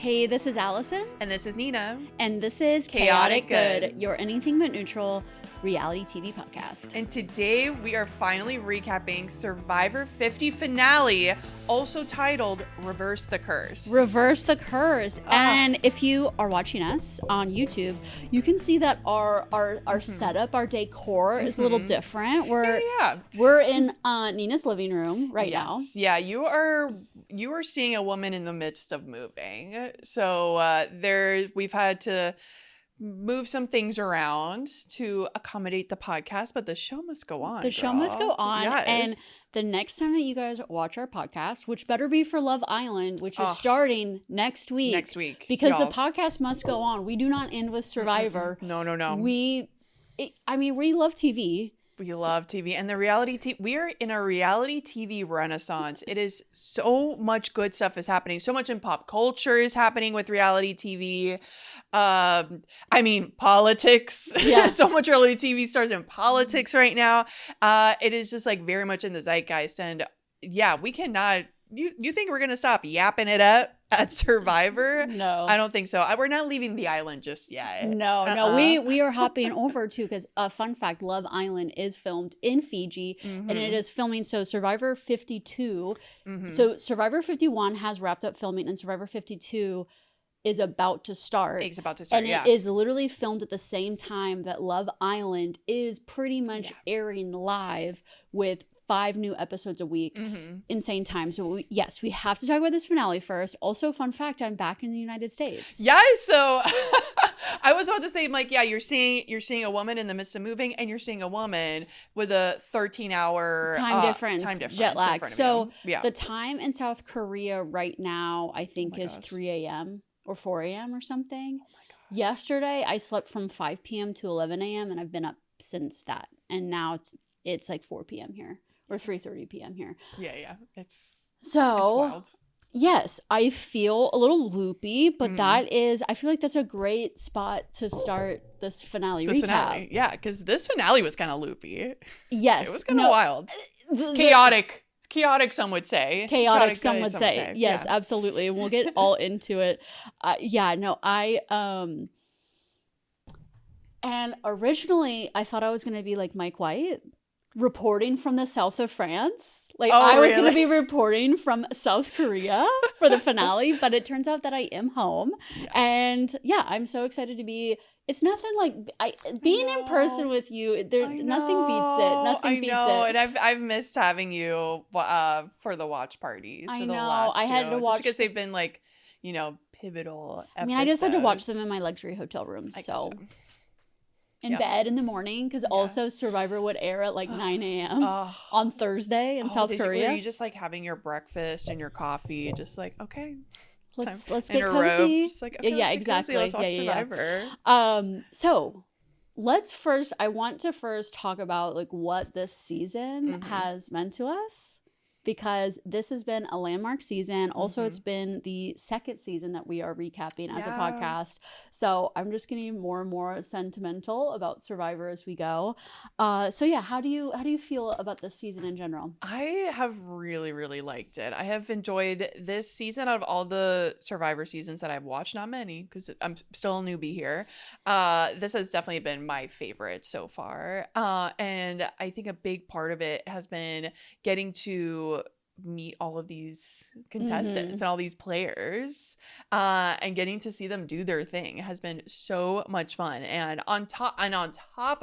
Hey, this is Allison. And this is Nina. And this is Chaotic Good, your anything but neutral reality TV podcast. And today we are finally recapping Survivor 50 finale, also titled Reverse the Curse. Reverse the Curse. And if you are watching us on YouTube, you can see that our setup, our decor is a little different. We're in Nina's living room now. Yeah, you are seeing a woman in the midst of moving. So we've had to move some things around to accommodate the podcast, but the show must go on. The show must go on. Yes. And the next time that you guys watch our podcast, which better be for Love Island, which is starting next week. Because the podcast must go on. We do not end with Survivor. No. We love TV. We love TV, and we are in a reality TV renaissance. It is so much good stuff is happening. So much in pop culture is happening with reality TV. Politics. Yeah. So much reality TV stars in politics right now. It is just like very much in the zeitgeist. And yeah, we cannot. You think we're going to stop yapping it up at Survivor? No. I don't think so. We're not leaving the island just yet. No. We are hopping over too, because fun fact, Love Island is filmed in Fiji, and it is filming. So Survivor 52. So Survivor 51 has wrapped up filming, and Survivor 52 is about to start. It's about to start, and it is literally filmed at the same time that Love Island is pretty much airing live with 5 new episodes a week. Insane time. So we have to talk about this finale first. Also, fun fact, I'm back in the United States. Yes. So I was about to say, you're seeing a woman in the midst of moving, and you're seeing a woman with a 13-hour time difference, jet lag. So the time in South Korea right now, I think is 3 a.m. or 4 a.m. or something. Oh my God. Yesterday, I slept from 5 p.m. to 11 a.m. and I've been up since that. And now it's like 4 p.m. here. Or 3:30 p.m. here. Yeah. It's wild. Yes, I feel a little loopy, but I feel like that's a great spot to start this finale recap. Yeah, because this finale was kind of loopy. Yes. It was kind of wild. Chaotic, some would say. Chaotic, some would say. Yes, absolutely. And we'll get all into it. And originally, I thought I was going to be like Mike White, reporting from the south of France. I was going to be reporting from South Korea for the finale, but it turns out that I am home. Yes. And I'm so excited to be. It's nothing like being in person with you. Nothing beats it. Nothing beats it. And I've missed having you for the watch parties. I for know. The last I had to watch just because they've been pivotal episodes. I just had to watch them in my luxury hotel room. In bed in the morning, because also Survivor would air at 9 a.m. On Thursday in South Korea. Were you just having your breakfast and your coffee, just okay, let's get cozy. Exactly. Let's watch Survivor. So I want to first talk about what this season has meant to us, because this has been a landmark season. Also, it's been the second season that we are recapping as a podcast. So I'm just getting more and more sentimental about Survivor as we go. How do you feel about this season in general? I have really, really liked it. I have enjoyed this season out of all the Survivor seasons that I've watched. Not many, because I'm still a newbie here. This has definitely been my favorite so far. And I think a big part of it has been getting to meet all of these contestants and all these players, and getting to see them do their thing has been so much fun. And on top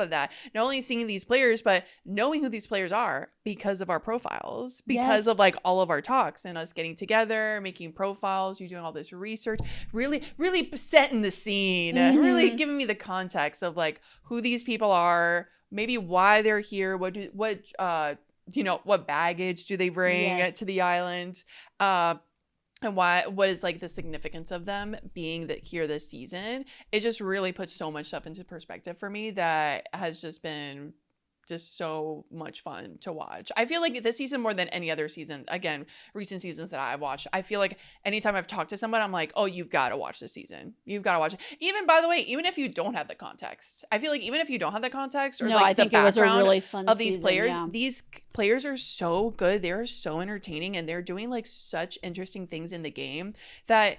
of that, not only seeing these players, but knowing who these players are because of our profiles, because of all of our talks and us getting together, making profiles, you doing all this research, really setting the scene, really giving me the context of who these people are, maybe why they're here, what baggage do they bring to the island, and what is the significance of them being here this season. It just really puts so much stuff into perspective for me that has just been just so much fun to watch. I feel like this season more than any other season, again, recent seasons that I watched, I feel like anytime I've talked to someone, I'm like, oh, you've got to watch this season. You've got to watch it. Even, by the way, even if you don't have the context, I feel like even if you don't have the context or I think the it was a background really fun of these season, players, these players are so good. They're so entertaining, and they're doing such interesting things in the game that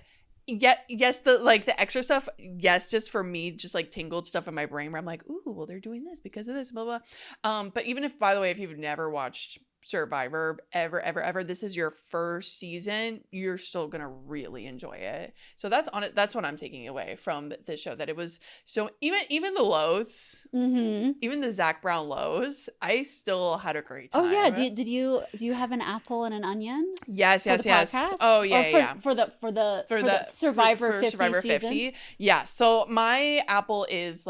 yes, the extra stuff, yes, just for me, just like tingled stuff in my brain where I'm like, ooh, well, they're doing this because of this, blah blah. But even if, by the way, if you've never watched Survivor ever, this is your first season, you're still gonna really enjoy it. So that's on it. That's what I'm taking away from this show, that it was so, even the lows, even the Zach Brown lows, I still had a great time. Oh yeah, do you have an apple and an onion? Yes. Podcast? Oh yeah, yeah. For the Survivor 50 Survivor season? 50. Yeah. So my apple is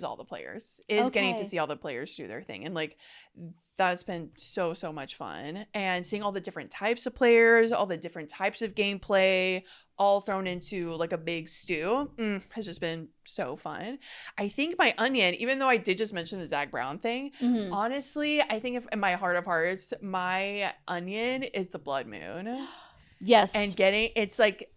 all the players, is getting to Okay. see all the players do their thing, and like that's been so much fun, and seeing all the different types of players, all the different types of gameplay, all thrown into like a big stew, has just been so fun. I think my onion, even though I did just mention the Zach Brown thing, honestly, I think if in my heart of hearts, my onion is the blood moon. Yes. And it's like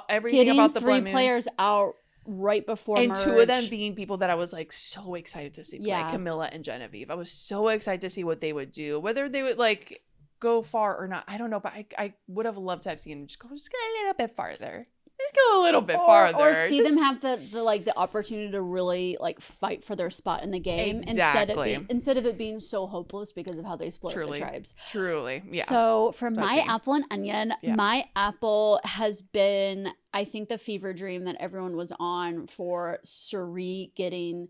everything getting about the 3 blood moon, players out right before and merge. 2 of them being people that I was like so excited to see play, Yeah. Camilla and Genevieve. I was so excited to see what they would do, whether they would like go far or not, I don't know, but I would have loved to have seen them just go a little bit farther. Just go a little bit farther. Or see them have the opportunity to really like fight for their spot in the game, Exactly. instead of it being so hopeless because of how they split up the tribes. Truly. Yeah. So for That's my me. apple and onion, my apple has been, I think, the fever dream that everyone was on for Suri getting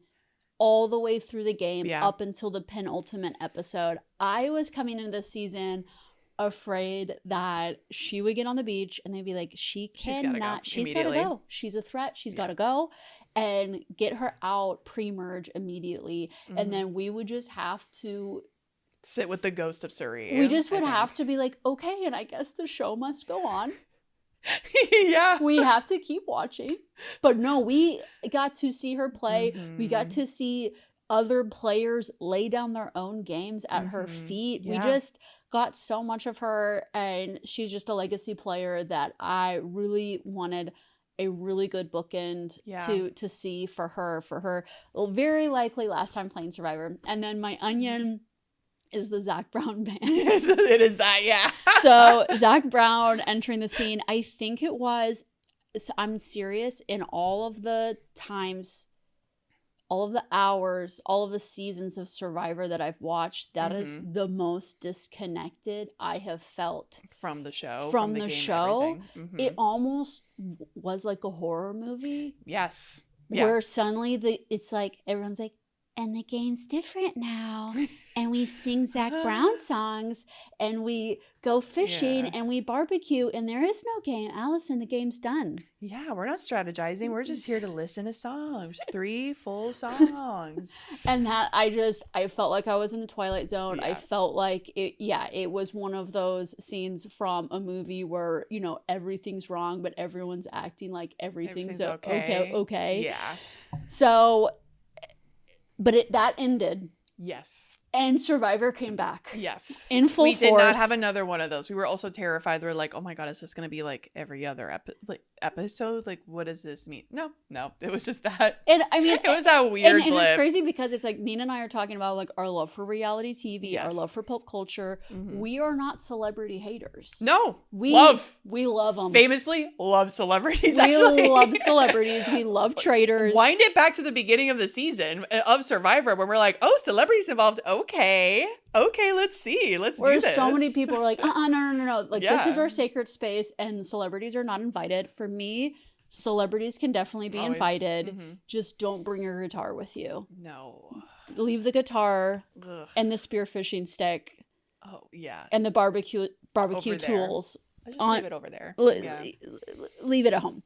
all the way through the game up until the penultimate episode. I was coming into this season afraid that she would get on the beach and they'd be like, she's gotta go. She's a threat. She's gotta go, and get her out pre-merge immediately. And then we would just have to sit with the ghost of Suri. We just would have to be like, okay, and I guess the show must go on. Yeah. We have to keep watching. But no, we got to see her play. We got to see other players lay down their own games at her feet. We just got so much of her, and she's just a legacy player that I really wanted a really good bookend to see for her very likely last time playing Survivor. And then my onion is the Zach Brown band. Yes, it is that, yeah. So Zach Brown entering the scene, I think it was, I'm serious, in all of the times, all of the hours, all of the seasons of Survivor that I've watched, that is the most disconnected I have felt from the show. From the show. It almost was like a horror movie. Yes. Where suddenly it's like, everyone's like, and the game's different now. And we sing Zach Brown songs, and we go fishing, and we barbecue, and there is no game. Allison, the game's done. Yeah, we're not strategizing. We're just here to listen to songs. 3 full songs. And that, I felt like I was in the Twilight Zone. Yeah. I felt like it was one of those scenes from a movie where, you know, everything's wrong, but everyone's acting like everything's okay. Yeah. So, but that ended. Yes. And Survivor came back. Yes. In full force. We did not have another one of those. We were also terrified. We were like, oh my God, is this going to be like every other episode? Like, what does this mean? No. It was just that. And I mean, it was that weird and blip. it's crazy because it's like Nina and I are talking about like our love for reality TV, our love for pop culture. We are not celebrity haters. No. We love them. Famously love celebrities, We love celebrities. We love traders. Wind it back to the beginning of the season of Survivor when we're like, oh, celebrities involved. Okay, let's see. Let's do this. So many people are like, no. Like, this is our sacred space, and celebrities are not invited. For me, celebrities can definitely be invited. Just don't bring your guitar with you. No. Leave the guitar and the spearfishing stick. Oh, yeah. And the barbecue tools. Just leave it over there. Leave it at home.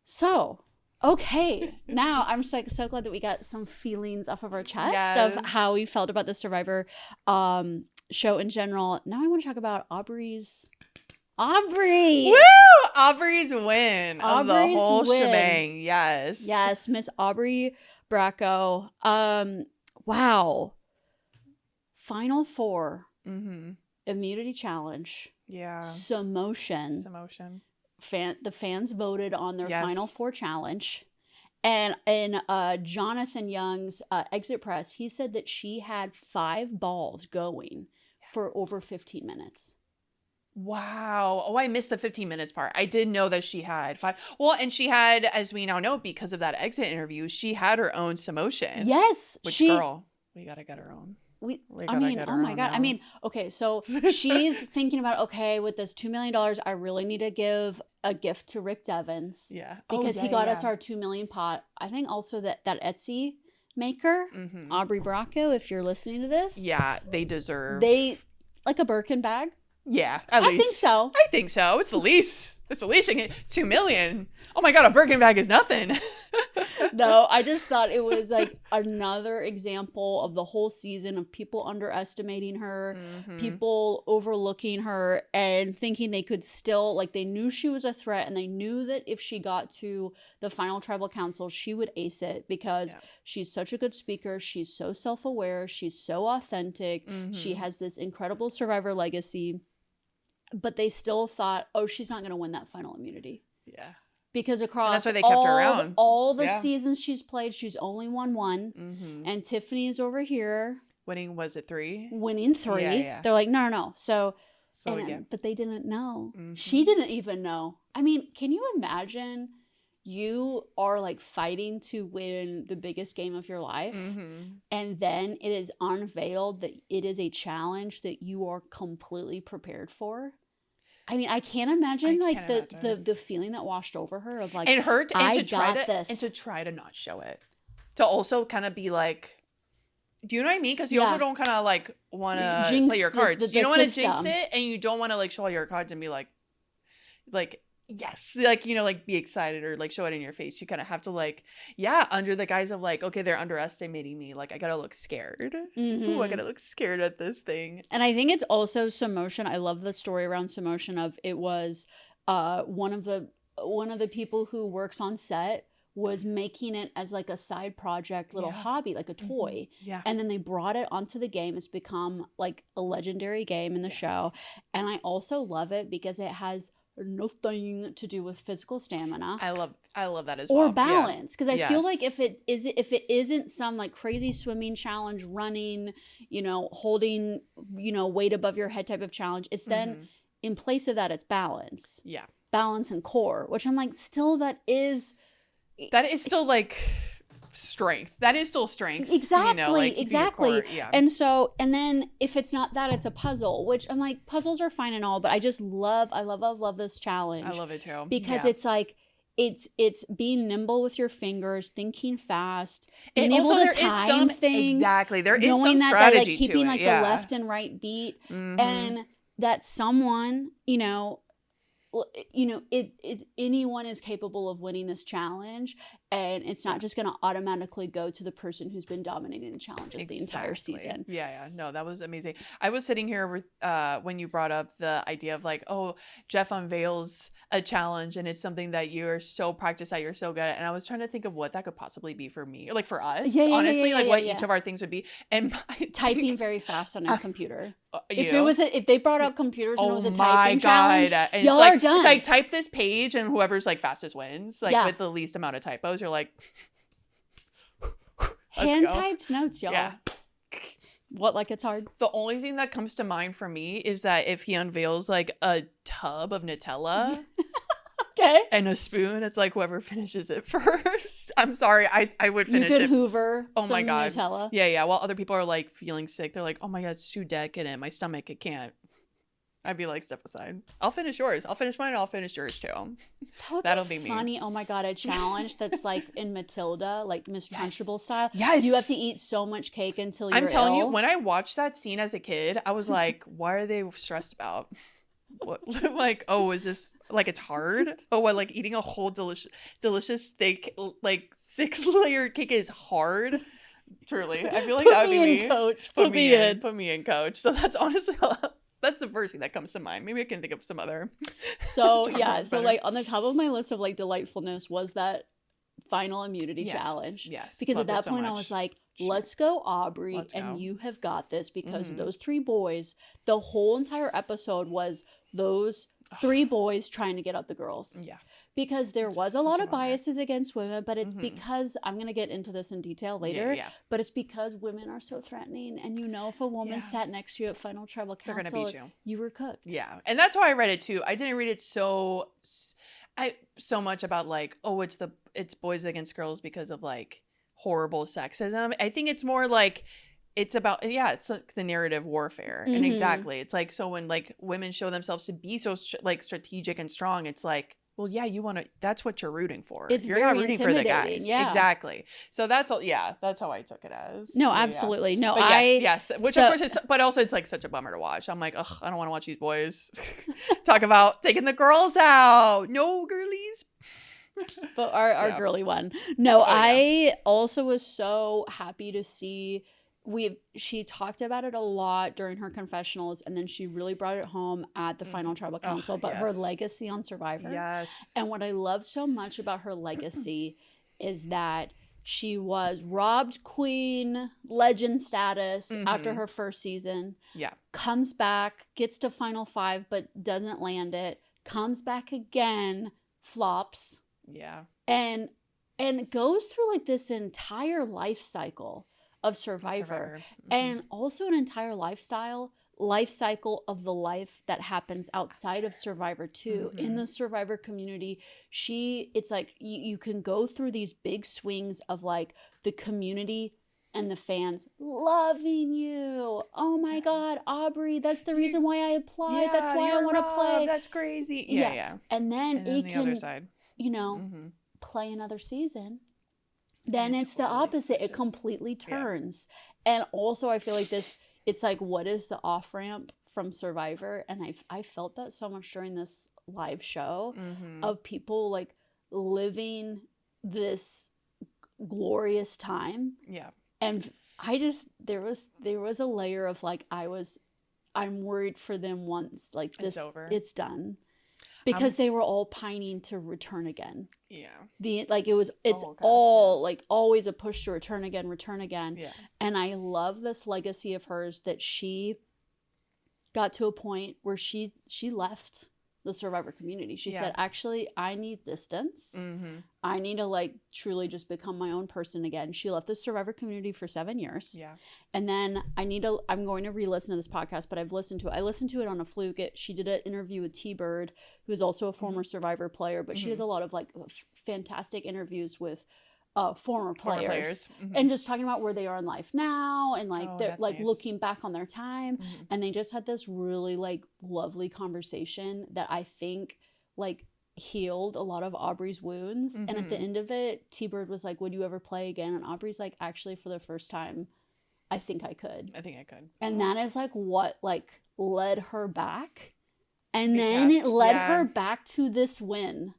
So, okay. Now I'm so glad that we got some feelings off of our chest of how we felt about the Survivor show in general. Now I want to talk about Aubrey. Woo! Aubrey's win of the whole shebang. Yes, Miss Aubrey Bracco. Wow. Final 4. Immunity challenge. Yeah. Samotion. The fans voted on their Final 4 challenge. And in Jonathan Young's exit press, he said that she had 5 balls going for over 15 minutes. Wow. Oh, I missed the 15 minutes part. I did know that she had 5. Well, and she had, as we now know, because of that exit interview, she had her own Samotion. Yes. Which, girl, we gotta get her own. I mean, oh my God. Now. I mean, okay, so she's thinking about, okay, with this $2 million, I really need to give a gift to Rick Devens. Yeah. Because he got us our 2 million pot. I think also that Etsy maker, Aubrey Bracco, if you're listening to this. Yeah, they deserve. Like a Birkin bag. Yeah, at least. I think so. I think so. It's the least. It's the least. 2 million. Oh my God, a Birkin bag is nothing. No, I just thought it was like another example of the whole season of people underestimating her, people overlooking her and thinking they could still, like, they knew she was a threat and they knew that if she got to the final tribal council, she would ace it because she's such a good speaker. She's so self-aware. She's so authentic. She has this incredible survivor legacy. But they still thought, oh, she's not going to win that final immunity. Yeah. Because across that's why they kept her around. all the seasons she's played, she's only won 1. And Tiffany is over here. Winning, was it 3? Winning 3. Yeah. They're like, no. But they didn't know. She didn't even know. I mean, can you imagine you are like fighting to win the biggest game of your life and then it is unveiled that it is a challenge that you are completely prepared for? I mean, I can't imagine the feeling that washed over her of like, and her to try to not show it, to also kind of be like, do you know what I mean? Because you also don't kind of like want to play your cards. You don't want to jinx it, and you don't want to like show all your cards and be like yes, like, you know, like be excited or like show it in your face. You kind of have to like, under the guise of like, okay, they're underestimating me. Like, I gotta look scared. Ooh, I gotta look scared at this thing. And I think it's also Samotion. I love the story around Samotion of it was one of the people who works on set was making it as like a side project, little hobby, like a toy. Yeah. And then they brought it onto the game. It's become like a legendary game in the show. And I also love it because it has nothing to do with physical stamina. I love that as well. Or balance. Because I feel like if it isn't some like crazy swimming challenge, running, you know, holding, you know, weight above your head type of challenge, it's then in place of that, it's balance. Yeah. Balance and core, which I'm like, still that is still like strength. That is still strength. Exactly. You know, like exactly. And then if it's not that, it's a puzzle, which I'm like, puzzles are fine and all, but I love this challenge. I love it too. Because it's like, it's being nimble with your fingers, thinking fast, being able to time things. Exactly. There is some strategy like keeping to it. Like the left and right beat, and that someone, anyone is capable of winning this challenge, and it's not just going to automatically go to the person who's been dominating the challenges the entire season. Yeah. No, that was amazing. I was sitting here with, when you brought up the idea of like, oh, Jeff unveils a challenge and it's something that you're so practiced at, you're so good at. And I was trying to think of what that could possibly be for me, or like for us, honestly, what each of our things would be. And typing very fast on a computer. If they brought up computers and it was a typing challenge, and y'all are done. It's like type this page and whoever's like fastest wins, like with the least amount of typos. You're like, hand typed notes, y'all. Yeah. What, like it's hard? The only thing that comes to mind for me is that if he unveils like a tub of Nutella and a spoon, it's like whoever finishes it first. I'm sorry, I would finish it. You could hoover some my God. Nutella. Yeah. While other people are like feeling sick, they're like, oh my God, it's too decadent. My stomach, it can't. I'd be like, step aside. I'll finish yours. I'll finish mine. I'll finish yours too. That'll be me. Funny. Oh my God, a challenge that's like in Matilda, like Miss Trunchbull style. Yes. You have to eat so much cake until you're I'm telling ill. you, when I watched that scene as a kid, I was like, what are they stressed about? What, like, oh, is this like it's hard? Oh, what, like eating a whole delicious thick like 6-layer cake is hard? Truly, I feel like that would be me. Coach. Put me in, coach. So that's honestly. That's the first thing that comes to mind. Maybe I can think of some other. So like on the top of my list of like delightfulness was that final immunity challenge. Yes. Because at that point I was like, let's go, Aubrey, and you have got this, because those 3 boys, the whole entire episode was those 3 boys trying to get out the girls. Yeah. because there Which was is a such lot a of bummer. biases against women, but it's Mhm. because I'm going to get into this in detail later, Yeah. but it's because women are so threatening. And if a woman Yeah. sat next to you at Final Tribal They're gonna Council, beat you. you were cooked. Yeah. And that's how I read it too. I didn't read it so much about like, oh, it's boys against girls because of like horrible sexism. I think it's more like it's about, it's like the narrative warfare. And Mhm. exactly, it's like, so when like women show themselves to be so like strategic and strong, it's like, well, yeah, that's what you're rooting for. It's You're not very rooting for the intimidating, guys. yeah. Exactly. So that's all. Yeah, that's how I took it as. No, Yeah, yeah. absolutely. No, But yes. Which of course is, but also it's like such a bummer to watch. I'm like, ugh, I don't want to watch these boys talk about taking the girls out. No, girlies. But our Yeah. girly one. No, Oh, I also was so happy to see she talked about it a lot during her confessionals, and then she really brought it home at the Final Tribal Council, but her yes. legacy on Survivor. Yes. And what I love so much about her legacy is that she was robbed queen legend status after her first season. Yeah. Comes back, gets to Final 5, but doesn't land it. Comes back again, flops. Yeah. And goes through like this entire life cycle of Survivor. And also an entire life cycle of the life that happens outside of Survivor too. In the Survivor community, it's like you can go through these big swings of like the community and the fans loving you. Oh my God, Aubrey, that's the reason why I applied. Yeah, that's why I want to play. That's crazy. Yeah. And then And it then the can, other side. play another season. Then it it's the totally opposite. It switches. completely turns. And also I feel like it's like, what is the off-ramp from Survivor? And I felt that so much during this live show of people like living this glorious time. Yeah. And I just, there was a layer of like, I'm worried for them once like this, It's over. it's done. Because they were all pining to return again. Yeah. It's all like always a push to return again. Yeah. And I love this legacy of hers that she got to a point where she left the Survivor community. She said, actually, I need distance. I need to like truly just become my own person again. She left the Survivor community for 7 years. Yeah. And then I'm going to re-listen to this podcast, but I listened to it on a fluke. She did an interview with T-Bird, who is also a former Survivor player, but she has a lot of like fantastic interviews with former players. And just talking about where they are in life now, and like they're like nice. looking back on their time. And they just had this really like lovely conversation that I think like healed a lot of Aubrey's wounds. And at the end of it, T-Bird was like, would you ever play again? And Aubrey's like, actually, for the first time, I think I could. And that is like what like led her back. And then it led her back to this win.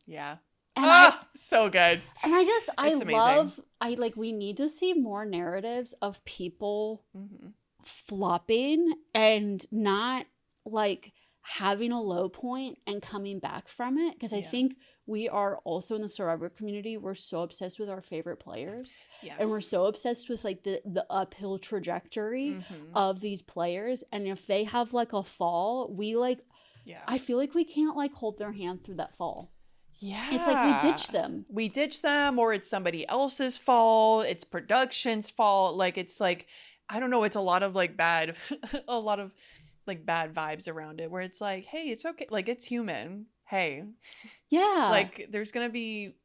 Yeah. And so good. And we need to see more narratives of people flopping and not like having a low point and coming back from it. Because I think we are also in the Survivor community, we're so obsessed with our favorite players. Yes. And we're so obsessed with like the uphill trajectory of these players. And if they have like a fall, we like, I feel like we can't like hold their hand through that fall. Yeah. It's like we ditch them. Or it's somebody else's fault. It's production's fault. Like, it's like, I don't know. It's a lot of like bad vibes around it where it's like, hey, it's okay. Like, it's human. Hey. Yeah. Like, there's going to be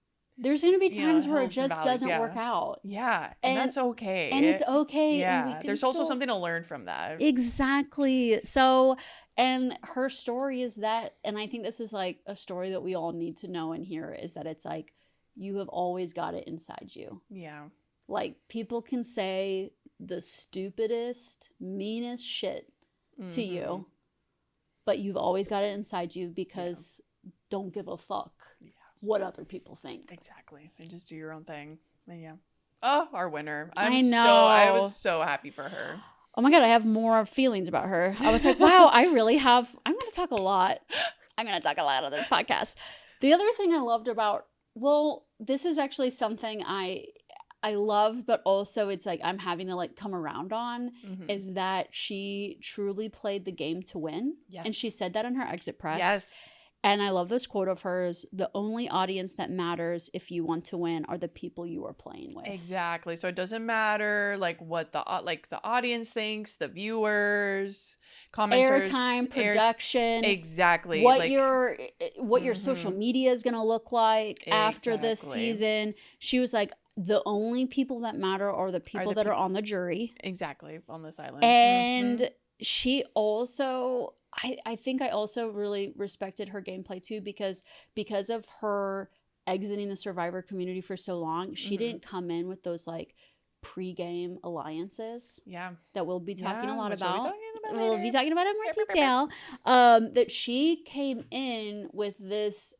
times where it just doesn't work out. Yeah. And that's okay. And it's okay. Yeah. There's also something to learn from that. Exactly. So, and her story is that, and I think this is like a story that we all need to know and hear, is that it's like, you have always got it inside you. Yeah. Like, people can say the stupidest, meanest shit to you, but you've always got it inside you because don't give a fuck what other people think. Exactly. And just do your own thing. And yeah. Oh, our winner. I know. I was so happy for her. Oh my God, I have more feelings about her. I was like, wow, I'm going to talk a lot. I'm going to talk a lot on this podcast. The other thing I loved about, this is actually something I loved, but also it's like I'm having to like come around on, is that she truly played the game to win. Yes. And she said that in her exit press. Yes. And I love this quote of hers: the only audience that matters if you want to win are the people you are playing with. Exactly. So it doesn't matter like what the audience thinks, the viewers, commenters, Airtime, production, exactly. what like your social media is going to look like after this Exactly. season. She was like, the only people that matter are the people that are on the jury. Exactly, on this island. And she also, I think I also really respected her gameplay too, because of her exiting the Survivor community for so long, she didn't come in with those like pre-game alliances. Yeah. That we'll be talking a lot which about. We'll We'll be talking about it in more detail. That she came in with this.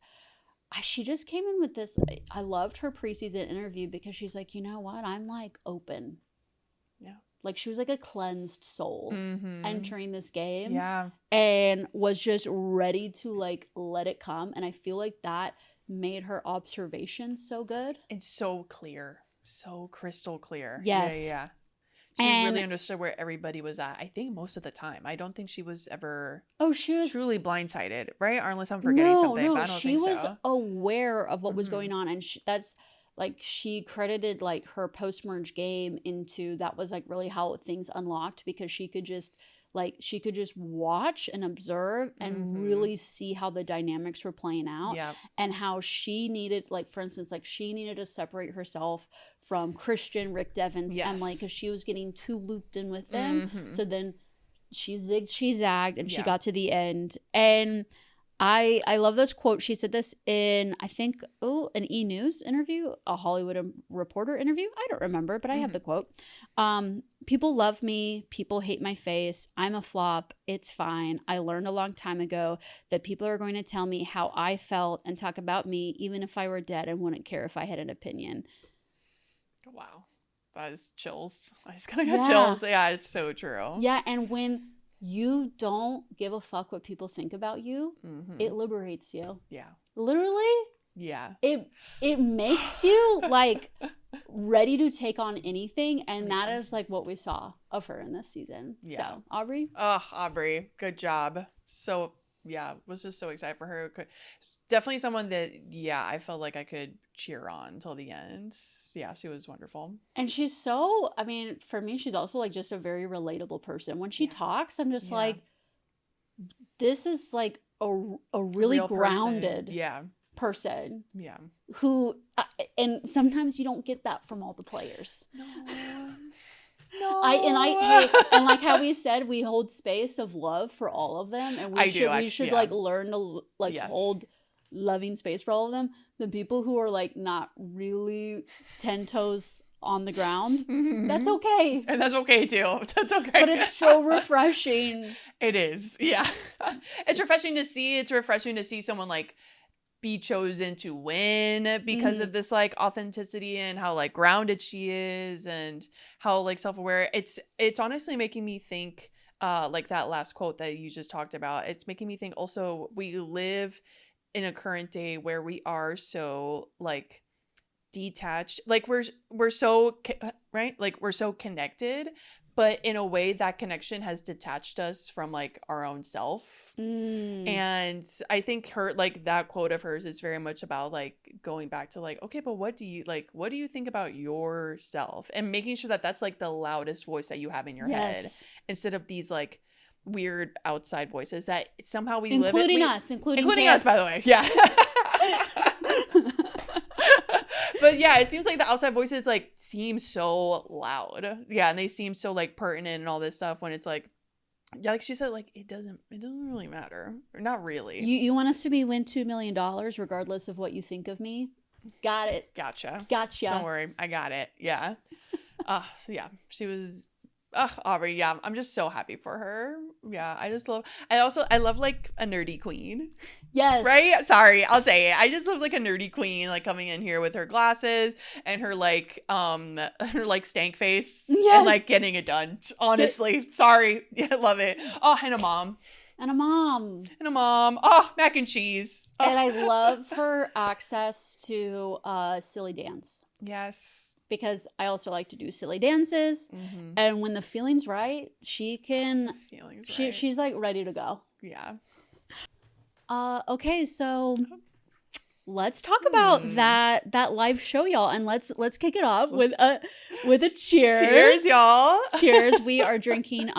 She just came in with this. I loved her preseason interview because she's like, you know what? I'm like open. Yeah. Like she was like a cleansed soul entering this game. Yeah. And was just ready to like let it come. And I feel like that made her observation so good. It's so clear. So crystal clear. Yes. Yeah. She really understood where everybody was at. I think most of the time. I don't think she was ever truly blindsided, right? Or unless I'm forgetting something. No, but I don't she think was so. aware of what was going on, and that's like she credited like her post-merge game into that was like really how things unlocked, because she could just watch and observe and really see how the dynamics were playing out. Yeah. And how she needed, like, for instance, like she needed to separate herself from Christian, Rick Devens, Emily, because she was getting too looped in with them. So then she zigged, she zagged, and she got to the end. And I love this quote. She said this in, I think, an E! News interview, a Hollywood Reporter interview. I don't remember, but I have the quote. People love me. People hate my face. I'm a flop. It's fine. I learned a long time ago that people are going to tell me how I felt and talk about me, even if I were dead and wouldn't care if I had an opinion. Wow. That is chills. I just kind of got chills. Yeah, it's so true. Yeah, and when you don't give a fuck what people think about you, it liberates you. Yeah. Literally. Yeah. It makes you like ready to take on anything, and that is like what we saw of her in this season. Yeah. So, Aubrey? Oh, Aubrey, good job. So, was just so excited for her. Definitely someone that, I felt like I could cheer on till the end. Yeah, she was wonderful. And she's so, I mean, for me, she's also like just a very relatable person. When she talks, I'm just like, this is like a really grounded person. Yeah. Who, and sometimes you don't get that from all the players. No. And like how we said, we hold space of love for all of them, and we should like learn to like hold loving space for all of them. The people who are like not really 10 toes on the ground, that's okay, and that's okay too. That's okay. But it's so refreshing. It is. Yeah. It's refreshing to see. It's refreshing to see someone like be chosen to win because of this like authenticity and how like grounded she is and how like self-aware. It's honestly making me think like that last quote that you just talked about. It's making me think also we live in a current day where we are so like detached, like we're so right, like we're so connected, but in a way that connection has detached us from like our own self. And I think her like that quote of hers is very much about like going back to like, okay, but what do you think about yourself, and making sure that that's like the loudest voice that you have in your head, instead of these like weird outside voices that somehow we including live us, including us, by the way. Yeah. But yeah, it seems like the outside voices like seem so loud. Yeah, and they seem so like pertinent and all this stuff, when it's like, yeah, like she said, like it doesn't really matter. Or not really. You want us to win $2 million regardless of what you think of me? Got it. Gotcha. Don't worry, I got it. Yeah. So yeah, she was Aubrey, yeah, I'm just so happy for her. Yeah, I love like a nerdy queen. Yes. Right? Sorry, I'll say it. I just love like a nerdy queen, like coming in here with her glasses and her like stank face and like getting it done. Honestly. Sorry. Yeah, love it. Oh, and a mom. Oh, mac and cheese. Oh. And I love her access to silly dance. Yes. Because I also like to do silly dances. And when the feeling's right, she can... she's like ready to go. Yeah. Okay, so let's talk about that live show, y'all, and let's kick it off with a cheers. Cheers, y'all. Cheers. We are drinking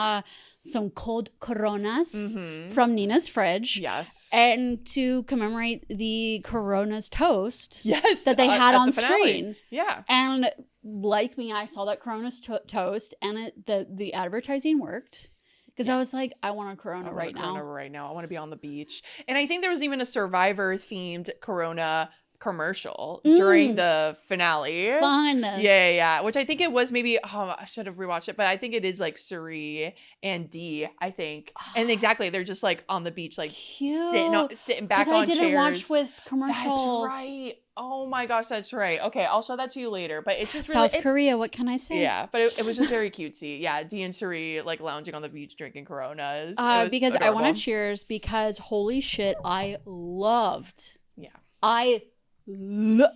some cold Coronas from Nina's fridge. Yes. And to commemorate the Coronas toast. Yes. That they had on the finale. Screen. Yeah. And like me, I saw that Coronas toast, and the advertising worked. Because I was like, I want a Corona right now. I want to be on the beach. And I think there was even a Survivor-themed Corona commercial during the finale. Fun. Yeah. Which I think it was maybe, I should have rewatched it, but I think it is like Suri and Dee, I think. And exactly, they're just like on the beach, like sitting back on chairs. I didn't watch with commercials. That's right. Oh my gosh, that's right. Okay, I'll show that to you later. But it's just really South Korea, what can I say? Yeah, but it was just very cutesy. Yeah, Dee and Suri like lounging on the beach drinking Coronas. Because adorable. I want to cheers because holy shit, I loved. Yeah. I loved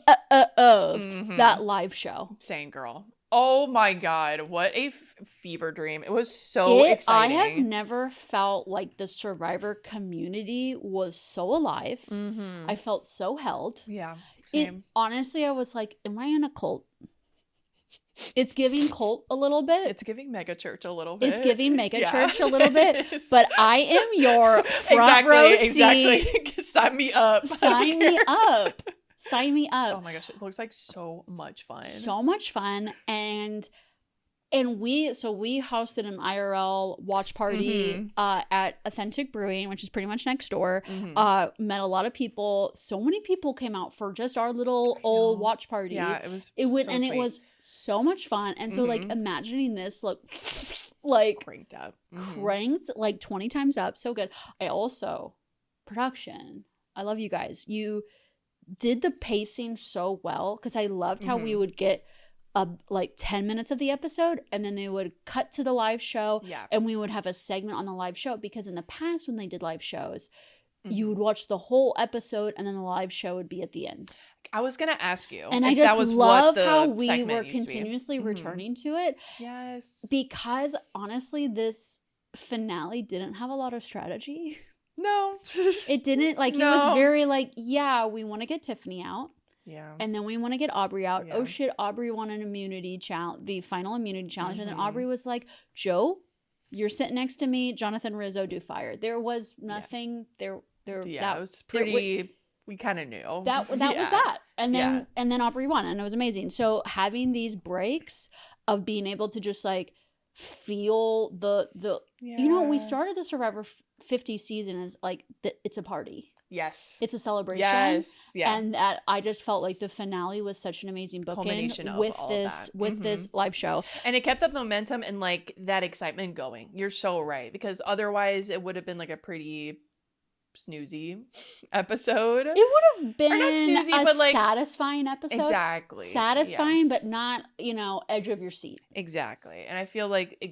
that live show. Same, girl. Oh my god, what a fever dream. It was so exciting. I have never felt like the Survivor community was so alive. I felt so held. Yeah, same. Honestly, I was like, am I in a cult? It's giving cult a little bit. It's giving mega church a little bit. It's giving mega church a little bit. But I am your front row seat. Exactly. Sign me up. Sign me up. Sign me up. Oh my gosh, it looks like so much fun. So much fun. And we hosted an IRL watch party at Authentic Brewing, which is pretty much next door. Met a lot of people. So many people came out for just our little old watch party. Yeah, it was was so much fun. And so like imagining this like cranked up. Cranked like 20 times up. So good. I also production. I love you guys. You did the pacing so well because I loved how we would get like 10 minutes of the episode and then they would cut to the live show and we would have a segment on the live show because in the past when they did live shows you would watch the whole episode and then the live show would be at the end. I was gonna ask you, and I just love how we were continuously returning to it. Yes, because honestly this finale didn't have a lot of strategy. No. It didn't. Like, it was very like, yeah, we want to get Tiffany out. Yeah. And then we want to get Aubrey out. Yeah. Oh, shit, Aubrey won an immunity challenge, the final immunity challenge. And then Aubrey was like, Joe, you're sitting next to me. Jonathan Rizzo, do fire. There was nothing. There. Yeah, it was pretty. We kind of knew. That was that. And then Aubrey won. And it was amazing. So having these breaks of being able to just like feel the we started the Survivor 50 season as like it's a party. Yes, it's a celebration. Yes, yeah. And that I just felt like the finale was such an amazing bookend with this live show, and it kept up the momentum and like that excitement going. You're so right, because otherwise it would have been like a pretty snoozy episode. It would have been not snoozy, but like satisfying episode. Exactly. Satisfying, but not, edge of your seat. Exactly. And I feel like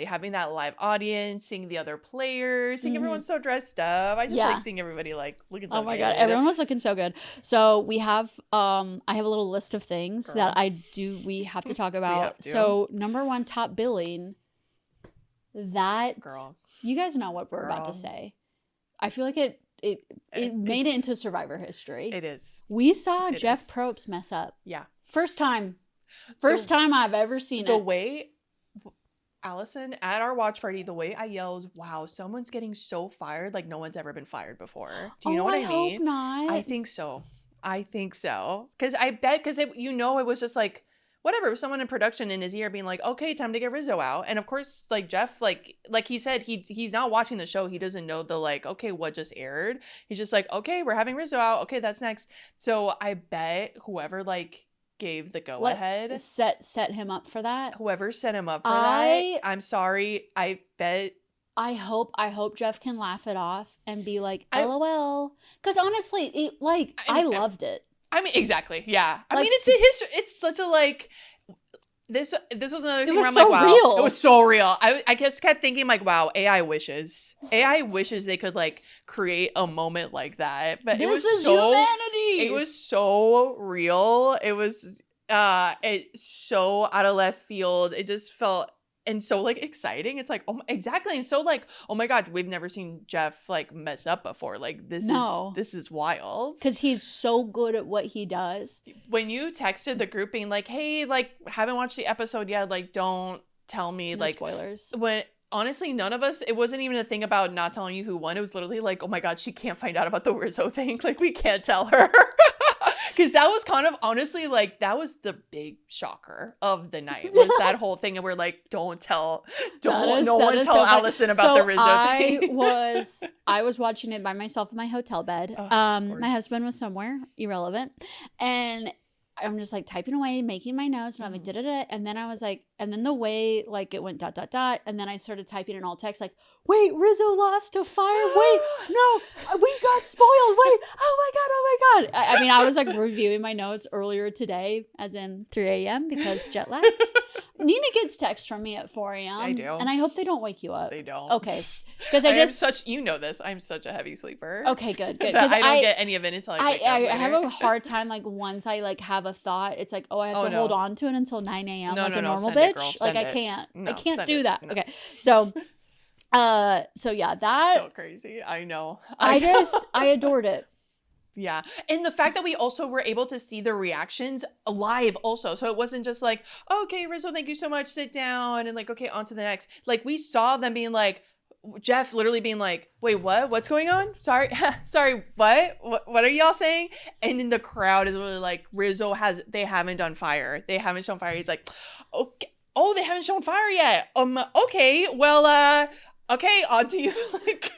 having that live audience, seeing the other players, seeing everyone so dressed up. I just like seeing everybody like looking so good. Oh my God. Everyone was looking so good. So we have I have a little list of things that we have to talk about. So number 1, top billing. That girl. You guys know what we're about to say. I feel like it made it into Survivor history. It is. We saw Jeff Probst mess up. Yeah. First time I've ever seen it. The way, Allison, at our watch party, the way I yelled, wow, someone's getting so fired like no one's ever been fired before. Do you know what I mean? I hope not. I think so. Because it was just like, whatever, someone in production in his ear being like, okay, time to get Rizzo out. And of course, like Jeff, like he said, he's not watching the show. He doesn't know the like, okay, what just aired. He's just like, okay, we're having Rizzo out. Okay, that's next. So I bet whoever like gave the go ahead set him up for that. Whoever set him up for that. I'm sorry. I bet. I hope Jeff can laugh it off and be like, LOL. Because honestly, I loved it. I mean, exactly. Yeah. I mean, it's a history. It's such a like. This was another thing where I'm like, wow, real. It was so real. I just kept thinking like, wow, AI wishes they could like create a moment like that. But this is humanity. It was so real. It was it's so out of left field. It just felt and so like exciting. It's like, oh, exactly. And so like, oh my God, we've never seen Jeff like mess up before. Like this is wild. Because he's so good at what he does. When you texted the group being like, hey, like haven't watched the episode yet, like don't tell me, No like spoilers. When honestly, none of us, it wasn't even a thing about not telling you who won. It was literally like, oh my God, she can't find out about the Rizzo thing. Like we can't tell her. Because that was kind of, honestly, like, that was the big shocker of the night, was that whole thing. And we're like, no one tell Allison about the Rizzo thing. I was watching it by myself in my hotel bed. My husband was somewhere, irrelevant. And I'm just like typing away, making my notes, and I'm like, da-da-da. And then I was like, and then the way like it went ... And then I started typing in all text like, wait, Rizzo lost to fire. Wait, no, we got spoiled. Wait, oh my God. I mean, I was like reviewing my notes earlier today, as in 3 a.m. because jet lag. Nina gets text from me at 4 a.m. I do. And I hope they don't wake you up. They don't. Okay. Because I'm such a heavy sleeper. Okay, good. That I don't get any of it until I wake up later. I have a hard time, like, once I, like, have a thought, it's like, oh, I have to hold on to it until 9 a.m. like a normal bitch. Like, I can't. I can't do that. No. Okay. So yeah, that. So crazy. I know. I adored it. Yeah. And the fact that we also were able to see the reactions live also. So it wasn't just like, okay, Rizzo, thank you so much. Sit down. And like, okay, on to the next. Like we saw them being like, Jeff literally being like, wait, what? What's going on? Sorry. Sorry. What are y'all saying? And then the crowd is really like, they haven't done fire. They haven't shown fire. He's like, okay. Oh, they haven't shown fire yet. Okay. Well, okay. On to you. Like,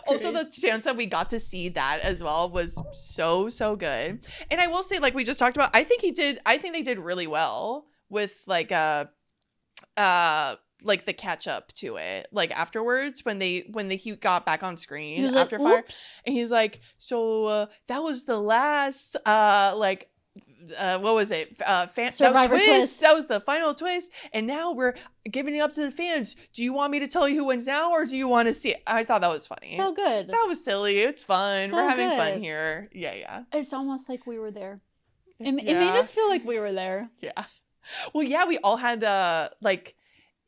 also, the chance that we got to see that as well was so good. And I will say, like we just talked about, I think they did really well with like the catch up to it. Like afterwards, when he got back on screen after fire, and he's like, so that was the last what was it? Survivor twist. That was the final twist. And now we're giving it up to the fans. Do you want me to tell you who wins now, or do you want to see it? I thought that was funny. So good. That was silly. It's fun. So we're having good. fun here. Yeah. It's almost like we were there. It made us feel like we were there. Yeah. Well, yeah, we all had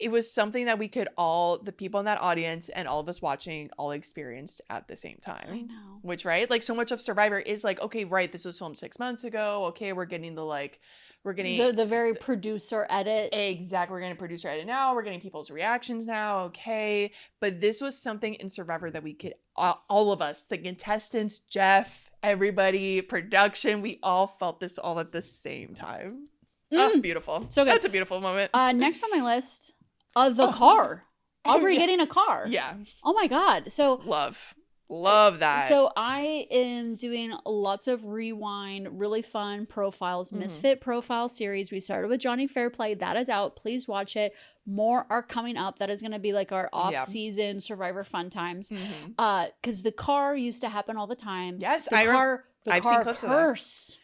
it was something that we could all, the people in that audience and all of us watching, all experienced at the same time. I know. Which, right? Like so much of Survivor is like, okay, right, this was filmed 6 months ago. Okay, we're getting the very producer edit. Exactly. We're getting producer edit now. We're getting people's reactions now. Okay. But this was something in Survivor that we could, all of us, the contestants, Jeff, everybody, production, we all felt this all at the same time. Oh, beautiful. So good. That's a beautiful moment. Next on my list, the car. Aubrey getting a car. Yeah. Oh my God. So love that. So I am doing lots of rewind, really fun profiles, Misfit profile series. We started with Johnny Fairplay. That is out. Please watch it. More are coming up. That is going to be like our off-season Survivor fun times. Because the car used to happen all the time. Yes, I've seen clips of that.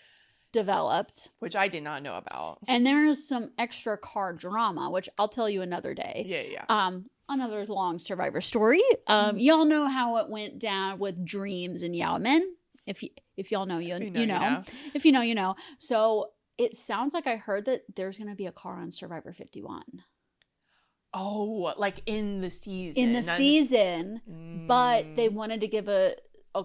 Developed, which I did not know about, and there's some extra car drama, which I'll tell you another day. Yeah. Another long Survivor story. Y'all know how it went down with Dreams and Yao Min. If y'all know, you know. If you know, you know. So it sounds like I heard that there's going to be a car on Survivor 51. Oh, like in the season. But they wanted to give a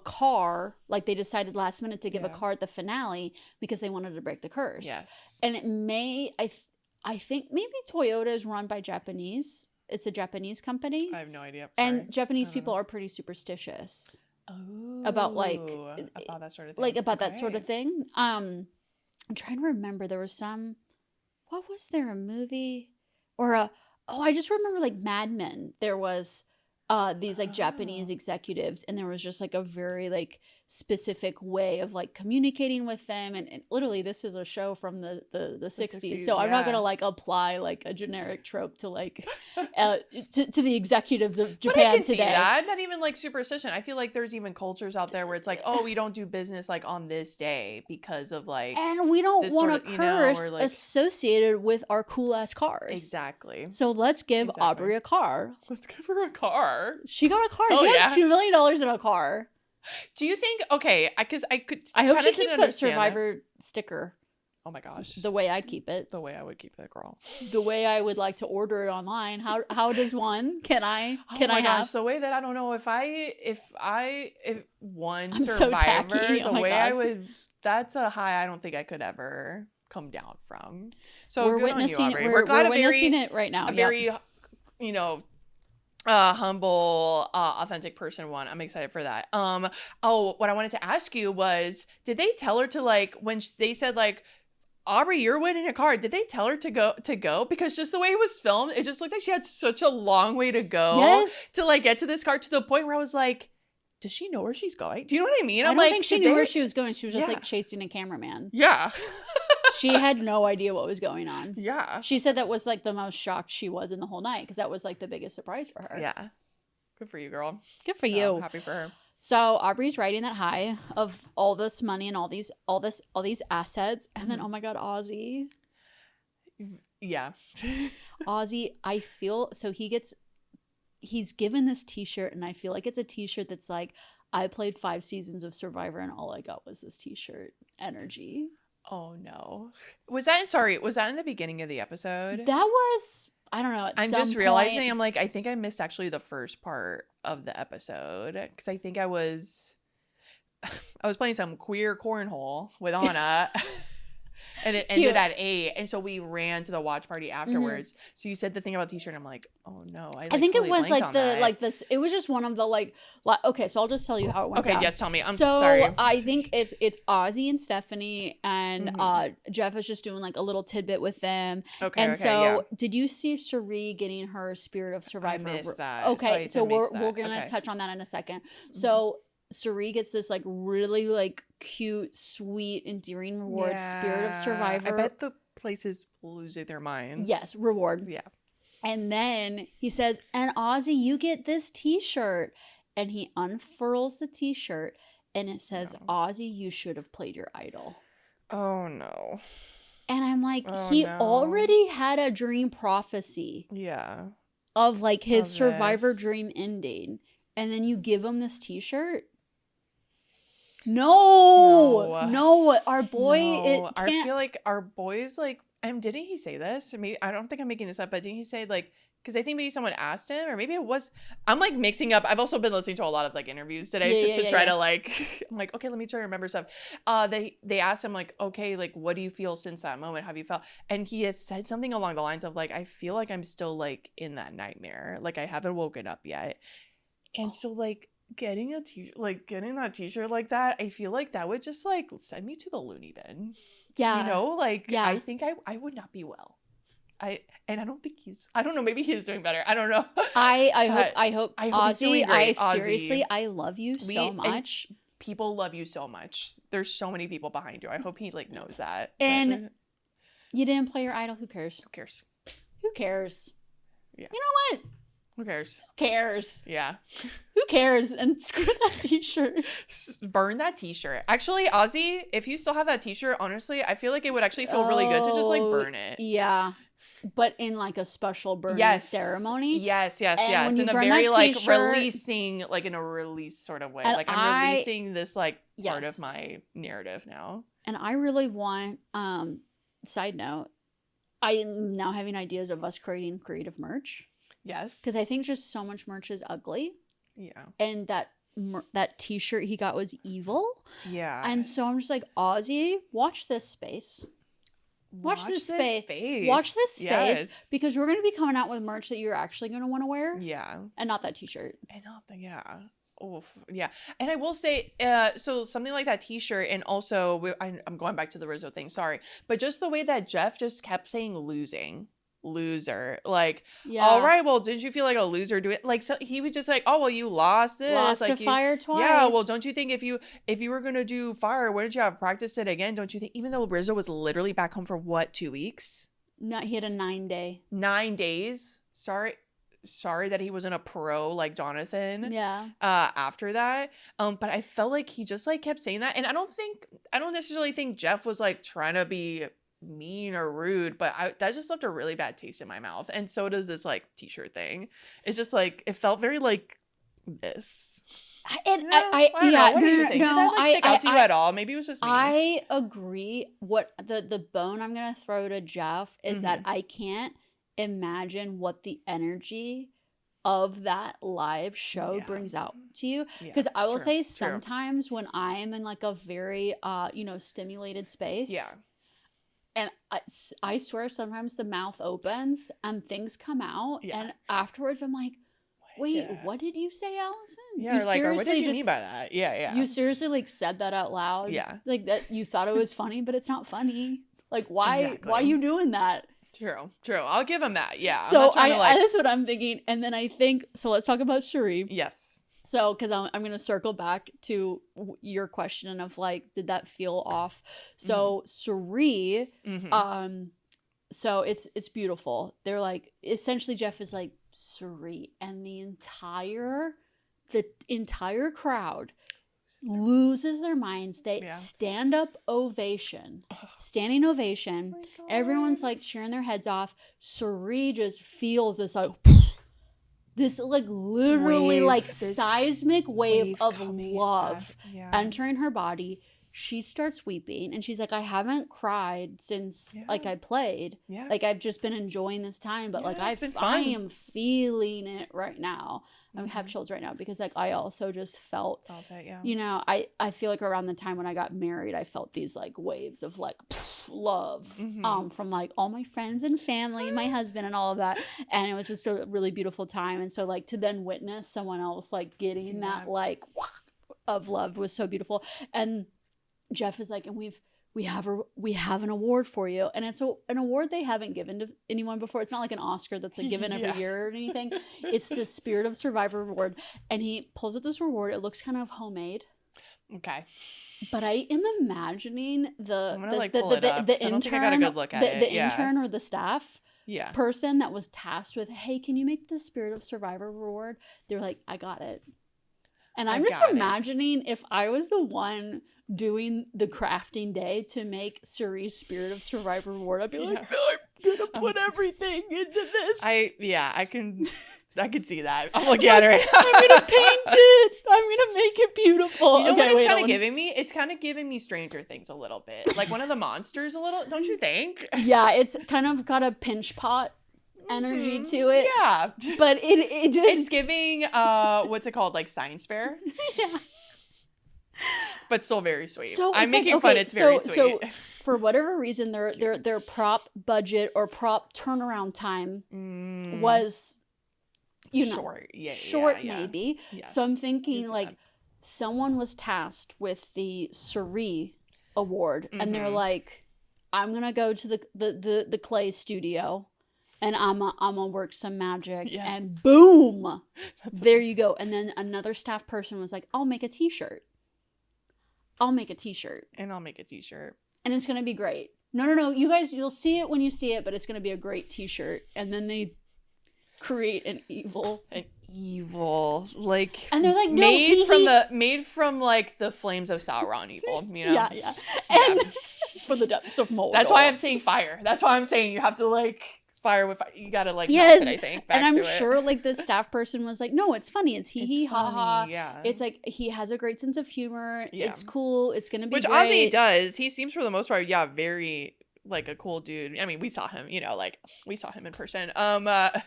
car, like they decided last minute to give a car at the finale because they wanted to break the curse. Yes. And it may, I think maybe Toyota is run by Japanese. It's a Japanese company. I have no idea. And Japanese people are pretty superstitious. About that sort of thing. That sort of thing. I'm trying to remember, there was what was there, a movie or I just remember like Mad Men. There was these like Japanese executives, and there was just like a very like specific way of like communicating with them, and literally this is a show from the 60s, so I'm not gonna like apply like a generic trope to like to the executives of Japan but I can today. See that not even like superstition. I feel like there's even cultures out there where it's like, oh, we don't do business like on this day because of like, and we don't want a curse associated with our cool ass cars. Exactly. So let's give Aubrey a car. Let's give her a car. She got a car. She had $2 million in a car. Do you think, okay, because I hope she keeps that Survivor sticker. Oh my gosh. The way I'd keep it. The way I would keep it, girl. The way I would like to order it online. How does one? Can I have? Gosh, the way that I don't know if one I'm so Survivor, tacky. Oh the my way God. I would, that's a high I don't think I could ever come down from. So we're good on you, witnessing Aubrey. we're glad we're witnessing it right now. a very, you know, humble, authentic person won. I'm excited for that. What I wanted to ask you was, did they tell her to like, when they said like, Aubrey, you're winning a car, did they tell her to go? Because just the way it was filmed, it just looked like she had such a long way to go to like get to this car, to the point where I was like, does she know where she's going? Do you know what I mean? I don't think she knew where she was going. She was just like chasing a cameraman. Yeah. She had no idea what was going on. Yeah. She said that was like the most shocked she was in the whole night, because that was like the biggest surprise for her. Yeah. Good for you, girl. Good for you. I'm happy for her. So Aubrey's riding that high of all this money and all these assets, and then oh my God, Ozzy. Yeah. Ozzy, I feel so he's given this t-shirt, and I feel like it's a t-shirt that's like, I played 5 seasons of Survivor and all I got was this t-shirt energy. Oh no. Was that in the beginning of the episode? That was, I don't know. I'm just realizing, I'm like, I think I missed actually the first part of the episode, because I think I was playing some queer cornhole with Anna. And it ended at 8, and so we ran to the watch party afterwards. So you said the thing about t-shirt, and I'm like, oh no, I think it was like this. It was just one of the like. Okay, so I'll just tell you how it went. Okay, down. yes, tell me. I'm sorry. So I think it's Ozzy and Stephanie, and Jeff is just doing like a little tidbit with them. Okay, and so did you see Cherie getting her Spirit of Survivor? I missed that. Okay, so we're gonna touch on that in a second. So Cherie gets this like really like cute, sweet, endearing reward, Spirit of Survivor. I bet the places will lose their minds. Yes, reward. Yeah. And then he says, and Ozzy, you get this t-shirt. And he unfurls the t-shirt, and it says, Ozzy, you should have played your idol. Oh no. And I'm like, he already had a dream prophecy. Yeah. Of like his Survivor dream ending. And then you give him this t-shirt? No, our boy. No. I feel like our boy's like, didn't he say this? I don't think I'm making this up, but didn't he say like, because I think maybe someone asked him, or maybe it was, I'm like mixing up. I've also been listening to a lot of like interviews today to try to like, I'm like, okay, let me try to remember stuff. They asked him like, okay, like, what do you feel since that moment? Have you felt? And he had said something along the lines of like, I feel like I'm still like in that nightmare. Like I haven't woken up yet. And so like, getting that t-shirt like that, I feel like that would just like send me to the loony bin. Yeah. You know, like I think I would not be well. I don't think I don't know, maybe he's doing better. I don't know. I hope Ozzy, seriously, I love you so much. People love you so much. There's so many people behind you. I hope he like knows that. And you didn't play your idol. Who cares? Who cares? Who cares? Yeah. You know what? Who cares? Who cares? Yeah. Who cares? And screw that t-shirt. Burn that t-shirt. Actually, Ozzy, if you still have that t-shirt, honestly, I feel like it would actually feel really good to just like burn it. Yeah. But in like a special burning ceremony. Yes. In a very like releasing, like in a release sort of way. Like I'm releasing this like part of my narrative now. And I really want, side note, I am now having ideas of us creating creative merch. Yes. Because I think just so much merch is ugly. Yeah. And that t-shirt he got was evil. Yeah. And so I'm just like, Ozzy, watch this space. Watch this space. Watch this space. Yes. Because we're going to be coming out with merch that you're actually going to want to wear. Yeah. And not that t-shirt. And not the, Oh, yeah. And I will say, so something like that t-shirt, and also, I'm going back to the Rizzo thing, sorry. But just the way that Jeff just kept saying loser, like, all right, well, didn't you feel like a loser doing, like, so he was just like, oh, well, you lost this, like, fire twice. Yeah, well, don't you think if you were gonna do fire, wouldn't you have practiced it again? Don't you think, even though Rizzo was literally back home for what, 2 weeks? No, he had a 9-day. 9 days. Sorry that he wasn't a pro like Jonathan. Yeah. After that, but I felt like he just like kept saying that, and I don't necessarily think Jeff was like trying to be mean or rude, but that just left a really bad taste in my mouth. And so does this like t-shirt thing. It's just like, it felt very like this. I don't know. What do you think? Did that like stick out to you at all? Maybe it was just me. I agree. What the bone I'm gonna throw to Jeff is that I can't imagine what the energy of that live show brings out to you, because I will say sometimes when I am in like a very stimulated space, and I swear sometimes the mouth opens and things come out, and afterwards I'm like, wait, what did you say, Allison? Yeah, or what did you mean by that? Yeah. You seriously like said that out loud? Yeah. Like that you thought it was funny, but it's not funny. Like why are you doing that? True. I'll give him that. Yeah. So that's what I'm thinking. And then I think, so let's talk about Cherie. Yes. So, because I'm going to circle back to your question of like, did that feel off? So Cherie, so it's beautiful. They're like, essentially Jeff is like, Cherie, and the entire crowd loses their minds. They standing ovation. Everyone's like cheering their heads off. Cherie just feels this like literally this seismic wave of love entering her body. She starts weeping and she's like, I haven't cried since like I played. Yeah. Like I've just been enjoying this time, but like I am feeling it right now. I have chills right now because like I also just felt it, I feel like around the time when I got married, I felt these like waves of like love from like all my friends and family, my husband and all of that. And it was just a really beautiful time. And so like to then witness someone else like getting that like of love was so beautiful. And Jeff is like, and we have an award for you, and it's an award they haven't given to anyone before. It's not like an Oscar that's like given every year or anything. It's the Spirit of Survivor award, and he pulls out this reward. It looks kind of homemade. Okay. But I am imagining the intern. I got a good look at it. The intern or the staff person that was tasked with, hey, can you make the Spirit of Survivor award? They're like, I got it. And I'm just imagining if I was the one doing the crafting day to make Cherie's Spirit of Survivor award, I'd be like, I'm gonna put everything into this. I can see that. I'm looking at it. I'm gonna paint it. I'm gonna make it beautiful. You know what it's kind of giving me? It's kind of giving me Stranger Things a little bit, like one of the monsters a little. Don't you think? Yeah, it's kind of got a pinch pot energy to it. Yeah, but it's giving what's it called, like science fair? Yeah. But still very sweet. So I'm making fun. It's very sweet. So for whatever reason, their prop budget or prop turnaround time was, short maybe. Yes. So I'm thinking like someone was tasked with the Cherie award, and they're like, I'm gonna go to the clay studio. And I'm gonna work some magic, and boom, there you go. And then another staff person was like, I'll make a t-shirt. And I'll make a t-shirt. And it's going to be great. No. You guys, you'll see it when you see it, but it's going to be a great t-shirt. And then they create an evil, like, and they're like, made from like the flames of Sauron evil, you know? Yeah. And from the depths of Mordor. That's why I'm saying fire. That's why I'm saying you have to like fire with fire. You gotta like melt it, I think. And I'm sure like the staff person was like, no, it's funny. It's hee ha ha. Yeah. It's like he has a great sense of humor. Yeah. It's cool. It's gonna be great. Ozzy does. He seems for the most part, very like a cool dude. I mean, we saw him, we saw him in person. But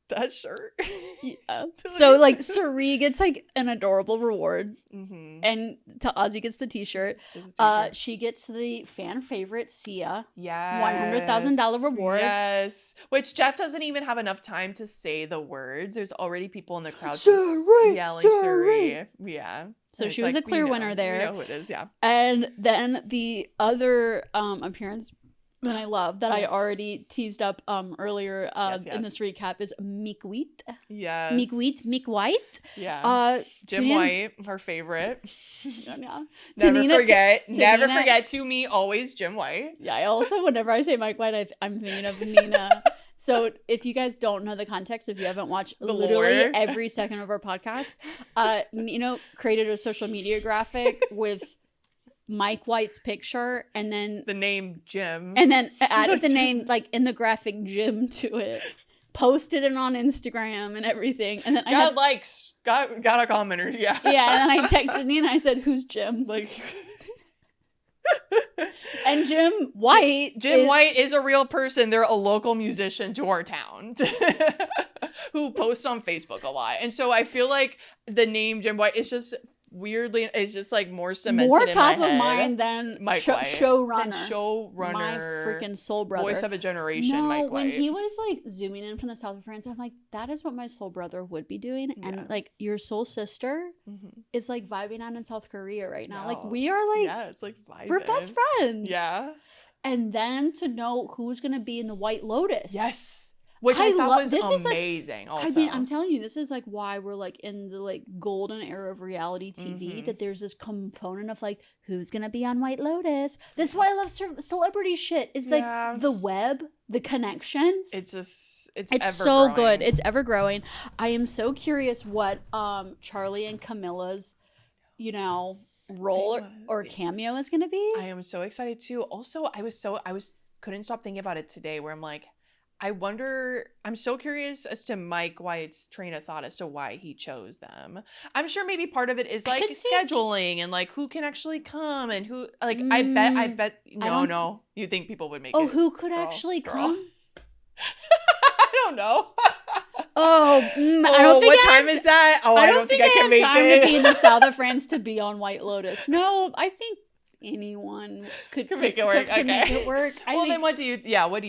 that shirt. Yeah. So like Cherie gets like an adorable reward, and Ozzy gets the t-shirt. She gets the fan favorite Sia. $100,000 reward. Yes. Which Jeff doesn't even have enough time to say the words. There's already people in the crowd yelling Cherie. Yeah. So she was a clear winner there. We know who it is, yeah. And then the other appearance that I love that I already teased up earlier in this recap is Meek Wheat. Yes. Meek White. Yeah. Jim White, her favorite. Yeah. Never forget to me, always Jim White. Yeah, I also, whenever I say Mike White, I'm thinking of Nina. So if you guys don't know the context, if you haven't watched literally every second of our podcast, Nina created a social media graphic with Mike White's picture and then the name Jim, and then added the name like in the graphic Jim to it. posted it on Instagram and everything. And then got likes, got a commenter, yeah. Yeah, and then I texted Nina, I said, who's Jim? Like, and Jim White White is a real person. They're a local musician to our town who posts on Facebook a lot. And so I feel like the name Jim White is just weirdly, it's just like more cemented more in top my of head. mind than Mike White. showrunner. And showrunner. My freaking soul brother. Voice of a generation, no, Mike White. when he was like zooming in from the south of France, I'm like, that is what my soul brother would be doing. And like your soul sister is like vibing out in South Korea right now. Like we are like, yeah, it's like vibing. We're best friends. Yeah. And then to know who's gonna be in the White Lotus. Yes. Which I thought was amazing. Like, also, I mean, I'm telling you, this is like why we're like in the like golden era of reality TV. That there's this component of like who's gonna be on White Lotus. This is why I love celebrity shit. Is like the web, the connections. It's ever so growing. good. It's ever growing. I am so curious what Charlie and Camilla's, role or cameo is gonna be. I am so excited too. Also, I couldn't stop thinking about it today. Where I'm like, I'm so curious as to Mike White's train of thought as to why he chose them. I'm sure maybe part of it is like scheduling and like who can actually come and who, like, I bet, no, you think people would make it. Oh, who could actually come? I don't know. I don't think what time is that? Oh, I don't think I can make it. I have time to be in the south of France to be on White Lotus. No, I think anyone could make it work. Okay. Make it work. Then what do you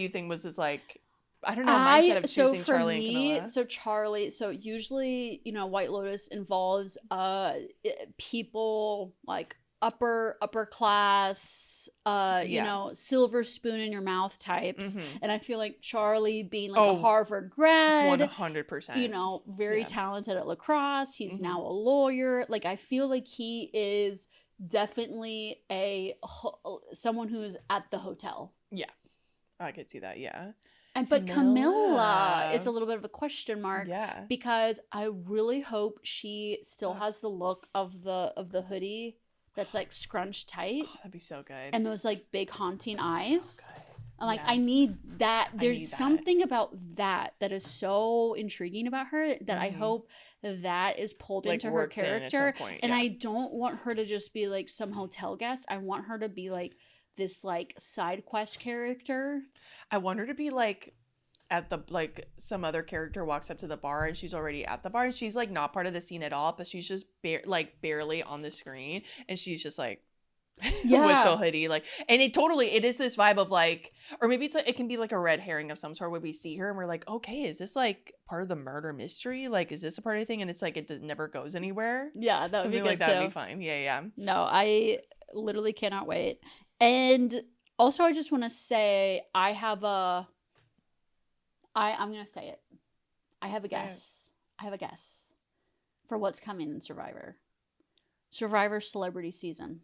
think was this like? I don't know, mindset of choosing Charlie and Camilla. So usually, White Lotus involves people like upper class, silver spoon in your mouth types. And I feel like Charlie being like a Harvard grad, 100%. Very talented at lacrosse. He's now a lawyer. Like I feel like he is definitely someone who's at the hotel. Yeah, I could see that. Yeah. But Camilla is a little bit of a question mark. Yeah. Because I really hope she still has the look of the hoodie that's like scrunched tight. Oh, that'd be so good. And those like big haunting eyes. So good. And like I need that. There's something about that is so intriguing about her that I hope that is pulled into her character. And I don't want her to just be like some hotel guest. I want her to be like this like side quest character. I want her to be like at the like some other character walks up to the bar and she's already at the bar and she's like not part of the scene at all, but she's just barely on the screen and she's just like with the hoodie, like, and it is this vibe of like, or maybe it's like it can be like a red herring of some sort where we see her and we're like, okay, is this like part of the murder mystery? Like, is this a part of the thing? And it's like it never goes anywhere. Yeah, that would be good like that would be fine. Yeah. No, I literally cannot wait. And also, I just want to say I'm going to say it. I have a guess. I have a guess for what's coming in Survivor. Survivor Celebrity Season.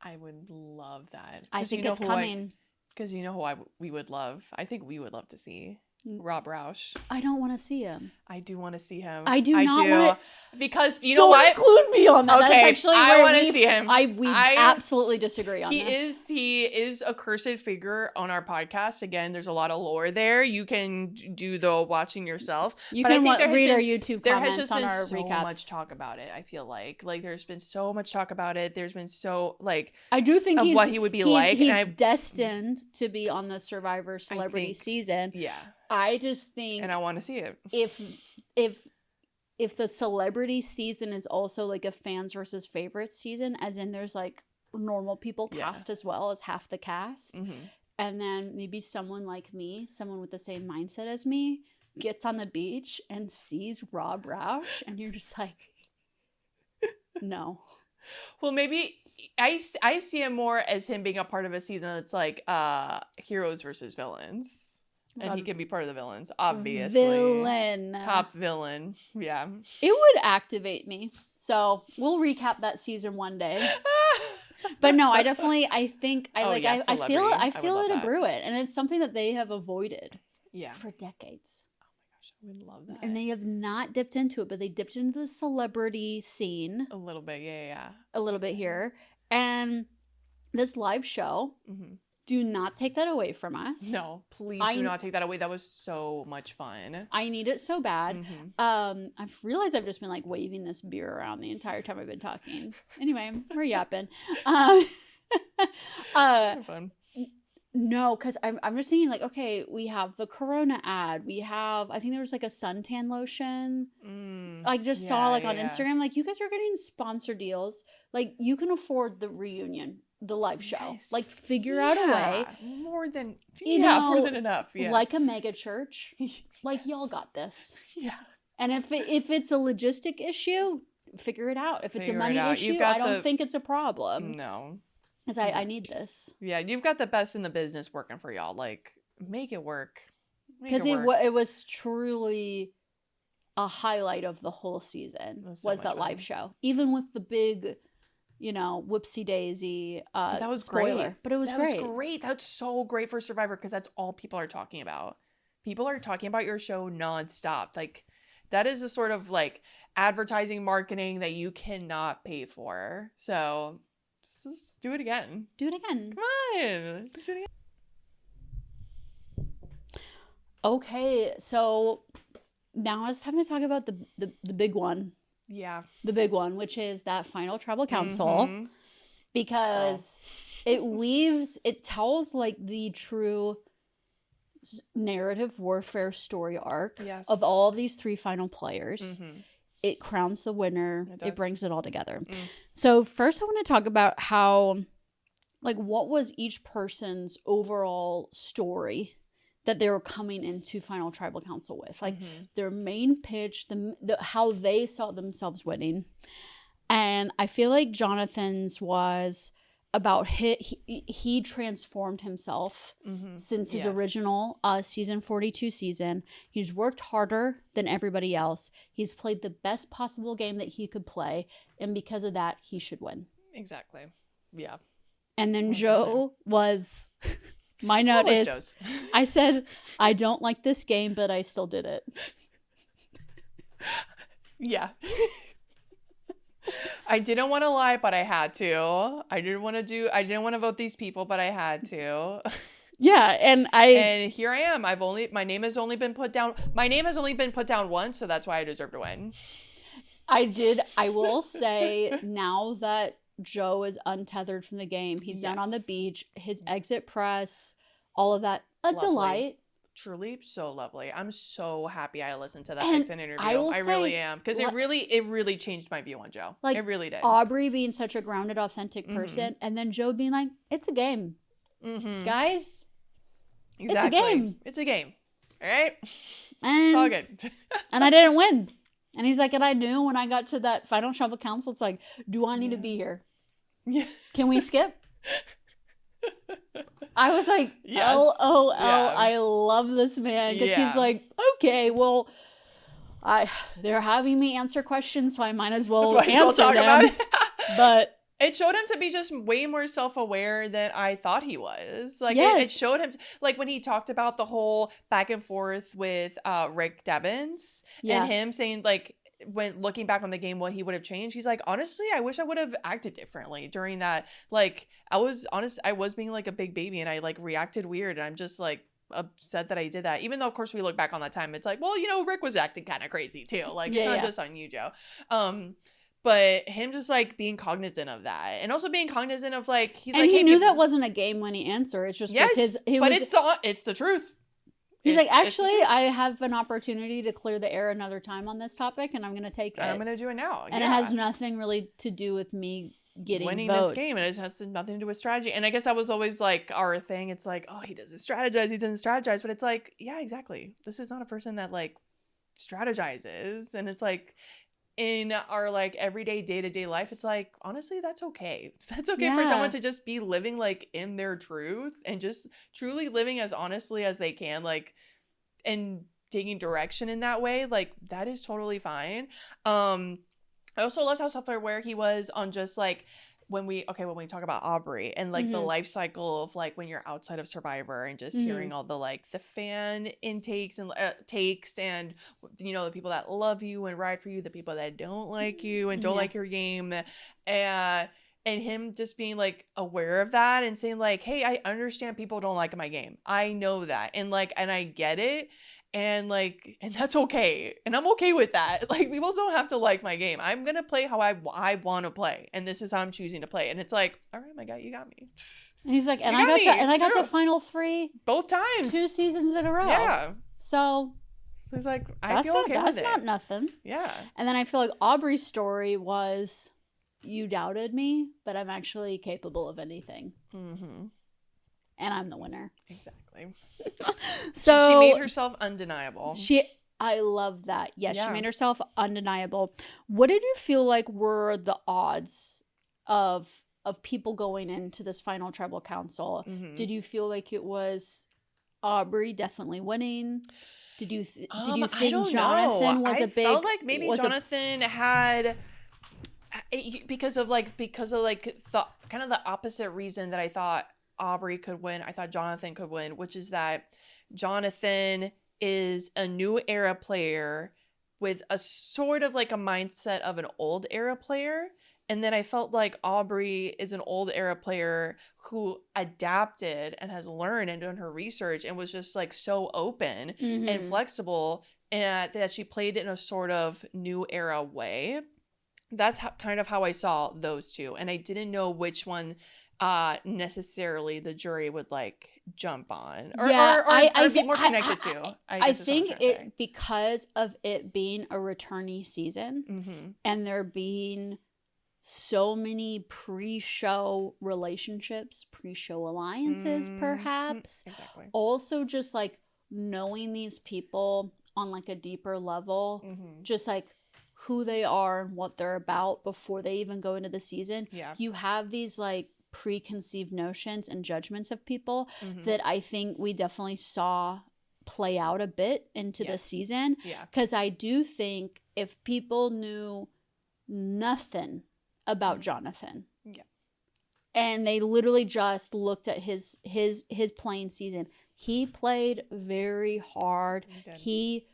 I would love that. I think it's coming. Because you know who we would love? I think we would love to see Rob Roush. I don't want to see him. I do want to see him. I do not want to. Because you know what? Don't include me on that. Okay, that's actually I want to see him. We absolutely disagree on this. He is a cursed figure on our podcast. Again, there's a lot of lore there. You can do the watching yourself. You can read our YouTube comments on our recaps. There has been so much talk about it. I feel like there's been so much talk about it. There's been so I do think of what he would be like. He's destined to be on the Survivor Celebrity season. Yeah. I just think, and I want to see it. If the celebrity season is also like a fans versus favorites season, as in there's like normal people cast as well as half the cast, and then maybe someone like me, someone with the same mindset as me, gets on the beach and sees Rob Roush, and you're just like, no. Well, maybe I see him more as him being a part of a season that's like heroes versus villains. And he can be part of the villains, obviously. Top villain. Yeah. It would activate me. So we'll recap that season one day. But no, I think I feel it and brew it. And it's something that they have avoided for decades. Oh my gosh, I would love that. And they have not dipped into it, but they dipped into the celebrity scene. A little bit, yeah. A little bit here. And this live show Do not take that away from us. No, please do not take that away. That was so much fun. I need it so bad. I've realized I've just been like waving this beer around the entire time I've been talking. Anyway, we're yapping. Fun. No, because I'm just thinking like, okay, we have the Corona ad. We have, I think there was like a suntan lotion. I just saw like on Instagram, like you guys are getting sponsor deals. Like you can afford the reunion, the live show. Like figure out a way. More than enough. Yeah. Like a mega church. Like y'all got this. Yeah. And if it's a logistic issue, figure it out. If it's a money issue, I don't think it's a problem. No. Because I need this. Yeah, you've got the best in the business working for y'all. Like, make it work. Because it was truly a highlight of the whole season was that live show. Even with the big, whoopsie daisy that was spoiler. Great. But it was great. That was great. That's so great for Survivor because that's all people are talking about. People are talking about your show nonstop. Like, that is a sort of like advertising marketing that you cannot pay for. So just do it again. Do it again. Come on. Just do it again. Okay, so now it's time to talk about the big one. Yeah. The big one, which is that final tribal council. Because it tells like the true narrative warfare story arc of all of these 3 final players. It crowns the winner. It brings it all together. So first I want to talk about how, like, what was each person's overall story that they were coming into Final Tribal Council with. Like, their main pitch, how they saw themselves winning. And I feel like Jonathan's was about he transformed himself since his original season 42 season. He's worked harder than everybody else. He's played the best possible game that he could play, and because of that, he should win. Exactly. Yeah. And then 100%. Joe was my note is Joe's? I said I don't like this game, but I still did it. Yeah. I didn't want to lie, but I had to. I didn't want to vote these people, but I had to. Yeah, and here I am. My name has only been put down once, so that's why I deserve to win. I will say now that Joe is untethered from the game, he's down on the beach, his exit press, all of that, delight. Truly so lovely. I'm so happy I listened to that exit interview. I really am, because it really changed my view on Joe. Like, it really did. Aubrey being such a grounded, authentic person, and then Joe being like, "It's a game, guys. Exactly. It's a game. It's a game. All right, and it's all good." And I didn't win. And he's like, and I knew when I got to that final tribal council, it's like, do I need to be here? Yeah. Can we skip? I was like, yes. LOL, I love this man. Because he's like, okay, well, they're having me answer questions, so I might as well answer them. But it showed him to be just way more self-aware than I thought he was. Like, it showed him, like, when he talked about the whole back and forth with Rick Devens and him saying, like, when looking back on the game, what he would have changed, he's like, honestly, I wish I would have acted differently during that. Like, I was being like a big baby, and I like reacted weird, and I'm just like upset that I did that. Even though, of course, we look back on that time, it's like, well, Rick was acting kind of crazy too. Like, it's not just on you, Joe. But him just like being cognizant of that, and also being cognizant of like, he's like, he knew that wasn't a game when he answered. It's just it's the truth. He's like, actually, I have an opportunity to clear the air another time on this topic, and I'm going to take it. And I'm going to do it now. And it has nothing really to do with me winning this game, and it has nothing to do with strategy. And I guess that was always like our thing. It's like, oh, he doesn't strategize, but it's like, yeah, exactly. This is not a person that like strategizes, and it's like, in our like everyday day-to-day life, it's like, honestly, that's okay. That's okay for someone to just be living like in their truth and just truly living as honestly as they can, like, and taking direction in that way. Like, that is totally fine. I also loved how self-aware he was on just like when we talk about Aubrey and like the life cycle of like when you're outside of Survivor and just hearing all the like the fan intakes and takes, and the people that love you and ride for you, the people that don't like you and don't like your game, and and him just being like aware of that and saying like, hey, I understand people don't like my game. I know that. And like, and I get it. And like, and that's okay. And I'm okay with that. Like, people don't have to like my game. I'm going to play how I want to play. And this is how I'm choosing to play. And it's like, all right, my guy, you got me. And he's like, and I got to Final 3 both times, 2 seasons in a row. Yeah. So he's like, I feel okay with it. That's not nothing. Yeah. And then I feel like Aubrey's story was, you doubted me, but I'm actually capable of anything. Mm-hmm. And I'm the winner. Exactly. So she made herself undeniable. I love that. Yes, yeah. She made herself undeniable. What did you feel like were the odds of people going into this final tribal council? Mm-hmm. Did you feel like it was Aubrey definitely winning? Did you think Jonathan was a big? I felt like maybe Jonathan had. Because of the kind of the opposite reason that I thought Aubrey could win, I thought Jonathan could win, which is that Jonathan is a new era player with a sort of like a mindset of an old era player. And then I felt like Aubrey is an old era player who adapted and has learned and done her research and was just like so open mm-hmm. and flexible, and that she played it in a sort of new era way. That's kind of how I saw those two. And I didn't know which one necessarily the jury would like jump on or be more connected to. I think it, because of it being a returnee season mm-hmm. and there being so many pre-show relationships, pre-show alliances, perhaps. Exactly. Also just like knowing these people on like a deeper level, mm-hmm. just like who they are and what they're about before they even go into the season. Yeah. You have these like preconceived notions and judgments of people mm-hmm. that I think we definitely saw play out a bit into the season. Yeah. Because I do think if people knew nothing about Jonathan, and they literally just looked at his playing season, he played very hard. He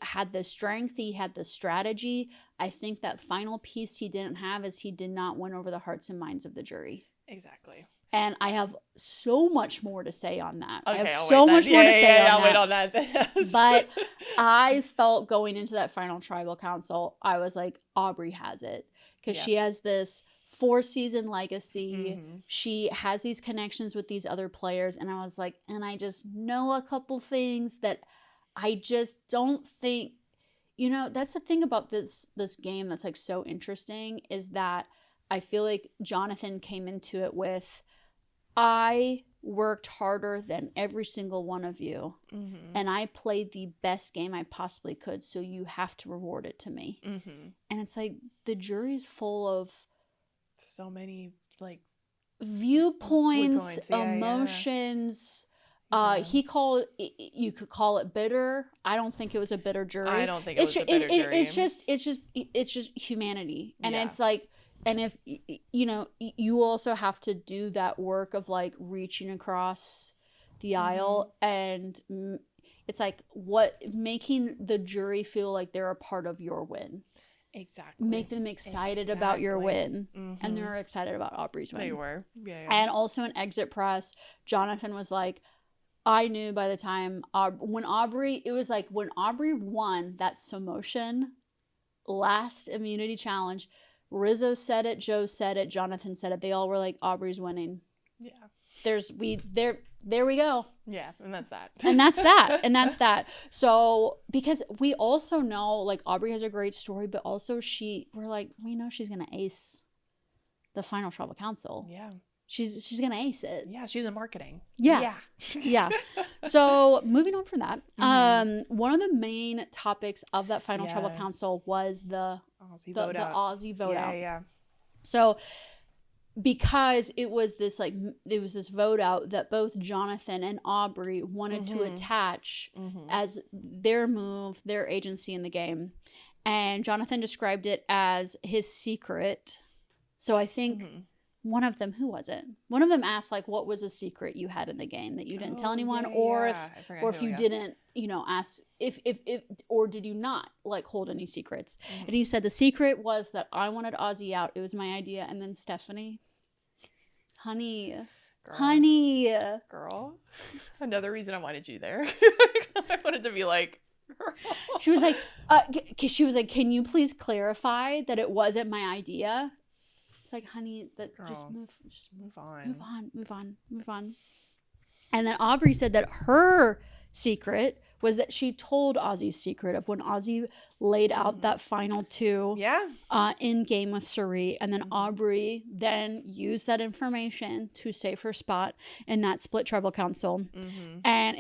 had the strength, he had the strategy. I think that final piece he didn't have is he did not win over the hearts and minds of the jury. Exactly. And I have so much more to say on that. Okay, I have so much more to say on that. I'll wait on that. But I felt going into that final tribal council, I was like, Aubrey has it. Because she has this 4-season legacy. Mm-hmm. She has these connections with these other players. And I was like, and I just know a couple things that I just don't think, that's the thing about this game that's like so interesting, is that I feel like Jonathan came into it with, I worked harder than every single one of you, mm-hmm. and I played the best game I possibly could, so you have to reward it to me. Mm-hmm. And it's like the jury's full of so many like viewpoints, emotions. Yeah. You could call it bitter. I don't think it was a bitter jury. I don't think it was a bitter jury. It's just humanity. And it's like, and if, you also have to do that work of like reaching across the mm-hmm. aisle, and it's like making the jury feel like they're a part of your win. Exactly. Make them excited about your win. Mm-hmm. And they were excited about Aubrey's win. They were. Yeah. And also in exit press, Jonathan was like, I knew by the time when Aubrey won that Samotion last immunity challenge, Rizzo said it, Joe said it, Jonathan said it. They all were like, Aubrey's winning. Yeah. There we go. Yeah, and that's that. And that's that. And that's that. So, because we also know, like, Aubrey has a great story, but also we know she's going to ace the final tribal council. Yeah. She's going to ace it. Yeah, she's in marketing. Yeah. So, moving on from that, mm-hmm. One of the main topics of that final tribal council was the Aussie vote out. Yeah. So, because it was this vote out that both Jonathan and Aubrey wanted mm-hmm. to attach mm-hmm. as their move, their agency in the game. And Jonathan described it as his secret. So I think mm-hmm. one of them, who was it? One of them asked, like, what was a secret you had in the game that you didn't tell anyone, or if you didn't, you know, ask if or did you not like hold any secrets? And he said the secret was that I wanted Ozzy out. It was my idea. And then Stephanie, honey, girl, another reason I wanted you there. I wanted to be like, girl. She was like, can you please clarify that it wasn't my idea? It's like, honey, that Girl, just move on. move on. And then Aubrey said that her secret was that she told Ozzy's secret of when Ozzy laid out that final 2 in game with Suri, and then Aubrey then used that information to save her spot in that split tribal council. And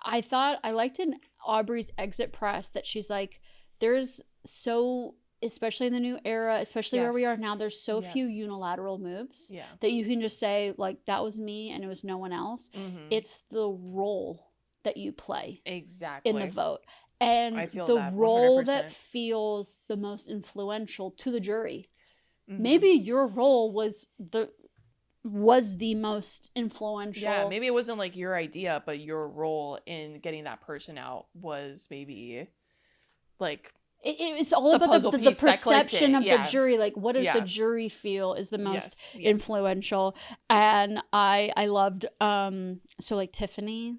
I liked in Aubrey's exit press that she's like, there's so, especially in the new era, especially where we are now, there's so few unilateral moves that you can just say, like, that was me and it was no one else. It's the role that you play in the vote. And the role that feels the most influential to the jury. Maybe your role was the most influential. Yeah, maybe it wasn't like your idea, but your role in getting that person out was maybe like... It's all about the perception of the jury. Like, what does the jury feel is the most influential? And I loved, so like Tiffany.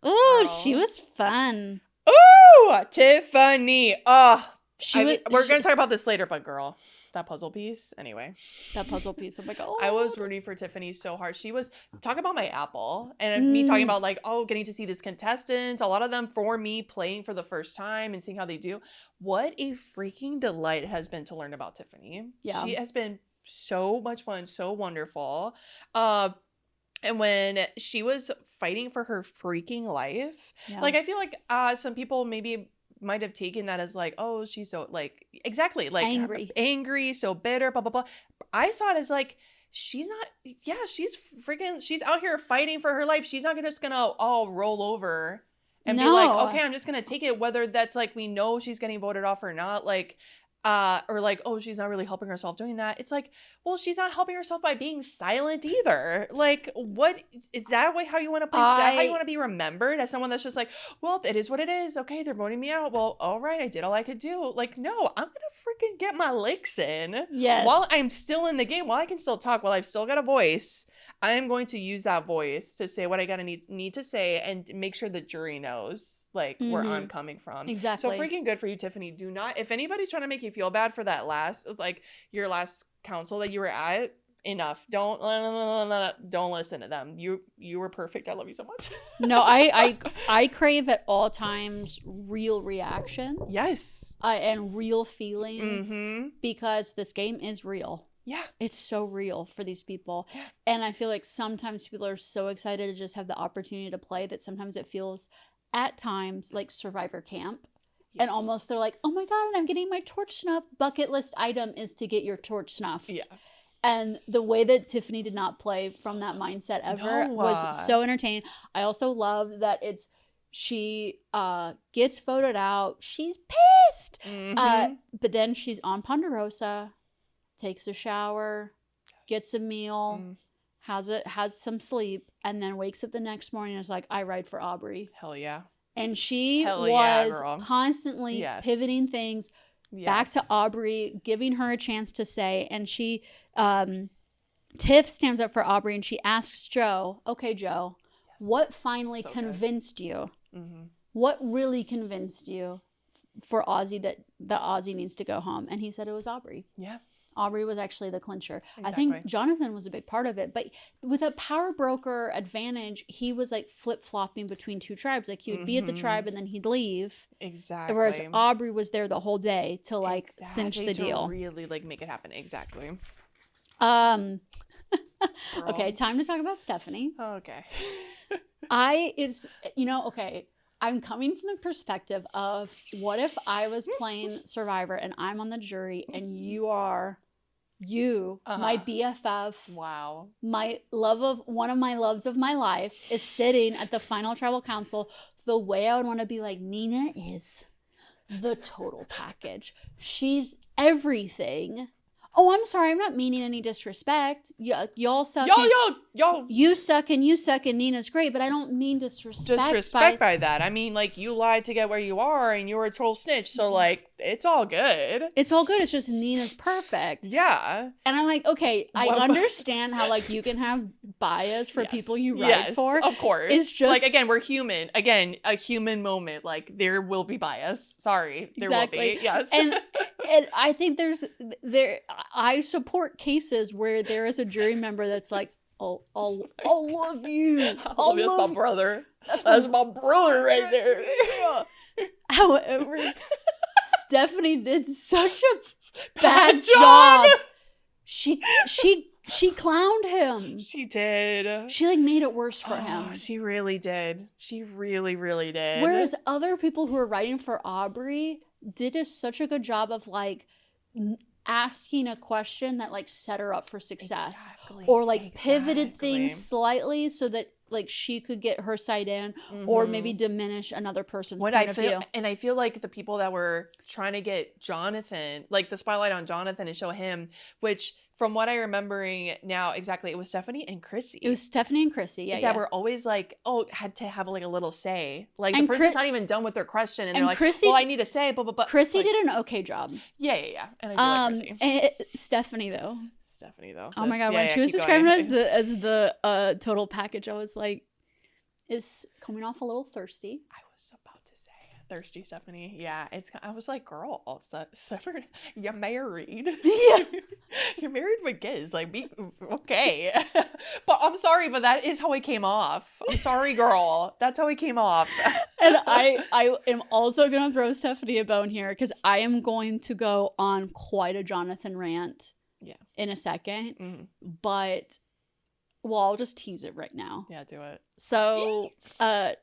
Oh, she was fun. Oh, Tiffany. Oh, we're going to talk about this later, but girl, that puzzle piece. Anyway. That puzzle piece. I'm like, oh. I was rooting for Tiffany so hard. She was, talk about my apple. And me talking about like, getting to see these contestants. A lot of them for me playing for the first time and seeing how they do. What a freaking delight it has been to learn about Tiffany. Yeah. She has been so much fun, so wonderful. And when she was fighting for her freaking life, like, I feel like some people maybe might have taken that as like, oh, she's so like, exactly, like angry, so bitter, blah, blah, blah. I saw it as like, she's out here fighting for her life. She's not just gonna all roll over and be like, okay, I'm just gonna take it, whether that's like, we know she's getting voted off or not, like, or like, oh, she's not really helping herself doing that. It's like, well, she's not helping herself by being silent either. Like, what is that way? How you want to play? That how you want to be remembered, as someone that's just like, well, it is what it is. Okay, they're voting me out. Well, all right, I did all I could do. Like, no, I'm gonna freaking get my licks in. Yes. While I'm still in the game, while I can still talk, while I've still got a voice, I am going to use that voice to say what I gotta need to say and make sure the jury knows like where I'm coming from. Exactly. So freaking good for you, Tiffany. Do not, if anybody's trying to make you feel bad for that your last council that you were at, enough. Don't listen to them. You were perfect. I love you so much. No, I crave at all times real reactions. Yes. And real feelings, because this game is real. Yeah. It's so real for these people. Yeah. And I feel like sometimes people are so excited to just have the opportunity to play that sometimes it feels at times like Survivor Camp. Yes. And almost they're like, oh my God, I'm getting my torch snuff. Bucket list item is to get your torch snuffed. Yeah. And the way that Tiffany did not play from that mindset ever was so entertaining. I also love that she gets voted out. She's pissed. But then she's on Ponderosa, takes a shower, gets a meal, has some sleep, and then wakes up the next morning and is like, I ride for Aubrey. Hell yeah. And she was constantly pivoting things back to Aubrey, giving her a chance to say. And she, Tiff stands up for Aubrey and she asks Joe, okay, Joe, what finally convinced you? What really convinced you for Ozzy that Ozzy needs to go home? And he said it was Aubrey. Yeah. Aubrey was actually the clincher. Exactly. I think Jonathan was a big part of it. But with a power broker advantage, he was like flip-flopping between two tribes. Like he would be at the tribe and then he'd leave. Exactly. Whereas Aubrey was there the whole day to like cinch the deal. Really like make it happen. Exactly. Okay, time to talk about Stephanie. Okay. I'm coming from the perspective of what if I was playing Survivor and I'm on the jury and my BFF, my love of one of my loves of my life is sitting at the final tribal council. The way I would want to be like, Nina is the total package. She's everything. Oh, I'm sorry. I'm not meaning any disrespect. Y'all suck. Yo. You suck and Nina's great, but I don't mean disrespect by that. I mean, like, you lied to get where you are and you were a total snitch. So, like, it's all good. It's all good. It's just Nina's perfect. Yeah. And I'm like, okay, I understand how, like, you can have bias for people you write for. Of course. It's just... Like, again, we're human. Again, a human moment. Like, there will be bias. Sorry. There will be. Yes. And I think I support cases where there is a jury member that's like, I'll love you. I love you. That's my brother. That's my brother right there. However, Stephanie did such a bad job. She clowned him. She did. She like made it worse for him. She really did. She really, really did. Whereas other people who were writing for Aubrey did such a good job of like asking a question that like set her up for success, or like pivoted things slightly so that like she could get her side in, or maybe diminish another person's point of view. And I feel like the people that were trying to get Jonathan, like the spotlight on Jonathan and show him, which from what I'm remembering now exactly, it was Stephanie and Chrissy. It was Stephanie and Chrissy, that were always like, had to have like a little say. Like the person's not even done with their question, and they're like, Chrissy, well, I need to say, blah, blah, blah. Chrissy like, did an okay job. Yeah. And I do like Chrissy. Stephanie though. Oh my God, when she was describing it as the total package, I was like, is coming off a little thirsty. I was about to say thirsty Stephanie. Yeah, I was like, girl, you're married. Yeah. You're married with kids. Like, be okay. But I'm sorry, but that is how it came off. I'm sorry, girl. That's how it came off. And I am also gonna throw Stephanie a bone here, because I am going to go on quite a Jonathan rant in a second. But well, I'll just tease it right now. Yeah, do it. So,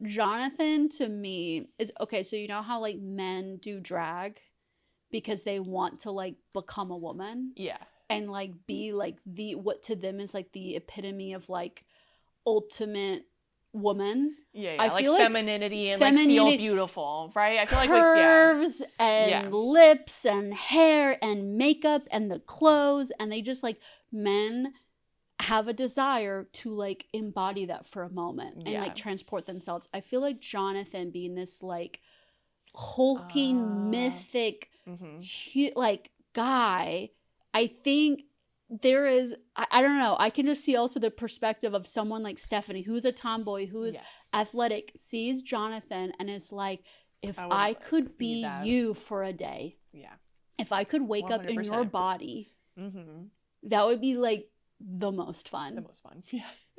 Jonathan to me is okay. So you know how like men do drag because they want to like become a woman, and like be like what to them is like the epitome of like ultimate woman. I feel like femininity and like feel beautiful, right? I feel like curves and lips and hair and makeup and the clothes, and they just like men have a desire to like embody that for a moment and like transport themselves. I feel like Jonathan being this like hulking mythic like guy, I think there is I don't know, I can just see also the perspective of someone like Stephanie, who's a tomboy, who is athletic, sees Jonathan and is like, if I could be you for a day, if I could wake 100%. Up in your body, that would be like the most fun.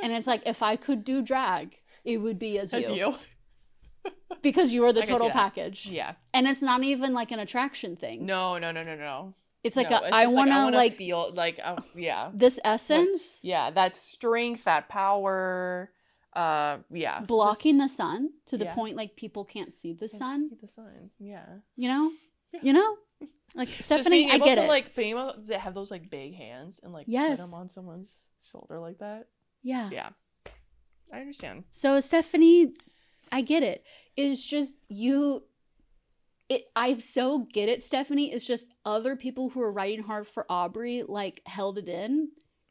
And it's like, if I could do drag, it would be as you. Because you are the total package. And it's not even like an attraction thing. No. It's like I want to like feel like this essence. That strength, that power. Blocking the sun to the point like people can't see the sun. You know? Like Stephanie, I get it. Like being able to have those like big hands and like put them on someone's shoulder like that. Yeah. I understand. So Stephanie, I get it. It's just I so get it, Stephanie. It's just other people who are writing hard for Aubrey like held it in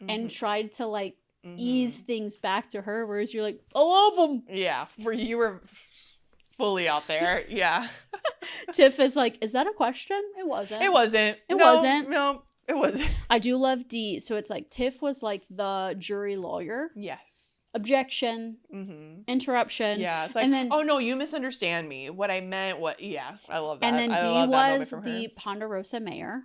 and tried to like ease things back to her, whereas you're like, I love them. Yeah, where you were fully out there. Yeah. Tiff is like, is that a question? It wasn't. It wasn't. No, it wasn't. I do love D. So it's like Tiff was like the jury lawyer. Yes. Objection. Interruption. Yeah. It's like, and then, oh no, you misunderstand me. What I meant, I love that. And then D was the Ponderosa mayor.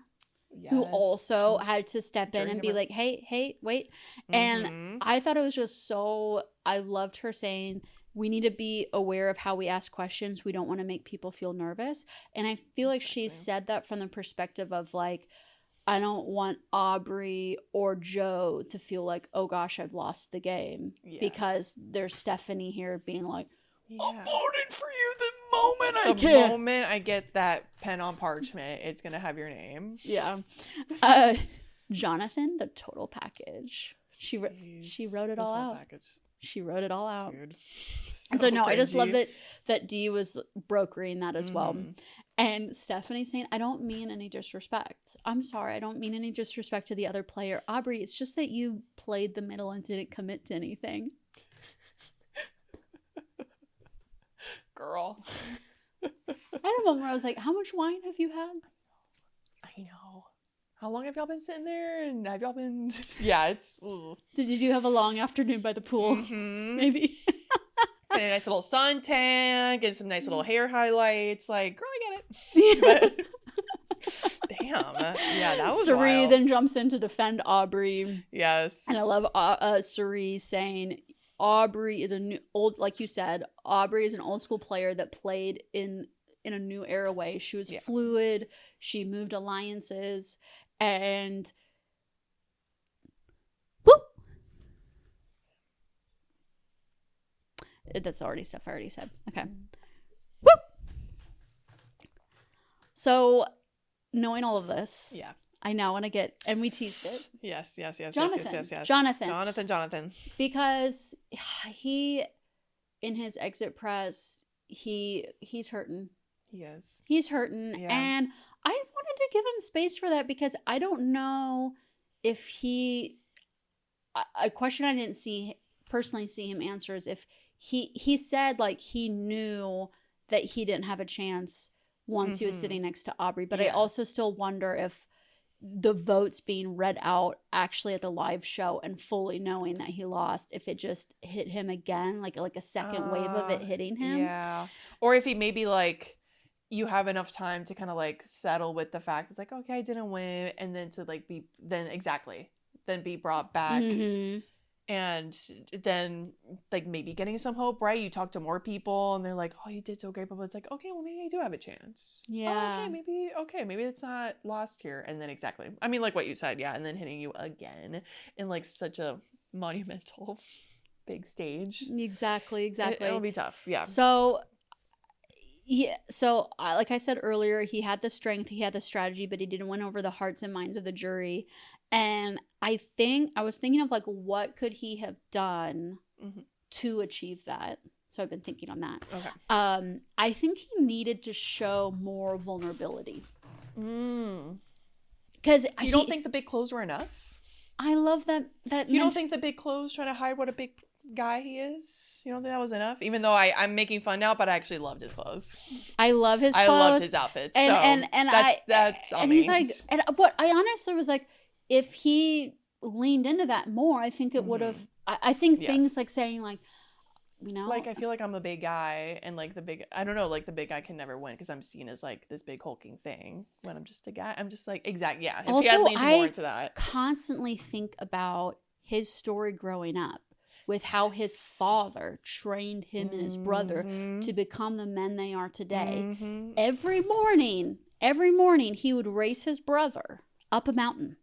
Yes. Who also had to step in and be like, hey, wait. And I thought it was just so, I loved her saying, we need to be aware of how we ask questions. We don't want to make people feel nervous. And I feel like she said that from the perspective of like, I don't want Aubrey or Joe to feel like, oh gosh, I've lost the game. Because there's Stephanie here being like, I'm voting for you the moment I can. The moment I get that pen on parchment, it's going to have your name. Yeah. Jonathan, the total package. She wrote it all out. She wrote it all out. Dude. So no, cringy. I just love that D was brokering that as well. And Stephanie saying, I don't mean any disrespect. I'm sorry. I don't mean any disrespect to the other player. Aubrey, it's just that you played the middle and didn't commit to anything. Girl. I had a moment where I was like, how much wine have you had? I know. How long have y'all been sitting there? And have y'all been... Yeah, it's... Ooh. Did you have a long afternoon by the pool? Mm-hmm. Maybe. And a nice little suntan, get some nice little hair highlights. Like, girl, I get it. But, damn. Yeah, that was Suri wild. then jumps in to defend Aubrey. Yes. And I love Suri saying Aubrey is like you said, Aubrey is an old school player that played in a new era way. She was fluid. She moved alliances. And whoop. That's already stuff I already said. Okay. Whoop. So, knowing all of this, I now want to get, and we teased it. Yes. Jonathan. Because he, in his exit press, he's hurting. Yes. He's hurting. Yeah. And I wanted to give him space for that because I don't know if a question I didn't personally see him answer is if he said like he knew that he didn't have a chance once he was sitting next to Aubrey. But I also still wonder if the votes being read out actually at the live show and fully knowing that he lost, if it just hit him again, like a second wave of it hitting him. Yeah. Or if he maybe like you have enough time to kind of like settle with the fact it's like, okay, I didn't win. And then to like be brought back. Mm-hmm. And then, like, maybe getting some hope, right? You talk to more people, and they're like, oh, you did so great. But it's like, okay, well, maybe I do have a chance. Yeah. Oh, maybe it's not lost here. And then exactly. I mean, like what you said, yeah. And then hitting you again in, like, such a monumental big stage. Exactly. It'll be tough, yeah. So, like I said earlier, he had the strength, he had the strategy, but he didn't win over the hearts and minds of the jury. And I was thinking of like what could he have done to achieve that. So I've been thinking on that. Okay. I think he needed to show more vulnerability. Because you don't think the big clothes were enough? I love that. You don't think the big clothes try to hide what a big guy he is? You don't think that was enough? Even though I'm making fun now, but I actually loved his clothes. I love his clothes. I loved his outfits. And that's and he's like, and what I honestly was like, if he leaned into that more, I think it would have. I think things like saying like, you know, like I feel like I'm a big guy, and like the big guy can never win because I'm seen as like this big hulking thing when I'm just a guy. I'm just like If also, he had leaned more into that, constantly think about his story growing up with how his father trained him and his brother to become the men they are today. Every morning he would race his brother up a mountain.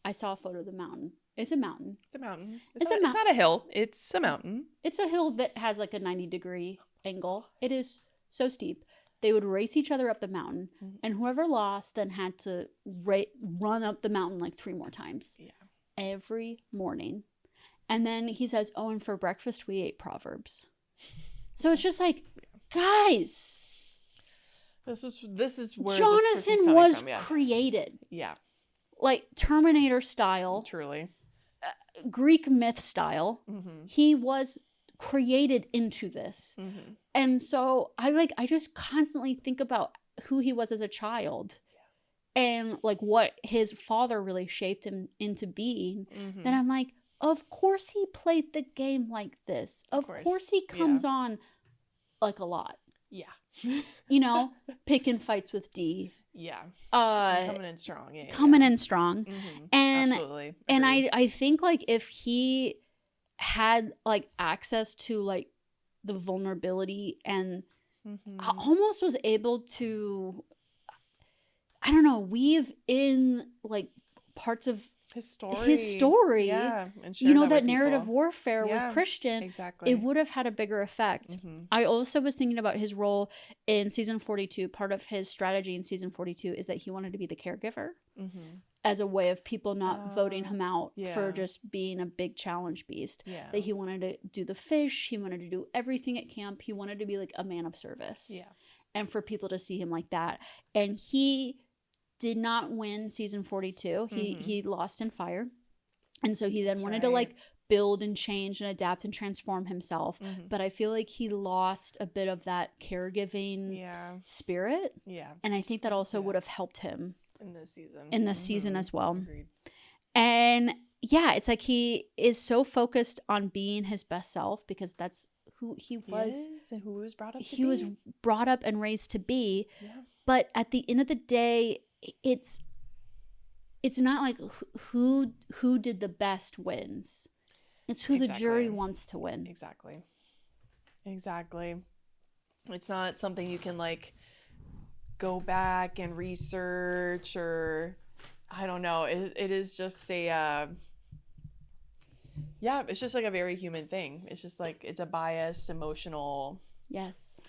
I saw a photo of the mountain. It's a mountain. It's a mountain. It's not a hill. It's a mountain. It's a hill that has like a 90-degree angle. It is so steep. They would race each other up the mountain, and whoever lost then had to run up the mountain like 3 more times. Yeah. Every morning. And then he says, oh, and for breakfast we ate Proverbs. So it's just like, guys. This is where Jonathan was created. Yeah. Like Terminator style. Truly. Greek myth style. He was created into this. And so I just constantly think about who he was as a child. And like what his father really shaped him into being. And I'm like, of course he played the game like this. Of course he comes on like a lot. Yeah. You know, picking fights with D. Yeah. Coming in strong. In strong. And absolutely. And I think like if he had like access to like the vulnerability and almost was able to, I don't know, weave in like parts of his story. Yeah. And you know, that narrative warfare with Christian. Exactly. It would have had a bigger effect. I also was thinking about his role in season 42. Part of his strategy in season 42 is that he wanted to be the caregiver as a way of people not voting him out for just being a big challenge beast. That he wanted to do the fish. He wanted to do everything at camp. He wanted to be like a man of service. Yeah. and for people to see him like that. And he did not win season 42. He lost in fire. And so he then wanted to like build and change and adapt and transform himself. But I feel like he lost a bit of that caregiving spirit. Yeah. And I think that also would have helped him in this season as well. Agreed. And yeah, it's like he is so focused on being his best self because that's who he was and who he was brought up to be. He was brought up and raised to be. Yeah. But at the end of the day, it's not like who did the best wins. It's who the jury wants to win. Exactly. It's not something you can like go back and research, or I don't know. It is just a it's just like a very human thing. It's just like it's a biased, emotional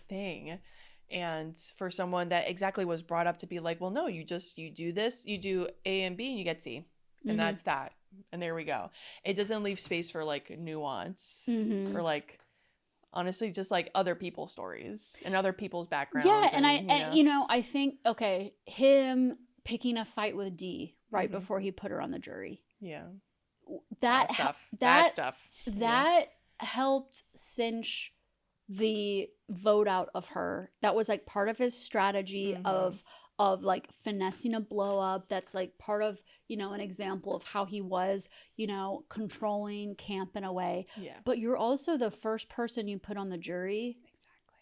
thing. And for someone that exactly was brought up to be like, well, no, you do this, you do A and B and you get C. And that's that. And there we go. It doesn't leave space for like nuance or like honestly just like other people's stories and other people's backgrounds. Yeah, and I think him picking a fight with D right before he put her on the jury. Yeah. That helped cinch the vote out of her. That was like part of his strategy of like finessing a blow up. That's like part of, an example of how he was, controlling camp in a way. Yeah. But you're also the first person you put on the jury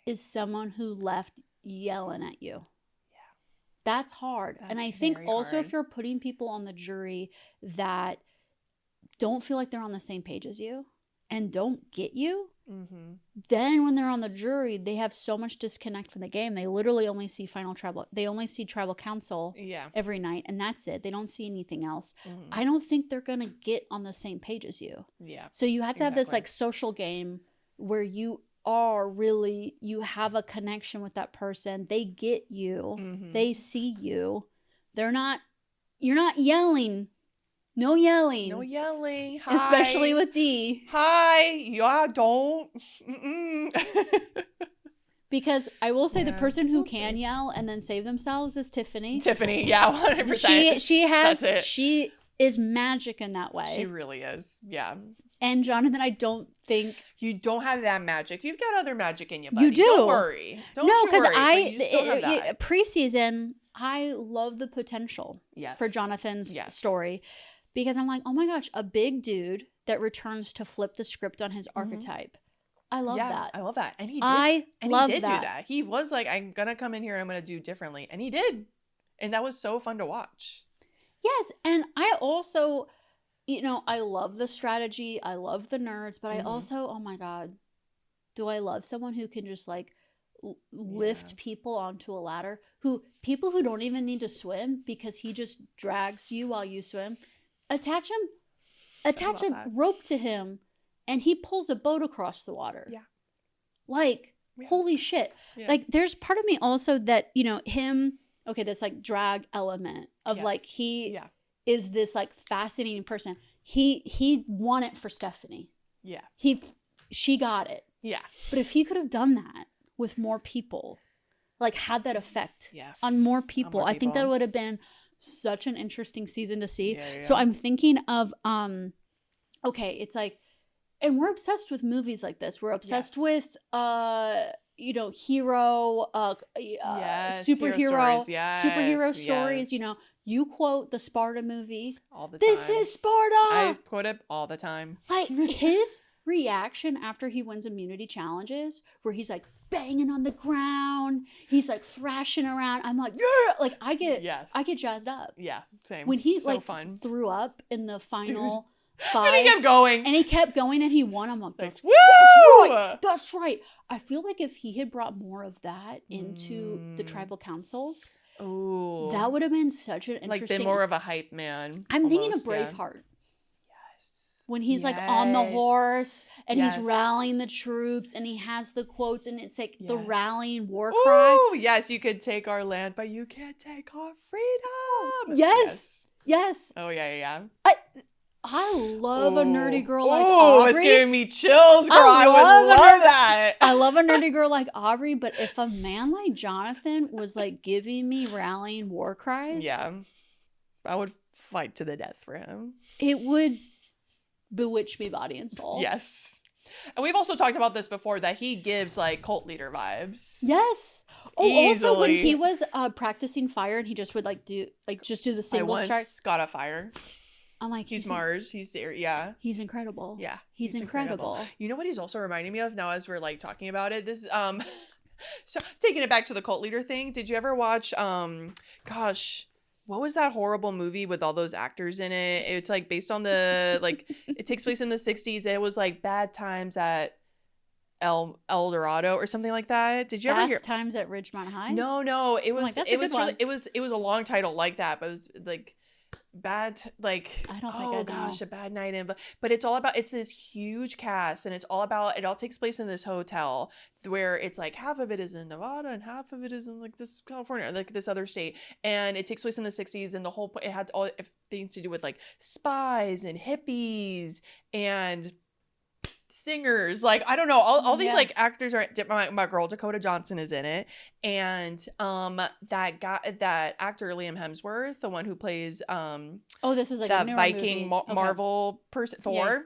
is someone who left yelling at you. Yeah. That's hard. And I think also hard. If you're putting people on the jury that don't feel like they're on the same page as you and don't get you, then when they're on the jury, they have so much disconnect from the game. They literally only see tribal council every night, and that's it. They don't see anything else. I don't think they're gonna get on the same page as you. Yeah. So you have to have this like social game where you have a connection with that person. They get you. They see you. You're not yelling. No yelling. Hi. Especially with D. Hi. Yeah, don't. Because I will say the person who can yell and then save themselves is Tiffany. Yeah, 100%. She is magic in that way. She really is. Yeah. And Jonathan, I don't think you don't have that magic. You've got other magic in you, buddy. You do. Don't worry. Preseason, I love the potential for Jonathan's story. Because I'm like, oh my gosh, a big dude that returns to flip the script on his archetype. I love that. I love that. And he did. He did do that. He was like, I'm going to come in here and I'm going to do differently. And he did. And that was so fun to watch. Yes. And I also, I love the strategy. I love the nerds. But I also, oh my God, do I love someone who can just like lift people onto a ladder? People who don't even need to swim because he just drags you while you swim. Attach a rope to him and he pulls a boat across the water. Yeah. Like, holy shit. Yeah. Like, there's part of me also that, this like drag element of like, he is this like fascinating person. He won it for Stephanie. Yeah. She got it. Yeah. But if he could have done that with more people, like had that effect on more people, I think that would have been such an interesting season to see. Yeah. So I'm thinking of it's like, and we're obsessed with movies like this. We're obsessed with hero superhero stories. You quote the Sparta movie all the time. This is Sparta. I quote it all the time. Like his reaction after he wins immunity challenges, where he's like banging on the ground, he's like thrashing around. I'm like, yeah, like I get jazzed up. Yeah, same. When he so fun. Threw up in the final 5, and he kept going, and he won. I'm like, that's right. I feel like if he had brought more of that into the tribal councils, that would have been such an interesting. Like been more of a hype man. I'm thinking of Braveheart. When he's like on the horse and he's rallying the troops and he has the quotes and it's like the rallying war cry. Oh, yes, you could take our land, but you can't take our freedom. Yes. Oh, yeah. I love a nerdy girl like Aubrey. Aubrey. It's giving me chills, girl. I would love that. I love a nerdy girl like Aubrey, but if a man like Jonathan was like giving me rallying war cries, yeah, I would fight to the death for him. It would bewitch me body and soul. Yes. And we've also talked about this before, that he gives like cult leader vibes. Yes. Oh, easily. Also when he was practicing fire and he just would do the single strike. I once got a fire. I'm like, he's Mars. He's there. Yeah. He's incredible. Yeah. He's incredible. You know what he's also reminding me of now as we're like talking about it? This so taking it back to the cult leader thing. Did you ever watch what was that horrible movie with all those actors in it? It's like based on the it takes place in the 60s. It was like Bad Times at El Dorado or something like that. Did you ever hear Times at Ridgemont High? No, it was like, it was a long title like that, but it was like bad I don't think I know. A bad night in, but it's this huge cast, and it all takes place in this hotel where it's like half of it is in Nevada and half of it is in like this California, like this other state, and it takes place in the 60s, and the whole it had all things to do with like spies and hippies and singers, like I don't know, all these like actors are. My girl Dakota Johnson is in it, and that actor Liam Hemsworth, the one who plays this is like that a Viking movie. Marvel person, Thor.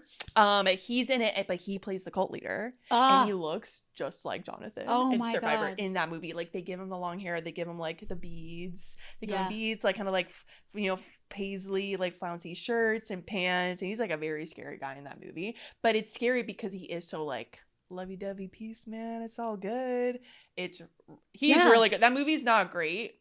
He's in it, but he plays the cult leader, and he looks just like Jonathan in Survivor. God. In that movie. Like they give him the long hair, they give him like the beads, like kind of like paisley like flouncy shirts and pants, and he's like a very scary guy in that movie. But it's scary because he is so like lovey-dovey peace, man, it's all good. He's really good. That movie's not great.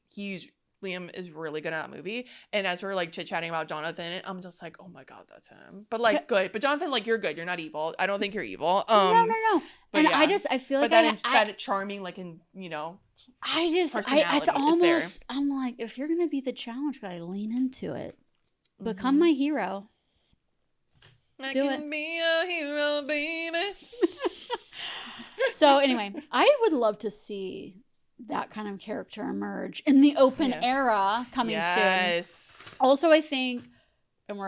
Liam is really good at that movie, and as we're like chit-chatting about Jonathan, I'm just like, oh my god, that's him. But like good. But Jonathan, like, you're good, you're not evil. I don't think you're evil. No. And yeah. I feel like that charming, like, in it's almost, I'm like, if you're gonna be the challenge guy, lean into it. Become my hero. I can be a hero, baby. So anyway, I would love to see that kind of character emerge in the open era coming soon. Also, I think, and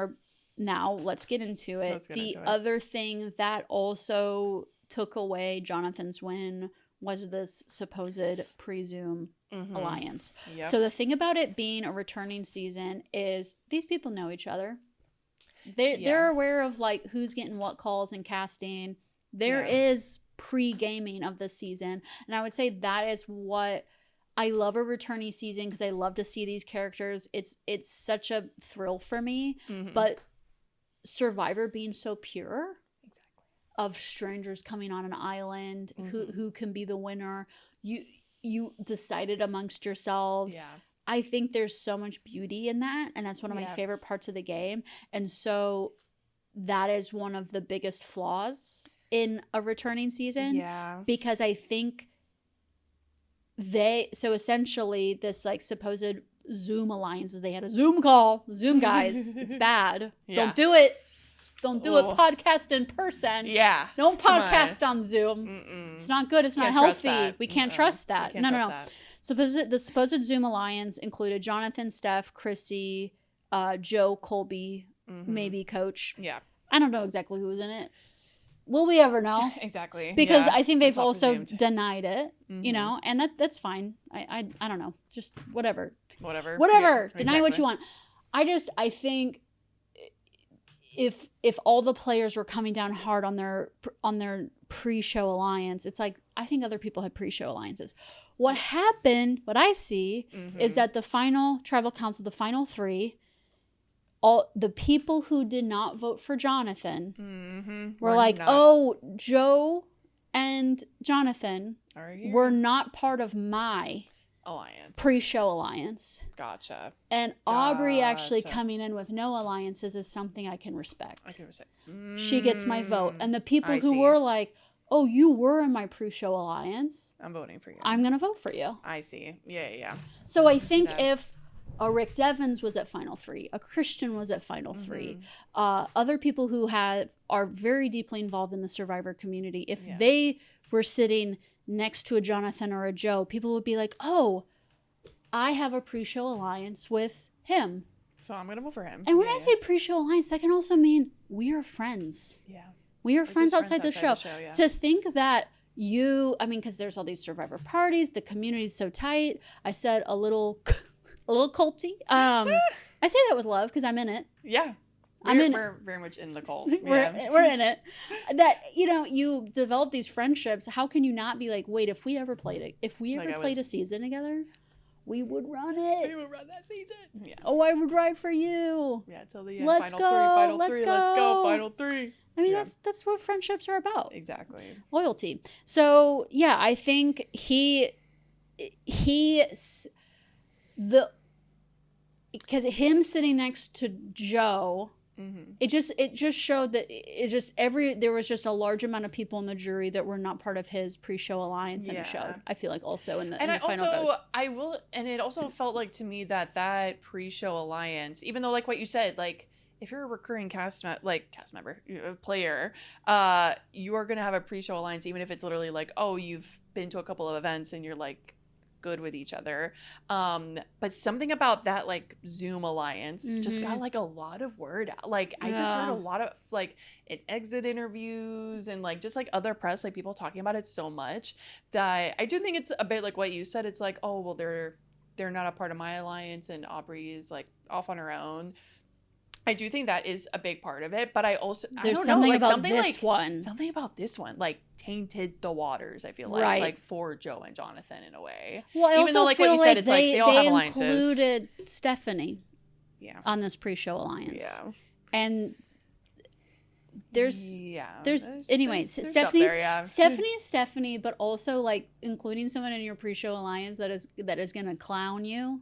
let's get into it. Other thing that also took away Jonathan's win was this supposed presume alliance. Yep. So the thing about it being a returning season is these people know each other. They're aware of like who's getting what calls and casting. There is pre-gaming of the season, and I would say that is what I love a returning season, because I love to see these characters. It's such a thrill for me. But Survivor being so pure, of strangers coming on an island, who can be the winner, you decided amongst yourselves. I think there's so much beauty in that, and that's one of my favorite parts of the game. And so that is one of the biggest flaws in a returning season. Because I think essentially this like supposed Zoom alliances, they had a Zoom call. Zoom guys, it's bad. Don't do it. Don't do it. Podcast in person. Don't podcast on Zoom. It's not good. It's not healthy. We can't trust that. No. The supposed Zoom alliance included Jonathan, Steph, Chrissy, Joe, Colby, maybe Coach. I don't know exactly who was in it. Will we ever know? Exactly. Because I think they've also denied it, and that's fine. I don't know. Just whatever. Yeah, deny what you want. I think if all the players were coming down hard on their pre-show alliance, it's like, I think other people had pre-show alliances. What happened, what I see, is that the final tribal council, the final three, all the people who did not vote for Jonathan were like, oh, Joe and Jonathan were not part of my alliance, pre-show alliance. Gotcha. And Aubrey actually coming in with no alliances is something I can respect. She gets my vote. And the people who were like, oh, you were in my pre-show alliance, I'm voting for you. I'm going to vote for you. I see. Yeah. So I think if a Rick Devens was at Final 3, a Christian was at Final 3, other people who are very deeply involved in the Survivor community, if they were sitting next to a Jonathan or a Joe, people would be like, oh, I have a pre-show alliance with him. So I'm gonna vote for him. And when I say pre-show alliance, that can also mean we are friends. Yeah. We are friends outside the show. Yeah. To think that because there's all these Survivor parties, the community's so tight. I said a little culty. I say that with love because I'm in it. Yeah. We're very much in the cult. We're in it. That, you develop these friendships. How can you not be like, wait, if we ever played a season together, we would run it. We would run that season. Yeah. Oh, I would ride for you. Yeah, till the end. Let's go. Let's go. Final 3. I mean, that's what friendships are about. Exactly. Loyalty. So, yeah, I think because him sitting next to Joe, it just showed that there was just a large amount of people in the jury that were not part of his pre-show alliance, and it showed. I feel like also in the final votes. And it also felt like to me that pre-show alliance, even though like what you said, like if you're a recurring cast member, player, you are gonna have a pre-show alliance, even if it's literally like, oh, you've been to a couple of events and you're like good with each other, but something about that like Zoom alliance just got like a lot of word out. Like I just heard a lot of like in exit interviews and like just like other press, like people talking about it so much that I do think it's a bit like what you said. It's like, oh well, they're not a part of my alliance and Aubrey is like off on her own. I do think that is a big part of it, but something about this one like tainted the waters. I feel like for Joe and Jonathan in a way. Well, even though like what you said, it's like they all have alliances. They included Stephanie, on this pre-show alliance, and Stephanie, but also like including someone in your pre-show alliance that is gonna clown you.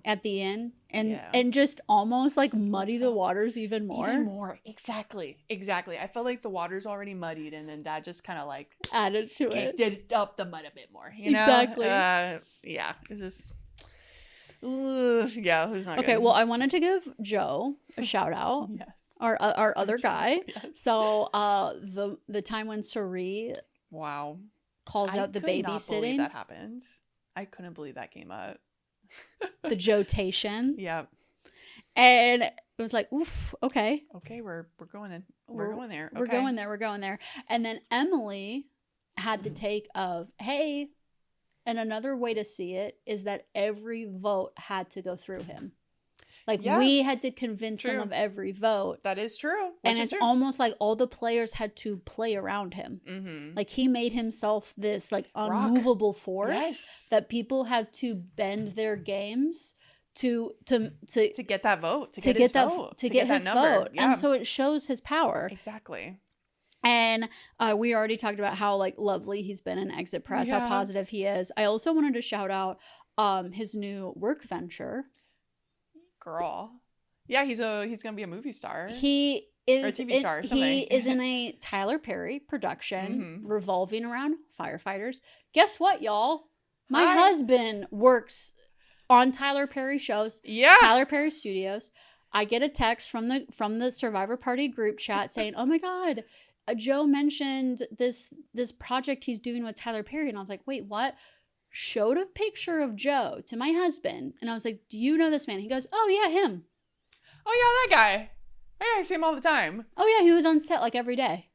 At the end and just almost like muddy the waters even more. Exactly. I felt like the water's already muddied and then that just kind of like added to it, did up the mud a bit more, exactly. It's just it was not okay good. Well, I wanted to give Joe a shout out. Yes, our other guy. Yes. So the time when Suri calls out the babysitting, I couldn't believe that happened. I couldn't believe that came up. The Jotation. Yep. And it was like, oof, okay, we're going in. We're going there. We're going there. And then Emily had the take of, hey, and another way to see it is that every vote had to go through him. Like we had to convince him of every vote. That is true. And it's almost like all the players had to play around him. Like he made himself this like unmovable force that people had to bend their games to get that vote, to get his vote. Yeah. And so it shows his power. Exactly. And we already talked about how like lovely he's been in Exit Press, how positive he is. I also wanted to shout out his new work venture. Girl. Yeah, he's gonna be a movie star. He is or a TV star or something. He is in a Tyler Perry production revolving around firefighters. Guess what, y'all? My husband works on Tyler Perry shows. Yeah. Tyler Perry Studios. I get a text from the Survivor Party group chat saying, "Oh my God, Joe mentioned this project he's doing with Tyler Perry," and I was like, "Wait, what?" Showed a picture of Joe to my husband, and I was like, "Do you know this man?" He goes, "Oh yeah, him." Oh yeah, that guy. Yeah, I see him all the time. Oh yeah, he was on set like every day.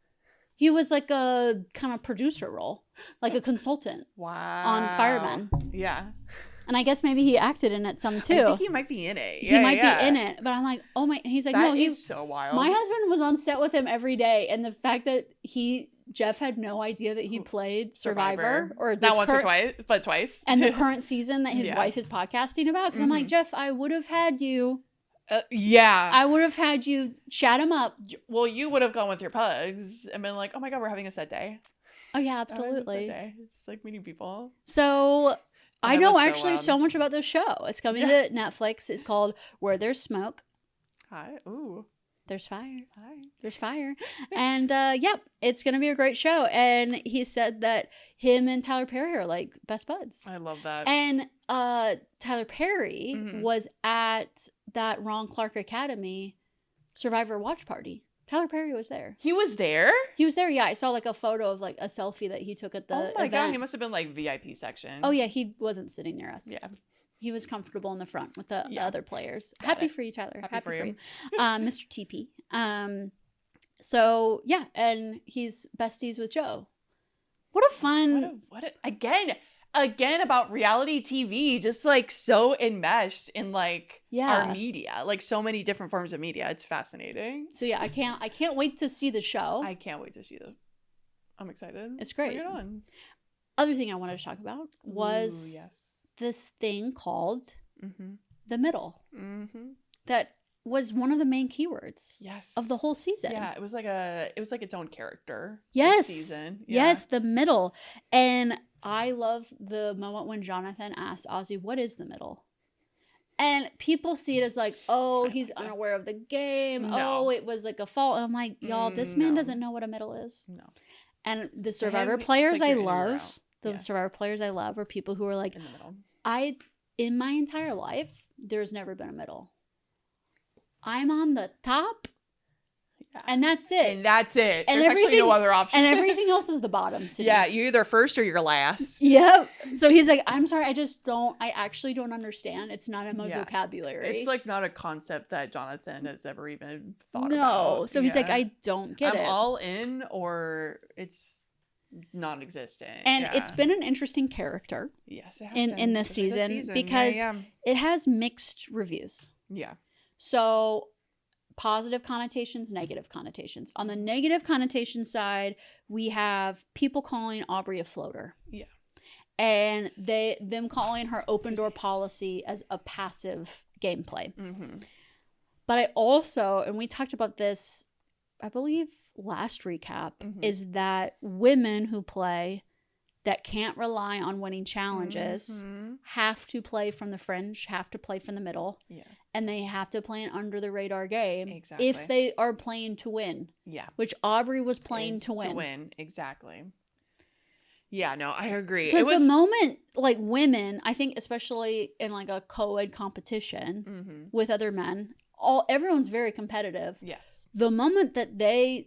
He was like a kind of producer role, like a consultant. Wow. On Firemen. Yeah. And I guess maybe he acted in it some too. I think he might be in it. He might be in it, but I'm like, oh my. He's like, that no, he's so wild. My husband was on set with him every day, and the fact that Jeff had no idea that he played Survivor or not once or twice, but twice, and the current season that his wife is podcasting about. Because I'm like, Jeff, I would have had you. I would have had you chat him up. Well, you would have gone with your pugs and been like, oh my God, we're having a set day. Oh yeah, absolutely. It's like meeting people. So I know actually so much about this show. It's coming to Netflix. It's called Where There's Smoke. Hi. Ooh. There's fire. Hi. There's fire. And it's going to be a great show. And he said that him and Tyler Perry are like best buds. I love that. And Tyler Perry was at that Ron Clark Academy Survivor watch party. Tyler Perry was there. He was there? He was there, yeah. I saw like a photo of like a selfie that he took at the Oh my event. God, he must have been like VIP section. Oh yeah, he wasn't sitting near us. Yeah. He was comfortable in the front with the other players. Got Happy it. for you, Tyler. Happy for you. Mr. TP. So yeah, and he's besties with Joe. What a fun. Again about reality TV, just like so enmeshed in like our media, like so many different forms of media. It's fascinating. So yeah, I can't wait to see the show. I can't wait to see I'm excited. It's great. Bring it on. Other thing I wanted to talk about was this thing called the middle. That was one of the main keywords of the whole season. Yeah, it was like its own character. Yes. This season. Yeah. Yes, the middle. And I love the moment when Jonathan asked Ozzy, what is the middle? And people see it as like, oh, he's unaware of the game. No. Oh, it was like a fault. And I'm like, y'all, this man doesn't know what a middle is. No. And the Survivor players I love, Survivor players I love are people who are like, in the middle. In my entire life, there's never been a middle. I'm on the top, and that's it. And there's actually no other option. And everything else is the bottom. You're either first or you're last. Yep. So he's like, I'm sorry, I actually don't understand. It's not in my vocabulary. It's like not a concept that Jonathan has ever even thought about. No. So he's like, I don't get it. I'm all in, or it's non-existent. And it's been an interesting character. Yes, it has in this season because it has mixed reviews. Yeah. So positive connotations, negative connotations. On the negative connotation side, we have people calling Aubrey a floater. Yeah. And them calling her open door policy as a passive gameplay. But I also, and we talked about this, I believe last recap, is that women who play that can't rely on winning challenges have to play from the fringe, have to play from the middle. Yeah. And they have to play an under the radar game if they are playing to win. Yeah. Which Aubrey was playing to win. Exactly. Yeah, no, I agree. Because the moment, like women, I think especially in like a co-ed competition with other men, everyone's very competitive. Yes. The moment that the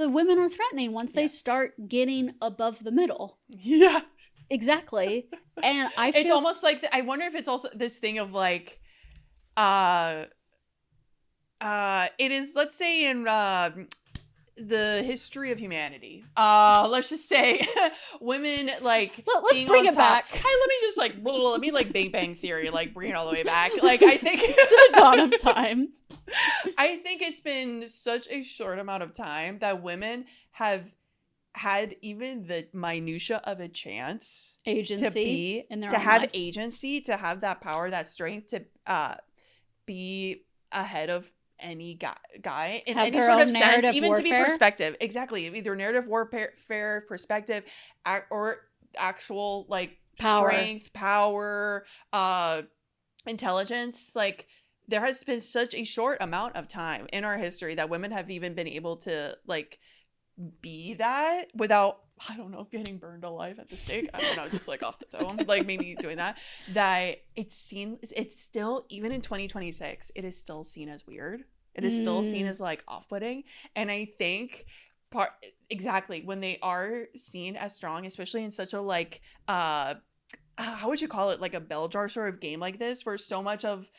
women are threatening once they start getting above the middle. Yeah. Exactly. And I feel it's almost like I wonder if it's also this thing of like it is, let's say in the history of humanity, let's just say women like let's bring it back. Hey, let me like Big Bang Theory, like bring it all the way back. Like I think to the dawn of time. I think it's been such a short amount of time that women have had even the minutia of a chance agency to have agency, to have that power, that strength to be ahead of any guy in any sort of sense, even warfare. To be perspective. Exactly. Either narrative warfare, perspective, or actual like strength, power, intelligence. Like there has been such a short amount of time in our history that women have even been able to like be that without, I don't know, getting burned alive at the stake. I don't know, just like off the dome, like maybe doing that it's still, even in 2026, it is still seen as weird. It is still seen as like off-putting. And I think when they are seen as strong, especially in such a like how would you call it, like a bell jar sort of game like this, where so much of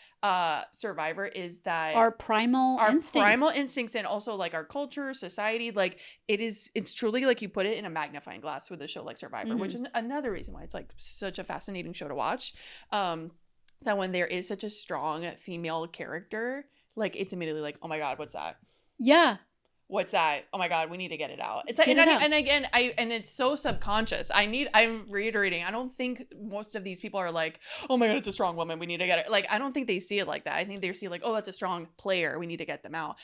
Survivor is that our primal instincts, and also like our culture, society, like it's truly like you put it in a magnifying glass with a show like Survivor, which is another reason why it's like such a fascinating show to watch. That when there is such a strong female character, like it's immediately like, oh my god, what's that? Yeah. What's that? Oh my god, we need to get it out. It's like, and again, it's so subconscious. I'm reiterating, I don't think most of these people are like, oh my god, it's a strong woman, we need to get it. Like, I don't think they see it like that. I think they see like, oh, that's a strong player, we need to get them out.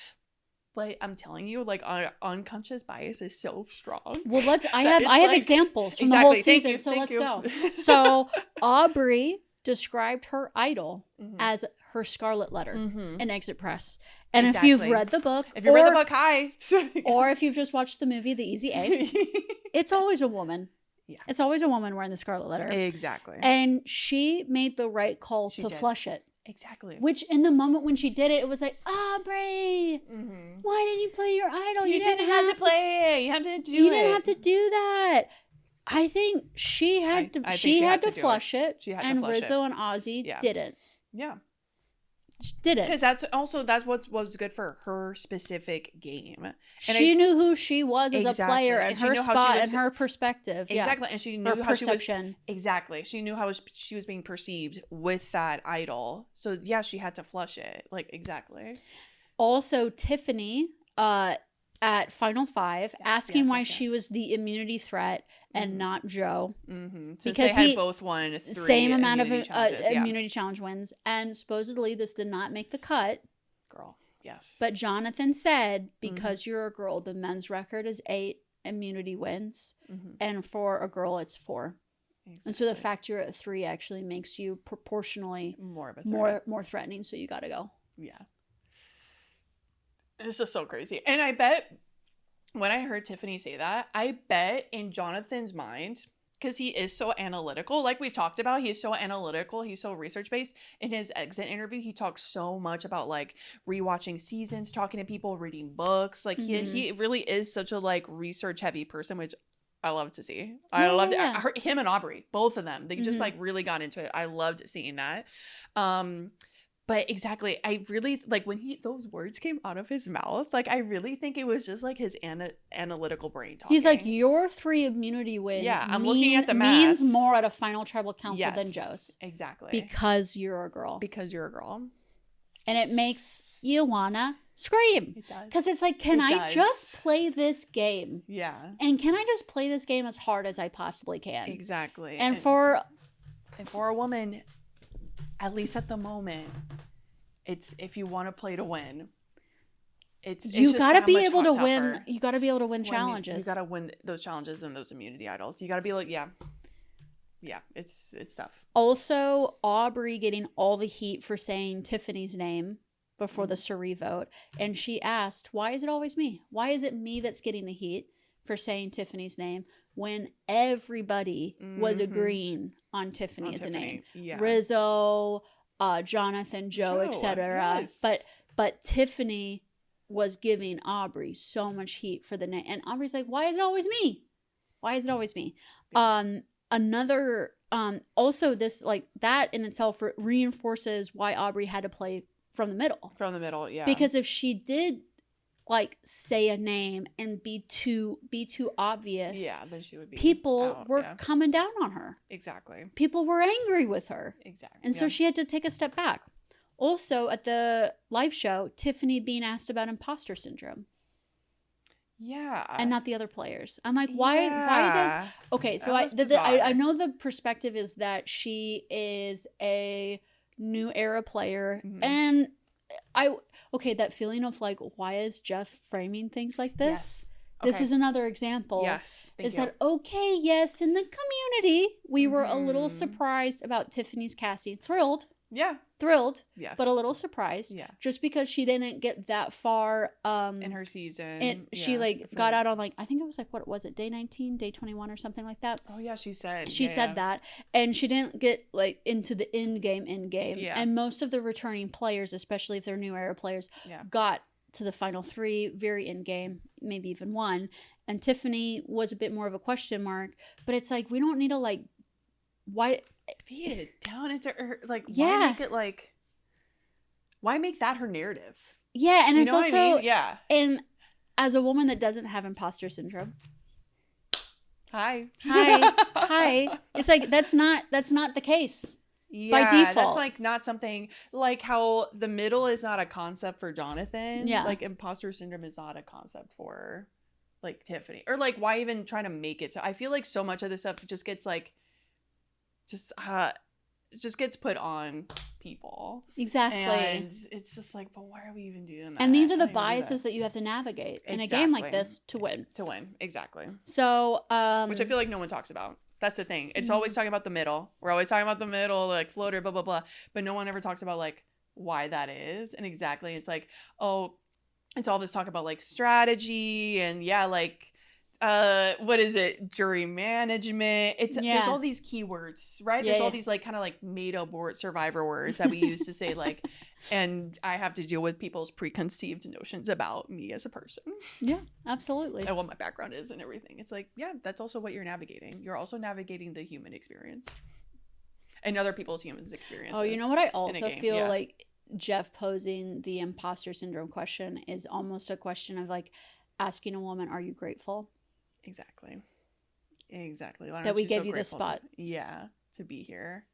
But I'm telling you, like, our unconscious bias is so strong. Well, I have examples from the whole season, so let's go. So Aubrey described her idol as her scarlet letter in Exit Press. And if you've read the book, hi. Or if you've just watched the movie The Easy A, it's always a woman. Yeah. It's always a woman wearing the scarlet letter. Exactly. And she made the right call to flush it. Exactly. Which in the moment when she did it, it was like, Aubrey, why didn't you play your idol? You didn't have to play it. You didn't have to do that. I think she had to. She had to flush it. She had and to flush Rizzo and Ozzy didn't. Yeah. Didn't. Because that's what was good for her specific game. And she knew who she was as a player and her spot and her perspective. Exactly. Yeah. And she knew how she was. Exactly. She knew how she was being perceived with that idol. So yeah, she had to flush it. Like, exactly. Also, Tiffany, at Final Five, asking why she was the immunity threat and not Joe. Because they had both won 3 same amount of challenges. immunity challenge wins, and supposedly this did not make the cut. Girl, yes. But Jonathan said, because you're a girl, the men's record is 8 immunity wins, and for a girl it's 4. Exactly. And so the fact you're at 3 actually makes you proportionally more of a threat. more threatening. So you got to go. Yeah. This is so crazy. And I bet when I heard Tiffany say that, I bet in Jonathan's mind, because he is so analytical, like we've talked about, he's so analytical, he's so research-based. In his exit interview, he talks so much about like rewatching seasons, talking to people, reading books. Like he really is such a like research-heavy person, which I love to see. I loved it. Him and Aubrey, both of them, they just like really got into it. I loved seeing that. But exactly, I really, like, when those words came out of his mouth, like, I really think it was just, like, his analytical brain talking. He's like, your 3 immunity wins I'm looking at the math. Means more at a final tribal council than Joe's. Exactly. Because you're a girl. Because you're a girl. And it makes you wanna scream. It does. Because it's like, can I just play this game? Yeah. And can I just play this game as hard as I possibly can? Exactly. And for a woman, at least at the moment, it's if you want to play to win, you gotta be able to win. You gotta be able to win challenges. You gotta win those challenges and those immunity idols. You gotta be like, yeah, it's tough. Also, Aubrey getting all the heat for saying Tiffany's name before the Suri vote, and she asked, "Why is it always me? Why is it me that's getting the heat for saying Tiffany's name when everybody was agreeing on Tiffany's name? Yeah. Rizzo, Jonathan, Joe, etc. Yes. But Tiffany was giving Aubrey so much heat for the name, and Aubrey's like, "Why is it always me? Why is it always me?" Yeah. Also this, like, that in itself reinforces why Aubrey had to play from the middle. From the middle, yeah. Because if she did, like, say a name and be too obvious, then she would be people were coming down on her. Exactly. People were angry with her. Exactly. And so she had to take a step back. Also, at the live show, Tiffany being asked about imposter syndrome. Yeah. And not the other players. I'm like, why does... Okay, so I know the perspective is that she is a new era player, and that feeling of like, why is Jeff framing things like this? Yes. Okay. This is another example. Yes. Is that okay? Yes, in the community, we were a little surprised about Tiffany's casting. Thrilled. Yeah. Thrilled. Yes. But a little surprised. Yeah. Just because she didn't get that far in her season. And she got out on, like, I think it was like, what was it, day 19, day 21 or something like that. Oh yeah, she said. She said that. And she didn't get like into the end game. Yeah. And most of the returning players, especially if they're new era players, got to the final 3 very in game, maybe even 1. And Tiffany was a bit more of a question mark, but it's like, we don't need to, like, why feed it down into her, like, why make it like, why make that her narrative? Yeah. And it's also, I mean? Yeah. And as a woman that doesn't have imposter syndrome, hi, it's like, that's not the case. Yeah, by default. That's like not something, like how the middle is not a concept for Jonathan. Yeah. Like imposter syndrome is not a concept for like Tiffany. Or like, why even try to make it? So I feel like so much of this stuff just gets like, just gets put on people. Exactly. And it's just like, but why are we even doing that? And these are the biases that you have to navigate in a game like this to win. Exactly. So, which I feel like no one talks about. That's the thing. It's always talking about the middle. We're always talking about the middle, like floater, blah, blah, blah. But no one ever talks about like why that is. And exactly, it's like, oh, it's all this talk about like strategy and like what is it? Jury management. There's all these keywords, right? There's all these like kind of like made up survivor words that we use to say like, and I have to deal with people's preconceived notions about me as a person. Yeah, absolutely. And what my background is and everything. It's like, yeah, that's also what you're navigating. You're also navigating the human experience and other people's humans experiences. Oh, you know what I also feel like Jeff posing the imposter syndrome question is almost a question of like asking a woman, are you grateful? Exactly. That we gave you the spot. To be here.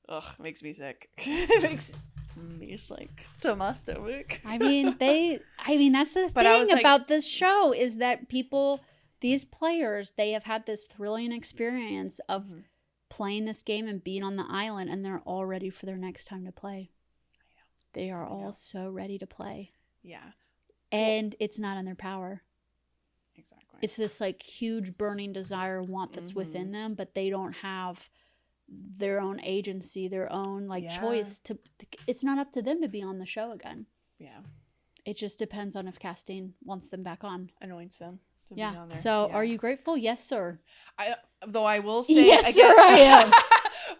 Ugh, makes me sick. It makes me sick to my stomach. I mean, that's the thing about this show is that these players, they have had this thrilling experience of playing this game and being on the island, and they're all ready for their next time to play. They are all so ready to play. Yeah. And it's not in their power. Exactly. It's this like huge burning desire, want that's within them, but they don't have their own agency, their own like choice to. It's not up to them to be on the show again. Yeah. It just depends on if casting wants them back on. Anoints them to be on there. So are you grateful? Yes, sir. I will say yes, again, sir, I am.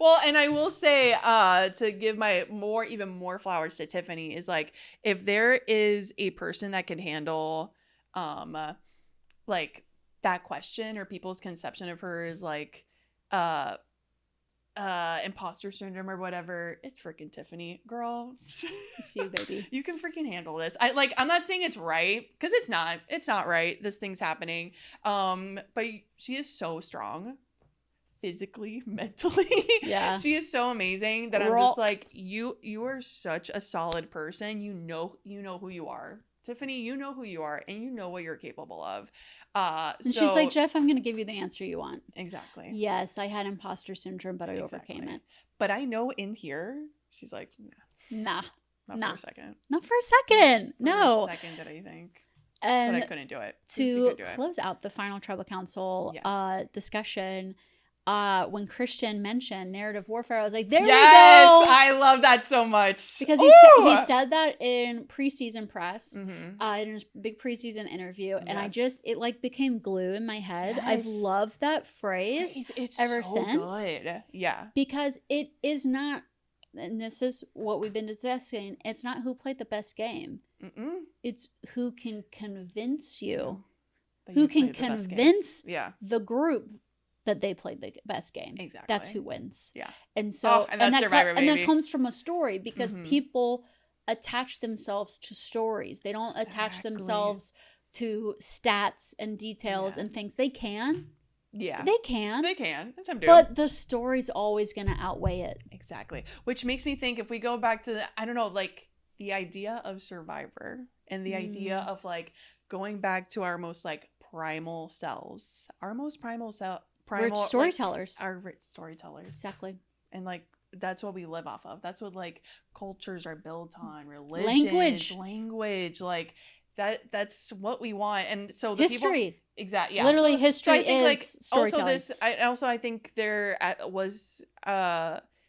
Well, and I will say, to give even more flowers to Tiffany is like, if there is a person that can handle, like that question or people's conception of her is like, imposter syndrome or whatever, it's freaking Tiffany, girl. It's you, baby. You can freaking handle this. I'm not saying it's right, because it's not right. This thing's happening. But she is so strong. Physically, mentally, she is so amazing that I'm just like, you are such a solid person. You know who you are, Tiffany. You know who you are, and you know what you're capable of. And she's like, Jeff, I'm gonna give you the answer you want. Exactly. Yes, I had imposter syndrome, but I overcame it. But I know in here, she's like, nah, not for a second. Not for a second. No. For a second, did I think? And but I couldn't do it. To close out the final Tribal Council discussion. When Christian mentioned narrative warfare, I was like, there we go. Yes, I love that so much. Because he said that in preseason press, in his big preseason interview, and it like became glue in my head. I've loved that phrase ever since. Good. Yeah. Because it is not, and this is what we've been discussing, it's not who played the best game. It's who can convince you, who can convince the group that they played the best game. Exactly. That's who wins. Yeah. And so, and that comes from a story, because people attach themselves to stories. They don't attach themselves to stats and details and things. They can. Yeah. They can. That's them do. But the story's always going to outweigh it. Exactly. Which makes me think, if we go back to like the idea of Survivor and the idea of like going back to our most like primal selves, we're storytellers. Like, our storytellers. Exactly. And like, that's what we live off of. That's what like cultures are built on. Religion, language, like that's what we want. And so the history. People, exactly. Yeah. Literally, so, history so I think, is like, storytelling. I think there was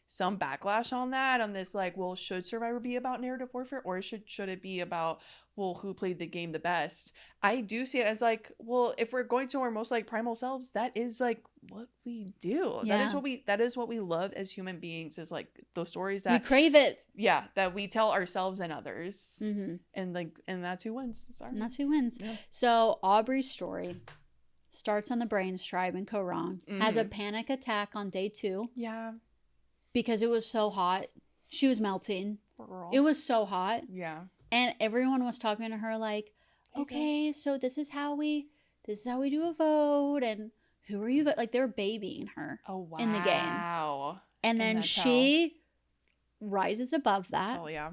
some backlash on this, like, well, should Survivor be about narrative warfare, or should it be about, well, who played the game the best? I do see it as like, well, if we're going to our most like primal selves, that is like what we do. Yeah. That is what we love as human beings, is like those stories that we crave it. Yeah, that we tell ourselves and others. And that's who wins. Sorry. And that's who wins. Yeah. So Aubrey's story starts on the Brains Tribe in Korong, has a panic attack on day 2. Yeah. Because it was so hot. She was melting. Girl. It was so hot. Yeah. And everyone was talking to her like, okay, so this is how we do a vote, and who are you? Like, they were babying her in the game. Wow. And then she rises above that. Oh, yeah.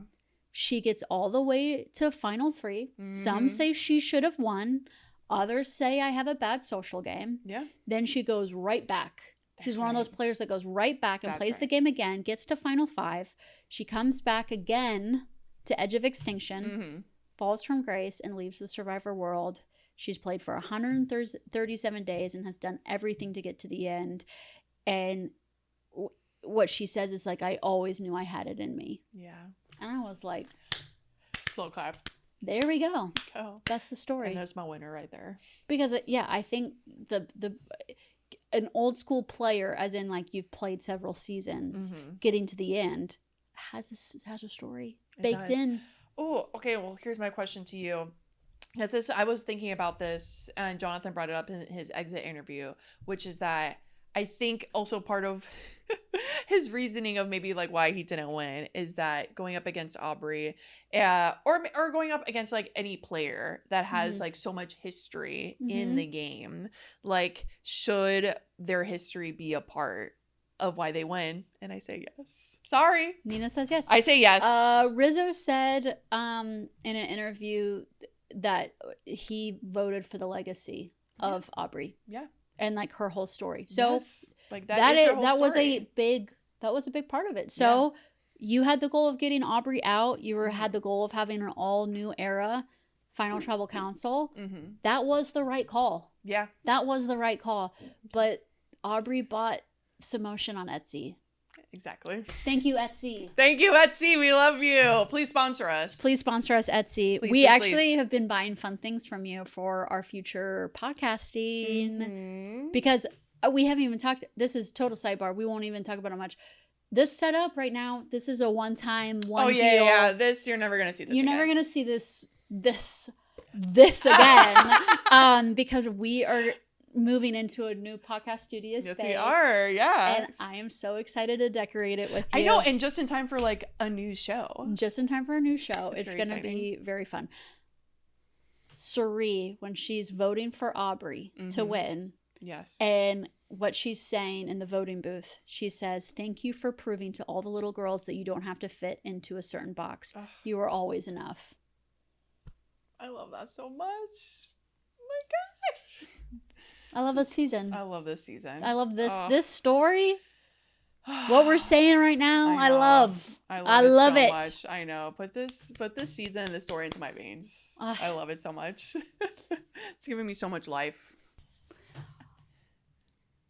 She gets all the way to final 3. Some say she should have won. Others say I have a bad social game. Yeah. Then she goes right back. She's one of those players that goes right back and plays the game again, gets to final 5. She comes back again to Edge of Extinction, falls from grace, and leaves the Survivor world. She's played for 137 days and has done everything to get to the end. And what she says is like, I always knew I had it in me. Yeah. And I was like, slow clap. There we go. Go. That's the story. And there's my winner right there. Because I think an old school player, as in like you've played several seasons, getting to the end, has a story baked in. Oh, okay. Well, here's my question to you. Because I was thinking about this, and Jonathan brought it up in his exit interview, which is that I think also part of his reasoning of maybe like why he didn't win is that going up against Aubrey, or going up against like any player that has like so much history in the game, like should their history be a part of why they win? And I say yes. Sorry, Nina says yes. I say yes. Rizzo said in an interview that he voted for the legacy of Aubrey. Yeah. And like her whole story. So like that was a big part of it. So you had the goal of getting Aubrey out. You had the goal of having an all new era final tribal council. That was the right call. Yeah. That was the right call. But Aubrey bought some motion on Etsy. Exactly. Thank you, Etsy. Thank you, Etsy. We love you. Please sponsor us. Please sponsor us, Etsy. We actually have been buying fun things from you for our future podcasting because we haven't even talked. This is total sidebar. We won't even talk about it much. This setup right now, this is a one-time, one deal. Yeah. This, you're never going to see this You're again. never going to see this again because we are moving into a new podcast studio space. Yes, we are. Yeah. And I am so excited to decorate it with you. I know. And just in time for like a new show. Just in time for a new show. It's going to be very fun. Suri, when she's voting for Aubrey to win. Yes. And what she's saying in the voting booth, she says, "Thank you for proving to all the little girls that you don't have to fit into a certain box. Ugh. You are always enough." I love that so much. Oh my God. I love this season. I love this season. I love this this story. What we're saying right now, I love it so much. I know. Put this season and this story into my veins. I love it so much. It's giving me so much life.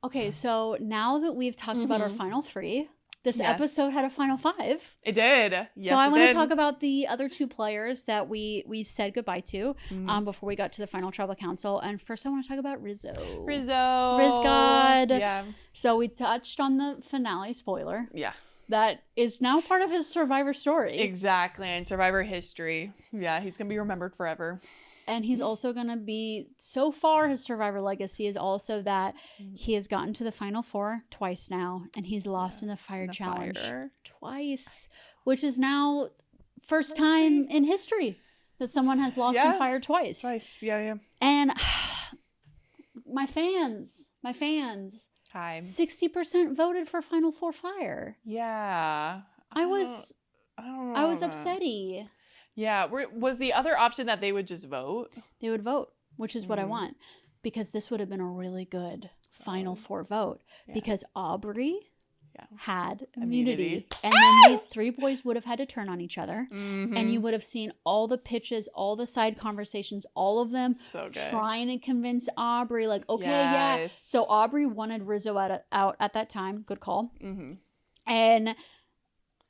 Okay, so now that we've talked about our final three, this episode had a final five. It did. Yes, so I want to talk about the other two players that we said goodbye to before we got to the final tribal council. And first I want to talk about Rizzo. Riz God. Yeah. So we touched on the finale spoiler. Yeah. That is now part of his Survivor story. Exactly. And Survivor history. Yeah, he's going to be remembered forever. And he's also going to be, so far, his Survivor legacy is also that he has gotten to the Final Four twice now, and he's lost in the Fire Challenge twice, which is now first time in history that someone has lost in Fire twice. Yeah. And my fans, Hi. 60% voted for Final Four Fire. Yeah. I was upsetty. Yeah. Was the other option that they would just vote? They would vote, which is what I want. Because this would have been a really good Final Four vote. Yeah. Because Aubrey had immunity. And then these three boys would have had to turn on each other. And you would have seen all the pitches, all the side conversations, all of them trying to convince Aubrey, like, okay, So Aubrey wanted Rizzo out at that time. Good call.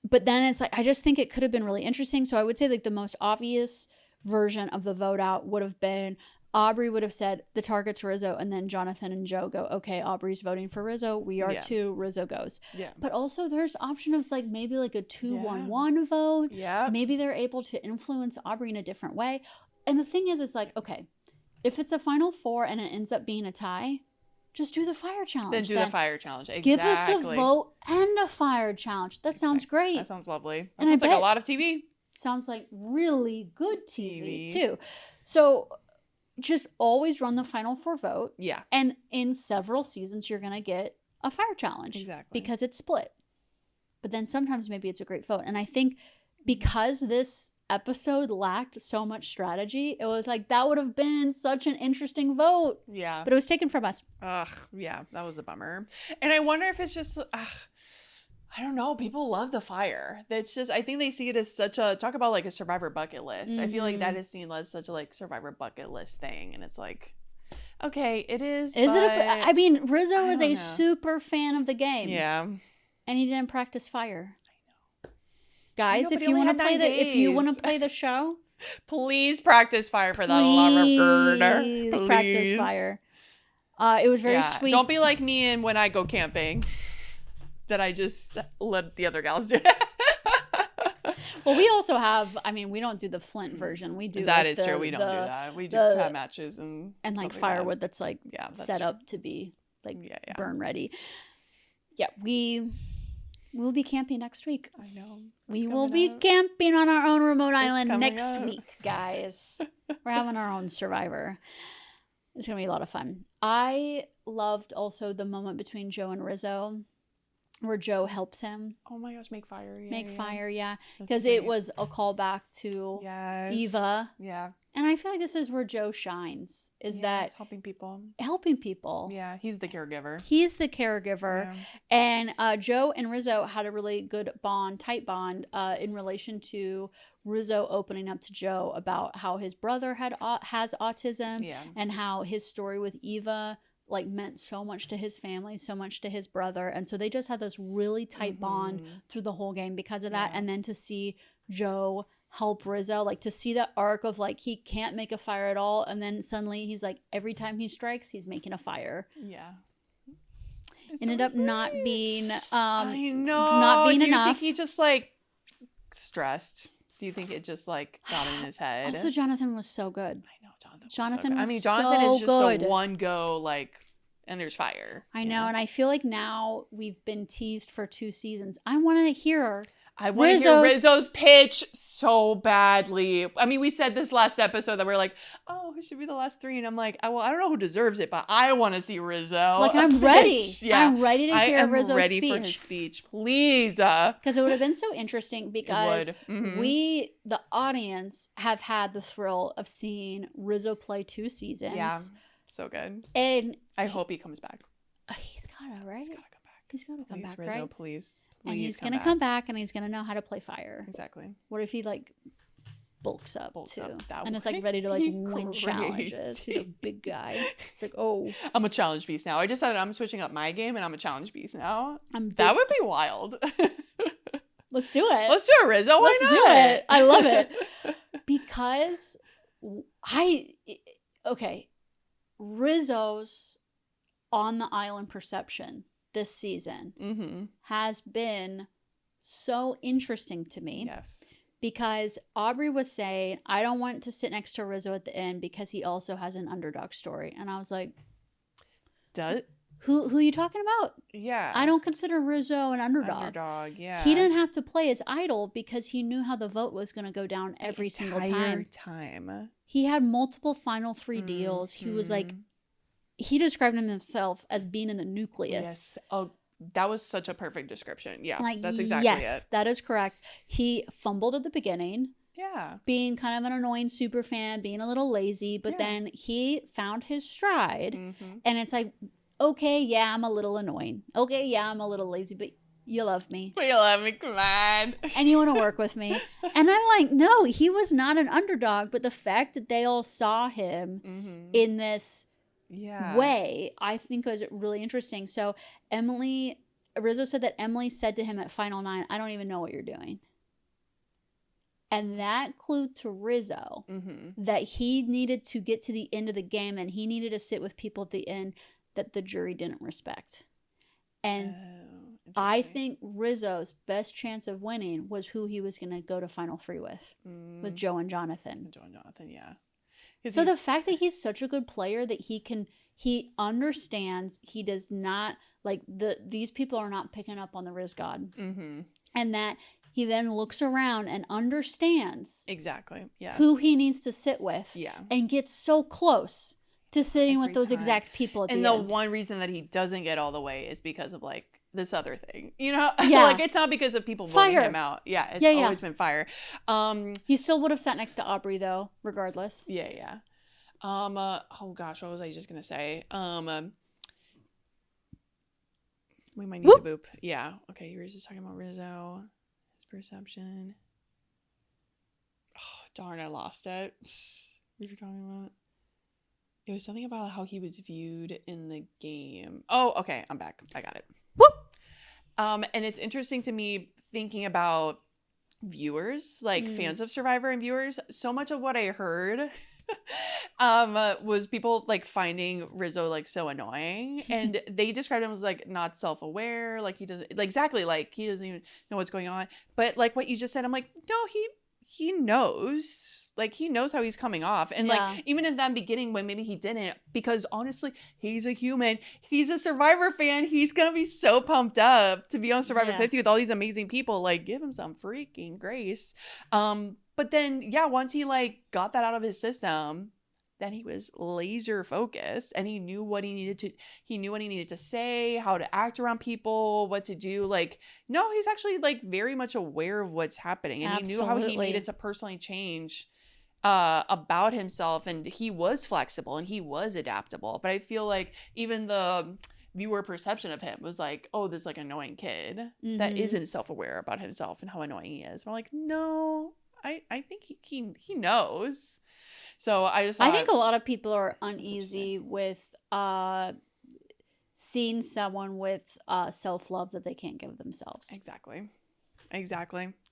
But then it's like, I just think it could have been really interesting. So I would say like the most obvious version of the vote out would have been Aubrey would have said the target's Rizzo, and then Jonathan and Joe go, okay, Aubrey's voting for Rizzo. We are too. Rizzo goes. Yeah. But also there's option of like maybe like a 2-1-1 vote. Yeah. Maybe they're able to influence Aubrey in a different way. And the thing is, it's like, okay, if it's a Final Four and it ends up being a tie, just do the Fire Challenge. Then do the Fire Challenge. Exactly. Give us a vote and a Fire Challenge. That sounds great. That sounds lovely. That sounds like a lot of TV. Sounds like really good TV too. So just always run the Final Four vote. Yeah. And in several seasons, you're going to get a Fire Challenge. Exactly. Because it's split. But then sometimes maybe it's a great vote. And I think because this episode lacked so much strategy, it was like that would have been such an interesting vote. Yeah. But it was taken from us. Yeah, that was a bummer. And I wonder if it's just I don't know, people love the fire. That's just, I think they see it as such a, talk about like a Survivor bucket list. I feel like that is seen as such a like Survivor bucket list thing, and it's like, okay, it is. I mean, Rizzo is a super fan of the game. Yeah. And he didn't practice fire. Guys, if you want to play the show, Please practice fire for that alarm girder. Please practice fire. It was very sweet. Don't be like me and when I go camping. That I just let the other gals do it. Well, we also have, I mean, we don't do the flint version. We do that like is true. We don't do that. We do cat matches and like firewood that's like set true. up to be like burn ready. Yeah, we'll be camping next week. I know. We will be camping on our own remote island next week, guys. We're having our own Survivor. It's going to be a lot of fun. I loved also the moment between Joe and Rizzo where Joe helps him. Oh my gosh, make fire. Yeah. Because it was a callback to Eva. Yeah. And I feel like this is where Joe shines, is that helping people. Yeah, he's the caregiver. Yeah. And Joe and Rizzo had a really good tight bond in relation to Rizzo opening up to Joe about how his brother has autism and how his story with Eva like meant so much to his family, so much to his brother. And so they just had this really tight bond through the whole game because of that. And then to see Joe help Rizzo, like to see that arc of like he can't make a fire at all, and then suddenly he's like every time he strikes he's making a fire. Ended up not being I know. not being enough. Do you think he just like stressed? Do you think it just like got in his head? Also, Jonathan was so good. I know Jonathan was so Jonathan is just good. a one go like, and there's fire. I know, and I feel like now we've been teased for 2 seasons. I want to hear Rizzo's pitch so badly. I mean, we said this last episode that we're like, oh, who should be the last 3? And I'm like, well, I don't know who deserves it, but I want to see Rizzo. Like, I'm ready. Yeah. I'm ready to hear Rizzo's speech. I'm ready for his speech. Please. Because it would have been so interesting because we, the audience, have had the thrill of seeing Rizzo play 2 seasons. Yeah. So good. And I hope he comes back. He's gotta, right? He's gotta come back. He's gotta come back, Rizzo, right? please. And he's gonna come back and he's gonna know how to play fire. Exactly. What if he like bulks up too? That and it's like ready to like win challenges. He's a big guy. It's like, oh, I'm a challenge beast now. I decided I'm switching up my game and I'm a challenge beast now. That would be wild. Let's do it. Let's do it, Rizzo. Why not? Let's do it. I love it. Because Rizzo's on the island perception this season has been so interesting to me. Yes. Because Aubrey was saying, I don't want to sit next to Rizzo at the end because he also has an underdog story. And I was like, who are you talking about? Yeah. I don't consider Rizzo an underdog. He didn't have to play as idol because he knew how the vote was going to go down every single time. He had multiple final 3 deals. He was like, he described himself as being in the nucleus. Yes. Oh, that was such a perfect description. Yeah, like, that's exactly it. Yes, that is correct. He fumbled at the beginning. Yeah. Being kind of an annoying super fan, being a little lazy, but then he found his stride. And it's like, okay, yeah, I'm a little annoying. Okay, yeah, I'm a little lazy, but you love me. But you love me, come on. And you want to work with me. And I'm like, no, he was not an underdog, but the fact that they all saw him in this way, I think was really interesting. So Rizzo said that Emily said to him at Final 9, I don't even know what you're doing. And that clued to Rizzo that he needed to get to the end of the game and he needed to sit with people at the end that the jury didn't respect. And I think Rizzo's best chance of winning was who he was going to go to Final 3 with Joe and Jonathan. Yeah. So the fact that he's such a good player that he understands, he does not, like, these people are not picking up on the Riz God. And that he then looks around and understands exactly who he needs to sit with and gets so close to sitting with those exact people at the end. And the one reason that he doesn't get all the way is because of, like, this other thing, you know? Like, it's not because of people voting him out. Yeah, it's always been fire. He still would have sat next to Aubrey, though, regardless. Yeah. Oh gosh, what was I just gonna say? We might need to boop. Yeah. Okay, you were just talking about Rizzo, his perception. Oh, darn, I lost it. What were you talking about? It was something about how he was viewed in the game. Oh, okay, I'm back. I got it. And it's interesting to me thinking about viewers, like fans of Survivor and viewers, so much of what I heard was people like finding Rizzo like so annoying, and they described him as like not self-aware, like he doesn't like exactly like he doesn't even know what's going on. But like what you just said, I'm like, no, he knows. Like, he knows how he's coming off. And, like, even in that beginning when maybe he didn't, because, honestly, he's a human. He's a Survivor fan. He's going to be so pumped up to be on Survivor 50 with all these amazing people. Like, give him some freaking grace. But then, yeah, once he, like, got that out of his system, then he was laser focused, and he knew what he needed to say, how to act around people, what to do. Like, no, he's actually, like, very much aware of what's happening. And he knew how he needed to personally change about himself, and he was flexible and he was adaptable. But I feel like even the viewer perception of him was like, oh, this like annoying kid that isn't self-aware about himself and how annoying he is. And we're like, no, I think he knows. So I think a lot of people are uneasy with seeing someone with self-love that they can't give themselves. Exactly.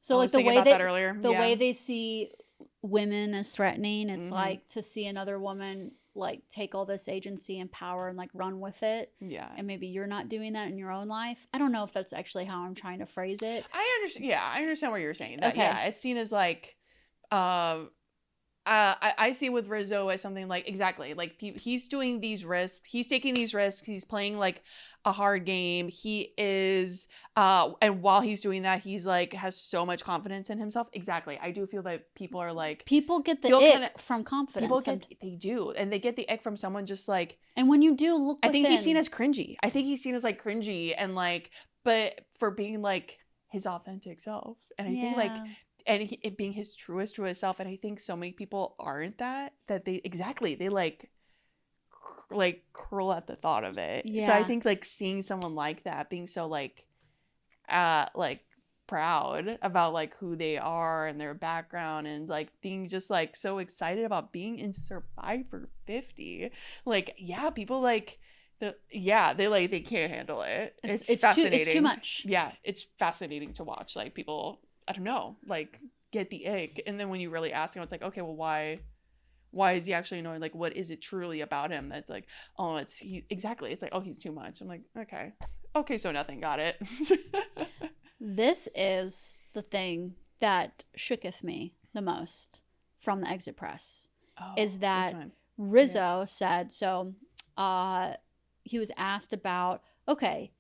So like the way they see women as threatening, it's like to see another woman like take all this agency and power and like run with it. Yeah. And maybe you're not doing that in your own life. I don't know if that's actually how I'm trying to phrase it. I understand. Yeah, I understand what you're saying. That, okay. Yeah, it's seen as like I see with Rizzo as something like exactly like he's doing these risks, he's taking these risks, he's playing like a hard game. He is and while he's doing that, he's like has so much confidence in himself. Exactly. I do feel that people are like get the ick from confidence. They do, and they get the ick from someone just like. And when you do look, I think he's seen as cringy. I think he's seen as like cringy and like, but for being like his authentic self, and I think like. And it being his truest self, and I think so many people aren't that they like curl at the thought of it. Yeah. So I think like seeing someone like that being so like proud about like who they are and their background, and like being just like so excited about being in Survivor 50, like people like they can't handle it. It's fascinating. It's too much. Yeah, it's fascinating to watch like people. I don't know, like get the ick, and then when you really ask him, it's like, okay, well, why is he actually annoying? Like, what is it truly about him that's like, oh, it's like, oh, he's too much. I'm like, okay, so nothing, got it. This is the thing that shooketh me the most from the exit press, is that Rizzo said, so he was asked about, okay,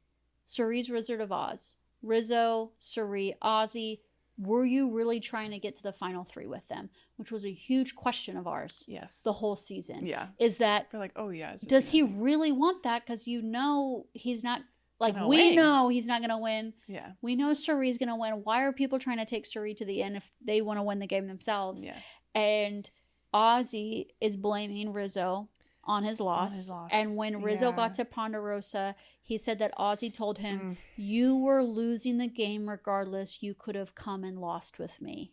Surie's Wizard of Oz, Rizzo, Surie, Ozzy, were you really trying to get to the final 3 with them? Which was a huge question of ours. Yes. The whole season. Yeah. Is that, we're like, oh yeah. Does he really want that? Because he's not, like, we know he's not going to win. Yeah. We know Surie's going to win. Why are people trying to take Surie to the end if they want to win the game themselves? Yeah. And Ozzy is blaming Rizzo on his loss. And when Rizzo got to Ponderosa, he said that Ozzy told him, you were losing the game regardless. You could have come and lost with me.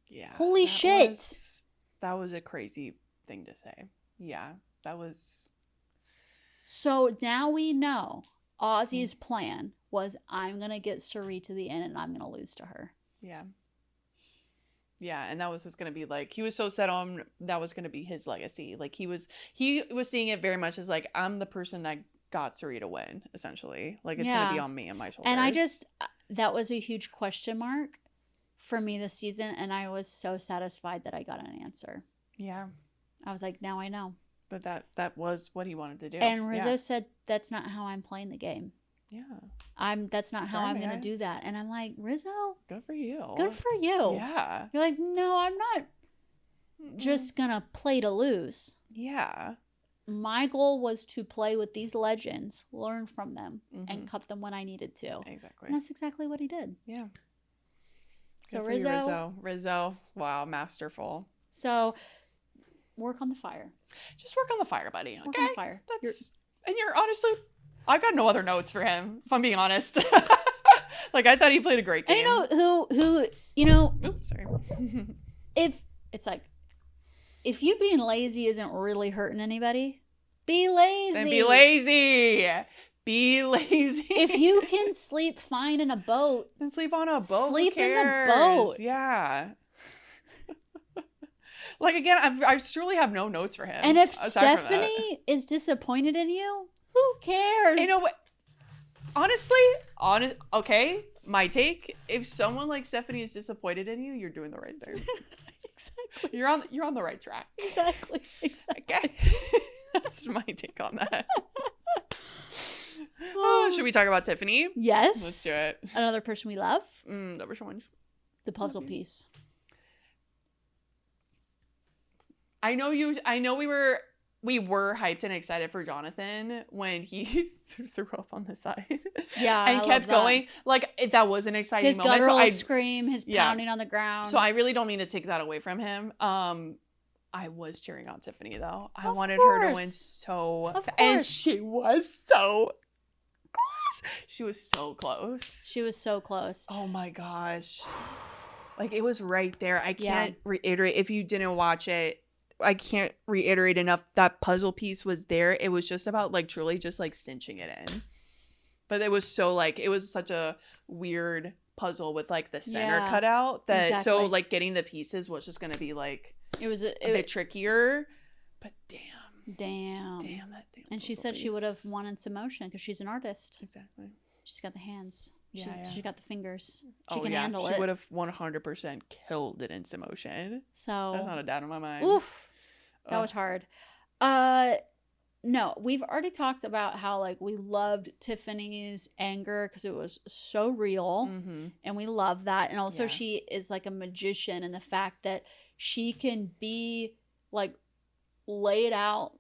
Yeah. Holy shit. That was a crazy thing to say. Yeah. That was. So now we know Ozzy's plan was, I'm going to get Surie to the end and I'm going to lose to her. Yeah. Yeah, and that was just going to be like, he was so set on that was going to be his legacy. Like he was seeing it very much as like, I'm the person that got Surie to win, essentially. Like it's going to be on me and my shoulders. And that was a huge question mark for me this season, and I was so satisfied that I got an answer. Yeah. I was like, now I know. But that was what he wanted to do. And Rizzo said, that's not how I'm playing the game. Yeah. That's not how I'm going to do that. And I'm like, Rizzo? Good for you. Good for you. Yeah. You're like, no, I'm not just going to play to lose. Yeah. My goal was to play with these legends, learn from them, and cut them when I needed to. Exactly. And that's exactly what he did. Yeah. Good so Rizzo. Wow, masterful. So work on the fire. Just work on the fire, buddy. Okay. Work on the fire. You're honestly, I got no other notes for him, if I'm being honest. Like, I thought he played a great game. And who oops, sorry. If you being lazy isn't really hurting anybody, be lazy. Then be lazy. Be lazy. If you can sleep fine in a boat, then sleep on a boat. sleep Who in the cares? boat. Yeah. Like, again, I truly have no notes for him. And if aside from that. Stephanie is disappointed in you, who cares? You know what? Honestly, okay, my take, if someone like Stephanie is disappointed in you, you're doing the right thing. Exactly. You're on the right track. Exactly. Okay. That's my take on that. Oh, should we talk about Tiffany? Yes. Let's do it. Another person we love. Which one? The puzzle piece. I know we were hyped and excited for Jonathan when he threw up on the side. Yeah. And kept going. Like, that was an exciting his moment. guttural scream, his pounding on the ground. So I really don't mean to take that away from him. I was cheering on Tiffany though. I wanted course. her to win so Of course. and she was so close. She was so close. She was so close. Oh my gosh. Like, it was right there. I can't reiterate, if you didn't watch it, I can't reiterate enough, that puzzle piece was there. It was just about, like, truly just, like, cinching it in. But it was so, like, it was such a weird puzzle with, like, the center cut out that exactly. So, like, getting the pieces was just gonna be, like, it was a bit trickier. But damn. That damn. And she said she would have won in some motion because she's an artist. Exactly. She's got the hands. Yeah. She's got the fingers. She can handle it. She would have 100% killed it in some motion. So that's not a doubt in my mind. Oof. That was hard. No, we've already talked about how, like, we loved Tiffany's anger because it was so real, and we love that. And also, she is like a magician, and the fact that she can be, like, laid out.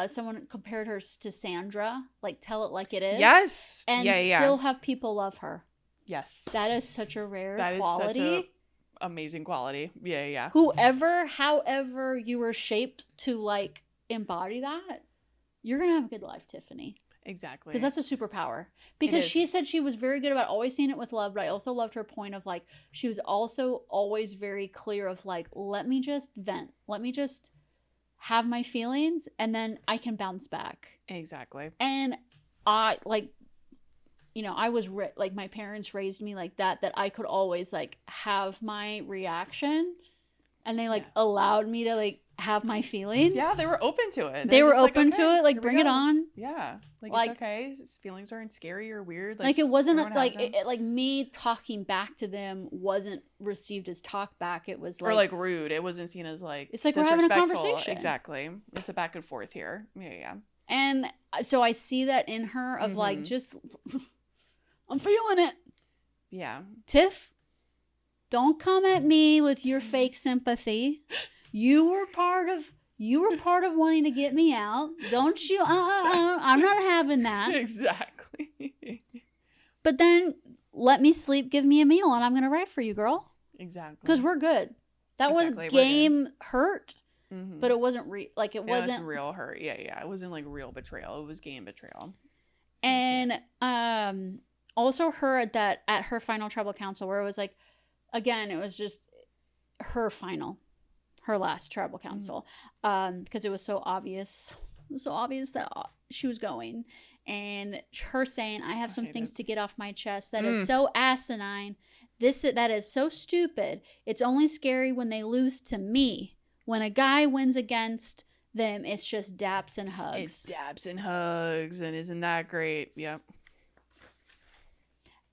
Someone compared her to Sandra, like, tell it like it is. Yes. And still have people love her. Yes. That is such a rare quality. That is such a amazing quality. Yeah. However you were shaped to, like, embody that, you're gonna have a good life, Tiffany. Exactly. Because that's a superpower. Because she said she was very good about always seeing it with love, but I also loved her point of, like, she was also always very clear of, like, let me just vent. Let me just have my feelings, and then I can bounce back. Exactly. And I, like, you know, I was like, my parents raised me like that I could always, like, have my reaction, and they, like, allowed me to, like, have my feelings. Yeah, they were open to it. They were open to it, like, bring it on. Yeah, like, it's okay. Feelings aren't scary or weird. Like it wasn't like like me talking back to them wasn't received as talk back. It was like, or, like, rude. It wasn't seen as, like, it's like we're having a conversation. Exactly. It's a back and forth here. Yeah. And so I see that in her of like, just I'm feeling it. Yeah. Tiff, don't come at me with your fake sympathy. You were part of wanting to get me out. Don't you? I'm not having that. Exactly. But then let me sleep, give me a meal, and I'm going to write for you, girl. Exactly. Because we're good. That was game hurt, but it wasn't it wasn't real hurt. Yeah. It wasn't, like, real betrayal. It was game betrayal. And also her at her final tribal council, where it was like, again, it was just her last tribal council, because it was so obvious. It was so obvious that she was going, and her saying, "I have some things to get off my chest." That is so asinine. That is so stupid. It's only scary when they lose to me. When a guy wins against them, it's just daps and hugs. It's dabs and hugs, and isn't that great? Yep.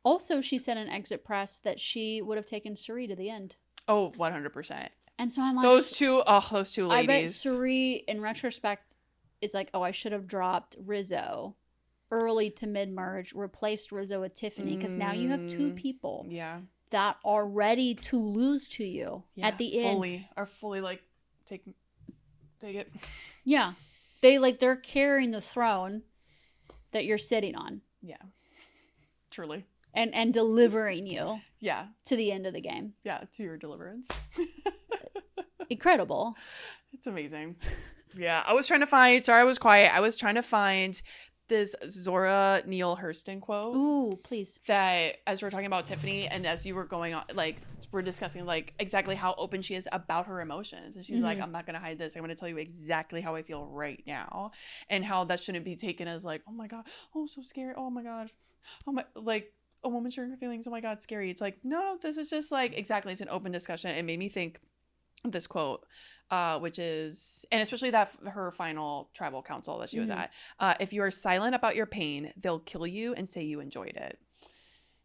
Also, she said in Exit Press that she would have taken Suri to the end. Oh, 100%. And so I'm like, those two ladies. I bet Suri, in retrospect, is like, oh, I should have dropped Rizzo early to mid-merge, replaced Rizzo with Tiffany, because now you have two people that are ready to lose to you at the end. Fully like, take it. Yeah. They're carrying the throne that you're sitting on. Yeah. Truly. And delivering you. Yeah. To the end of the game. Yeah, to your deliverance. Incredible. It's amazing. Yeah, I was trying to find, sorry I was quiet, I was trying to find this Zora Neale Hurston quote. Ooh, please. That as we're talking about Tiffany, and as you were going on, like we're discussing like exactly how open she is about her emotions, and she's like, I'm not gonna hide this. I'm gonna tell you exactly how I feel right now, and how that shouldn't be taken as like, oh my god, oh so scary, oh my god, oh my, like a woman sharing her feelings, oh my god, scary. It's like no, this is just like exactly, it's an open discussion. It made me think of this quote, which is, and especially that her final tribal council that she was at, if you are silent about your pain, they'll kill you and say you enjoyed it.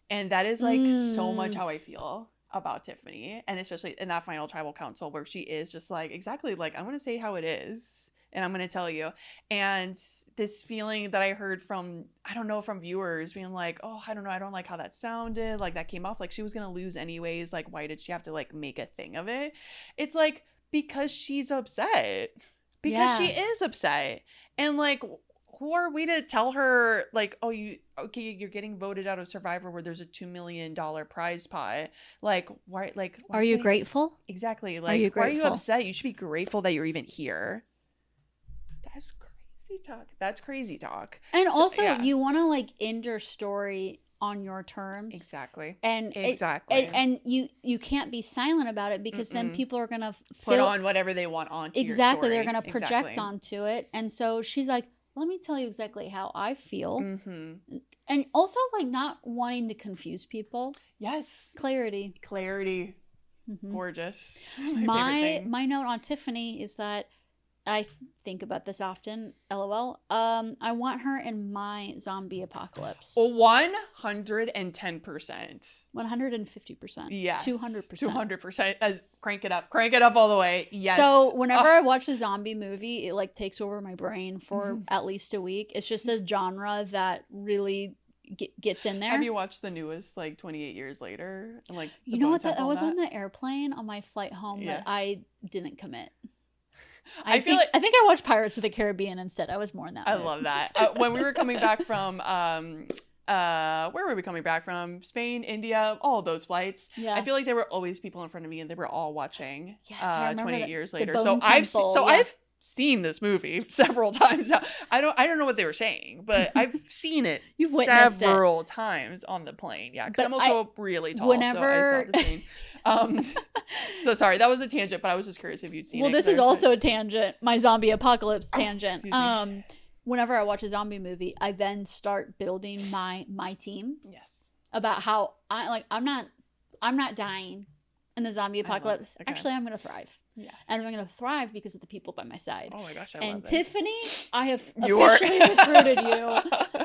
And that is like so much how I feel about Tiffany, and especially in that final tribal council where she is just like exactly like, I'm going to say how it is and I'm going to tell you. And this feeling that I heard from, I don't know, from viewers being like, oh, I don't know, I don't like how that sounded, like that came off like she was going to lose anyways, like why did she have to like make a thing of it? It's like because she's upset, because she is upset, and like who are we to tell her like, oh, you're getting voted out of Survivor where there's a $2 million prize pot, like why, like why are you grateful? Exactly, like why are you upset? You should be grateful that you're even here. That's crazy talk. That's crazy talk. And so, also you want to like end your story on your terms. Exactly. And and you can't be silent about it, because then people are gonna put on whatever they want onto your story. They're gonna project onto it. And so she's like, let me tell you exactly how I feel. And also like not wanting to confuse people. Yes. Clarity. Gorgeous. My note on Tiffany is that I think about this often, LOL. I want her in my zombie apocalypse. 110%. 150%. Yes. 200%. 200%. As crank it up all the way. Yes. So whenever I watch a zombie movie, it like takes over my brain for at least a week. It's just a genre that really gets in there. Have you watched the newest, like 28 Years Later? And, like, you know what? I was on the airplane on my flight home, but I didn't commit. I think I watched Pirates of the Caribbean instead. I was more in that mood. I love that. When we were coming back from where were we coming back from? Spain, India, all of those flights. Yeah. I feel like there were always people in front of me and they were all watching 28 Years Later. So I've seen this movie several times now. I don't know what they were saying, but I've seen it several times on the plane. Yeah, because I'm also really tall, so I saw the scene. So sorry, that was a tangent, but I was just curious if you'd seen it. Well, this is also a tangent, my zombie apocalypse tangent. Whenever I watch a zombie movie, I then start building my team. Yes. About how I'm not dying in the zombie apocalypse. Okay. Actually, I'm going to thrive. Yeah. And I'm going to thrive because of the people by my side. Oh my gosh, I love And this. Tiffany, I have officially recruited you.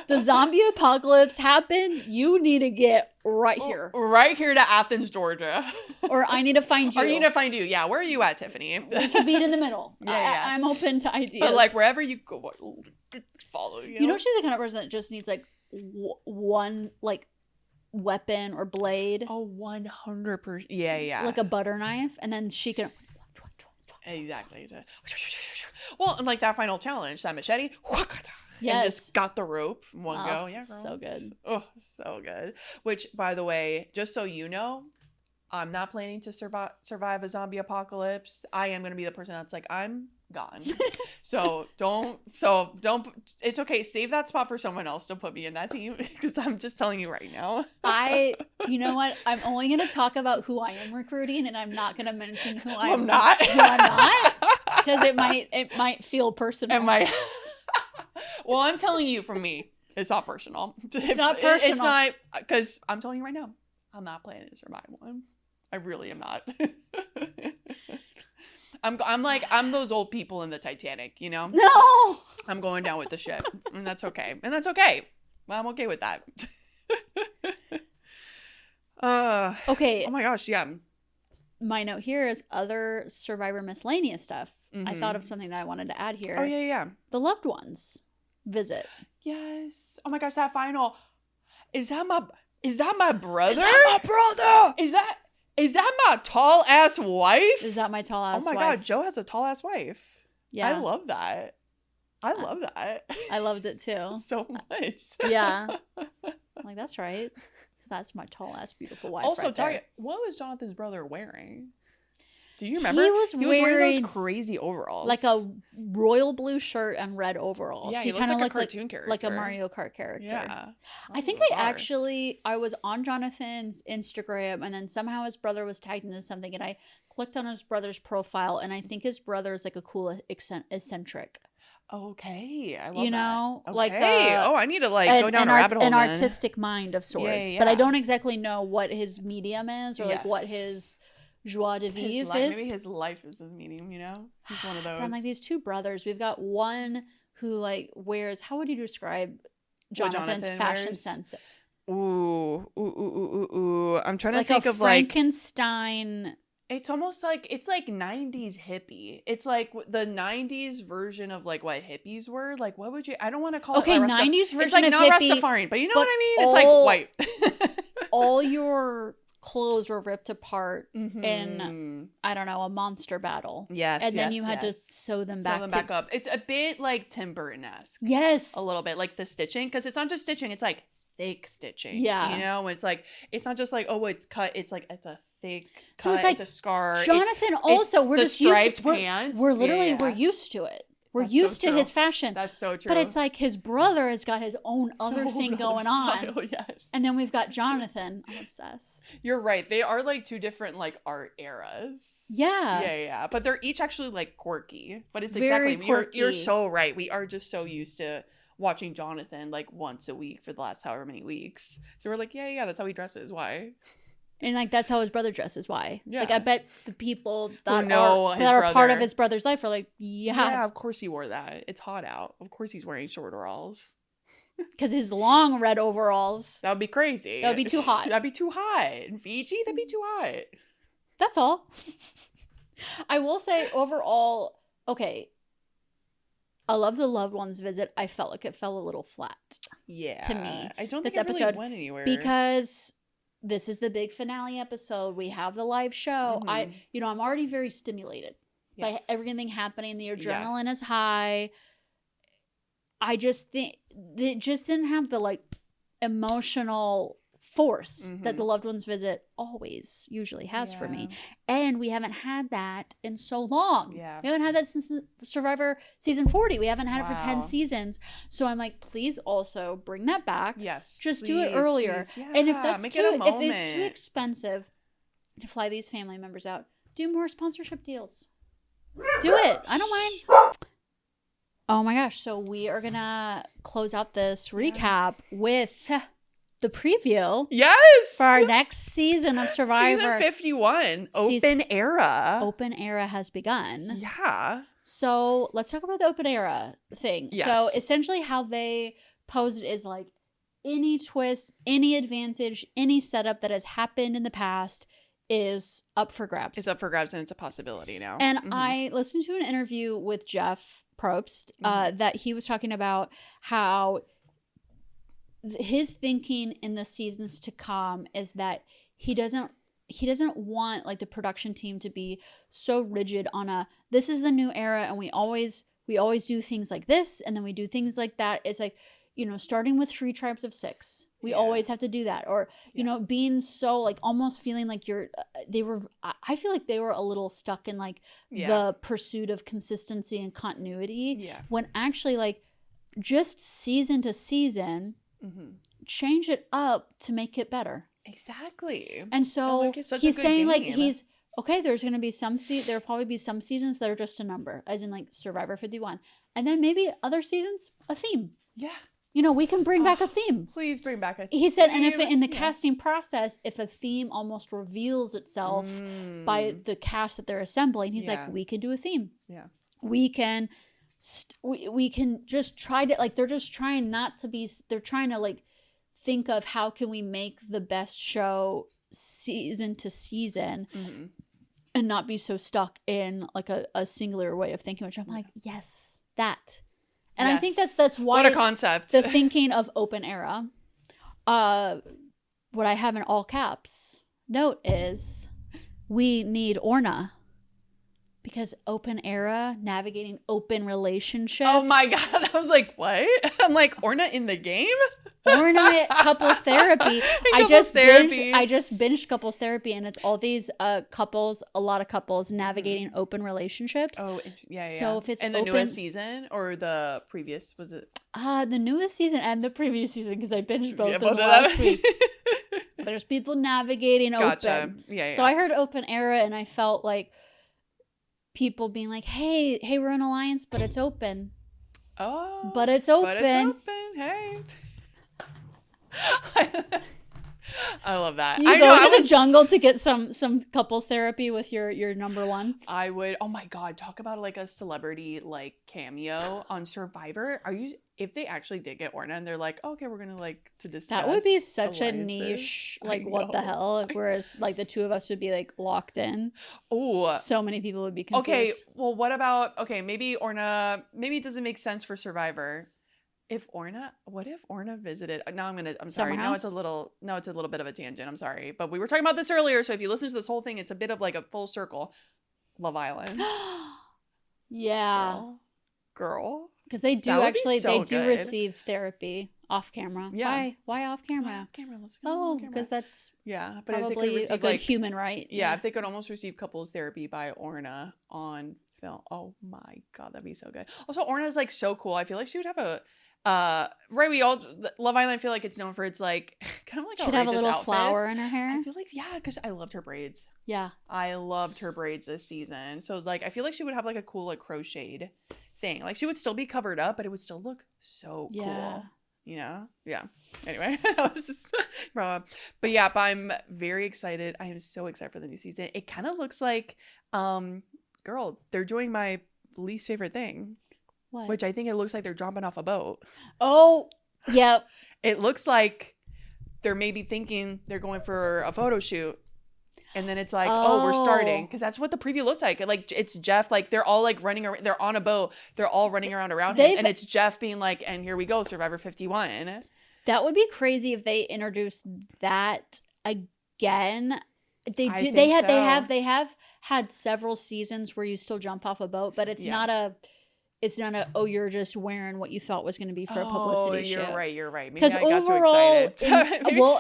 The zombie apocalypse happens. You need to get right here. Right here to Athens, Georgia. Or I need to find you. Or you need to find you. Yeah, where are you at, Tiffany? We could meet in the middle. Yeah. I'm open to ideas. But like wherever you go, follow you. You know, she's the kind of person that just needs like one like weapon or blade. Oh, 100%. Yeah. Like a butter knife, and then she can. Exactly. Well, and like that final challenge, that machete. Yes. And just got the rope in one go. Yeah, girl. So good. Oh, so good. Which, by the way, just so you know, I'm not planning to survive a zombie apocalypse. I am going to be the person that's like, I'm gone. So don't, it's okay. Save that spot for someone else. Don't put me in that team, because I'm just telling you right now. You know what? I'm only going to talk about who I am recruiting, and I'm not going to mention who I'm not. Because it might feel personal. Well, I'm telling you from me, it's not personal. It's not personal. It's not, because I'm telling you right now, I'm not planning to survive one. I really am not. I'm those old people in the Titanic, you know? No! I'm going down with the ship, and that's okay. Well, I'm okay with that. Okay. Oh my gosh, yeah. My note here is other Survivor miscellaneous stuff. I thought of something that I wanted to add here. Oh, yeah. The loved ones visit. Yes. Oh my gosh, that final. Is that my brother? Is that my brother? Is that my tall ass wife? Is that my tall ass wife? Oh my god, Joe has a tall ass wife. Yeah. I love that. I loved it too. So much. Yeah. I'm like, that's right. That's my tall ass beautiful wife. Also, right there. what was Jonathan's brother wearing? Do you remember? He was wearing wearing those crazy overalls. like a royal blue shirt and red overalls. Yeah, he looked kind of like a looked cartoon character. like a Mario Kart character. Yeah. I think I was on Jonathan's Instagram, and then somehow his brother was tagged into something, and I clicked on his brother's profile, and I think his brother is like a cool eccentric. Okay, I love you know, that. like I need to go down a rabbit hole. An then. artistic mind of sorts, Yeah. but I don't exactly know what his medium is or like what Yes. his joie de vivre is. Maybe his life is his medium. You know, he's one of those. But I'm like, these two brothers. We've got one who like wears. How would you describe Jonathan's fashion wears? sense? Ooh. I'm trying to Like think a of like Frankenstein. it's almost like it's like 90s hippie. It's like the 90s version of like what hippies were. Like what would you I don't want to call Okay, it 90s version it's like of not hippie, Rastafarian, but you know but what I mean? It's like white. all your clothes were ripped apart Mm-hmm. in I don't know, a monster battle. Yes. And then you had to sew them back up. It's a bit like Tim Burton-esque. Yes. A little bit like the stitching, because it's not just stitching, it's like thick stitching. Yeah. You know, it's like it's not just like, oh, it's cut, it's like it's a thick cut, So it's like it's a scar. Jonathan also we're the just striped used pants. We're literally Yeah. we're used to it. We're That's used so to true. his fashion. That's so true. But it's like his brother has got his own other thing going on. Yes. And then we've got Jonathan. I'm obsessed. You're right. They are like two different like art eras. Yeah. Yeah. But they're each actually like quirky. But it's Very exactly quirky. You're so right. We are just so used to watching Jonathan like once a week for the last however many weeks. So we're like, yeah, that's how he dresses. Why? And like that's how his brother dresses. Why? Yeah. Like I bet the people that know are his that are part brother. of his brother's life are like, Yeah, of course he wore that. It's hot out. Of course he's wearing short overalls. because his long red overalls. That would be crazy. That would be too hot. That'd be too hot. In Fiji, that'd be too hot. That's all. I will say overall, okay. I love the loved ones visit. I felt like it fell a little flat. Yeah. To me, I don't this think it really episode, went anywhere. because this is the big finale episode. We have the live show. Mhm. I'm already very stimulated by Yes. everything happening. The adrenaline Yes. is high. I just think it just didn't have the like emotional force that the loved ones visit always usually has for me. And we haven't had that in so long. Yeah. We haven't had that since Survivor season 40. We haven't had it for 10 Wow. seasons. So I'm like, please also bring that back. Yes. Just do it earlier. Please. Yeah. And if that's Make too, it a if moment. it's too expensive to fly these family members out, do more sponsorship deals. Do it. I don't mind. Oh my gosh. So we are going to close out this recap with the preview Yes. for our next season of Survivor. Season 51. Open era. Open era has begun. Yeah. So let's talk about the open era thing. Yes. So essentially how they posed it is like any twist, any advantage, any setup that has happened in the past is up for grabs. It's up for grabs and it's a possibility now. And Mhm. I listened to an interview with Jeff Probst that he was talking about how his thinking in the seasons to come is that he doesn't want like the production team to be so rigid on this is the new era and we always do things like this and then we do things like that. It's like, starting with 3 tribes of 6, we always have to do that, or being so like almost feeling like I feel like they were a little stuck in like the pursuit of consistency and continuity when actually like just season to season change it up to make it better. Exactly. And so it's such a he's good saying like game. there's going to be there'll probably be some seasons that are just a number, as in like Survivor 51, and then maybe other seasons a theme. Yeah. We can bring back a theme. Please bring back a He said, and if theme. in the casting process, if a theme almost reveals itself by the cast that they're assembling, he's like, we can do a theme. Yeah. We can we can just try to like, they're just trying not to be, they're trying to like think of how can we make the best show season to season and not be so stuck in like a singular way of thinking, which I'm like, yes, that. And I think that's why what a concept. The thinking of open era. What I have in all caps note is we need Orna. Because open era, navigating open relationships. Oh my God. I was like, what? I'm like, Orna in the game? Orna couples therapy. I just binged couples therapy, and it's all these couples, a lot of couples navigating open relationships. Oh, yeah. So if it's and the open, newest season or the previous, was it? The newest season and the previous season, because I binged both of them last week. There's people navigating open. Yeah. So I heard open era, and I felt like people being like, hey, we're in alliance, but it's open. Oh. But it's open. Hey. I love that. You go into the jungle to get some couples therapy with your number one. I would. Oh my God, talk about like a celebrity like cameo on Survivor. If they actually did get Orna and they're like, oh, okay, we're gonna like to discuss. That would be such alliances. a niche, like what the hell? Whereas like the two of us would be like locked in. Oh, so many people would be confused. Okay, well, what about maybe Orna? Maybe it doesn't make sense for Survivor. What if Orna visited? I'm sorry. Now it's a little bit of a tangent. I'm sorry. But we were talking about this earlier. So if you listen to this whole thing, it's a bit of like a full circle. Love Island. Yeah. Girl. Because they do receive therapy off camera. Yeah. Why off camera? Off camera. Let's go. Oh, because that's but probably a good human right. Yeah, if they could almost receive couples therapy by Orna on film. Oh my God, that'd be so good. Also, Orna is like so cool. I feel like she would have a we all Love Island, I feel like it's known for its like kind of like she'd have a little outfits. flower in her hair. I feel like because I loved her braids. Yeah, I loved her braids this season. So like I feel like she would have like a cool like crocheted thing. Like she would still be covered up, but it would still look so cool. You know? Yeah. Anyway, that was just but I'm very excited. I am so excited for the new season. It kind of looks like girl, they're doing my least favorite thing. What? Which I think it looks like they're jumping off a boat. Oh, yep. It looks like they're maybe thinking they're going for a photo shoot. And then it's like, we're starting. Because that's what the preview looked like. Like, it's Jeff. Like, they're all, like, running around. They're on a boat. They're all running around him. And it's Jeff being like, and here we go, Survivor 51. That would be crazy if they introduced that again. They have had several seasons where you still jump off a boat, but it's not a you're just wearing what you thought was going to be for a publicity shoot. You're right. Maybe I got too excited.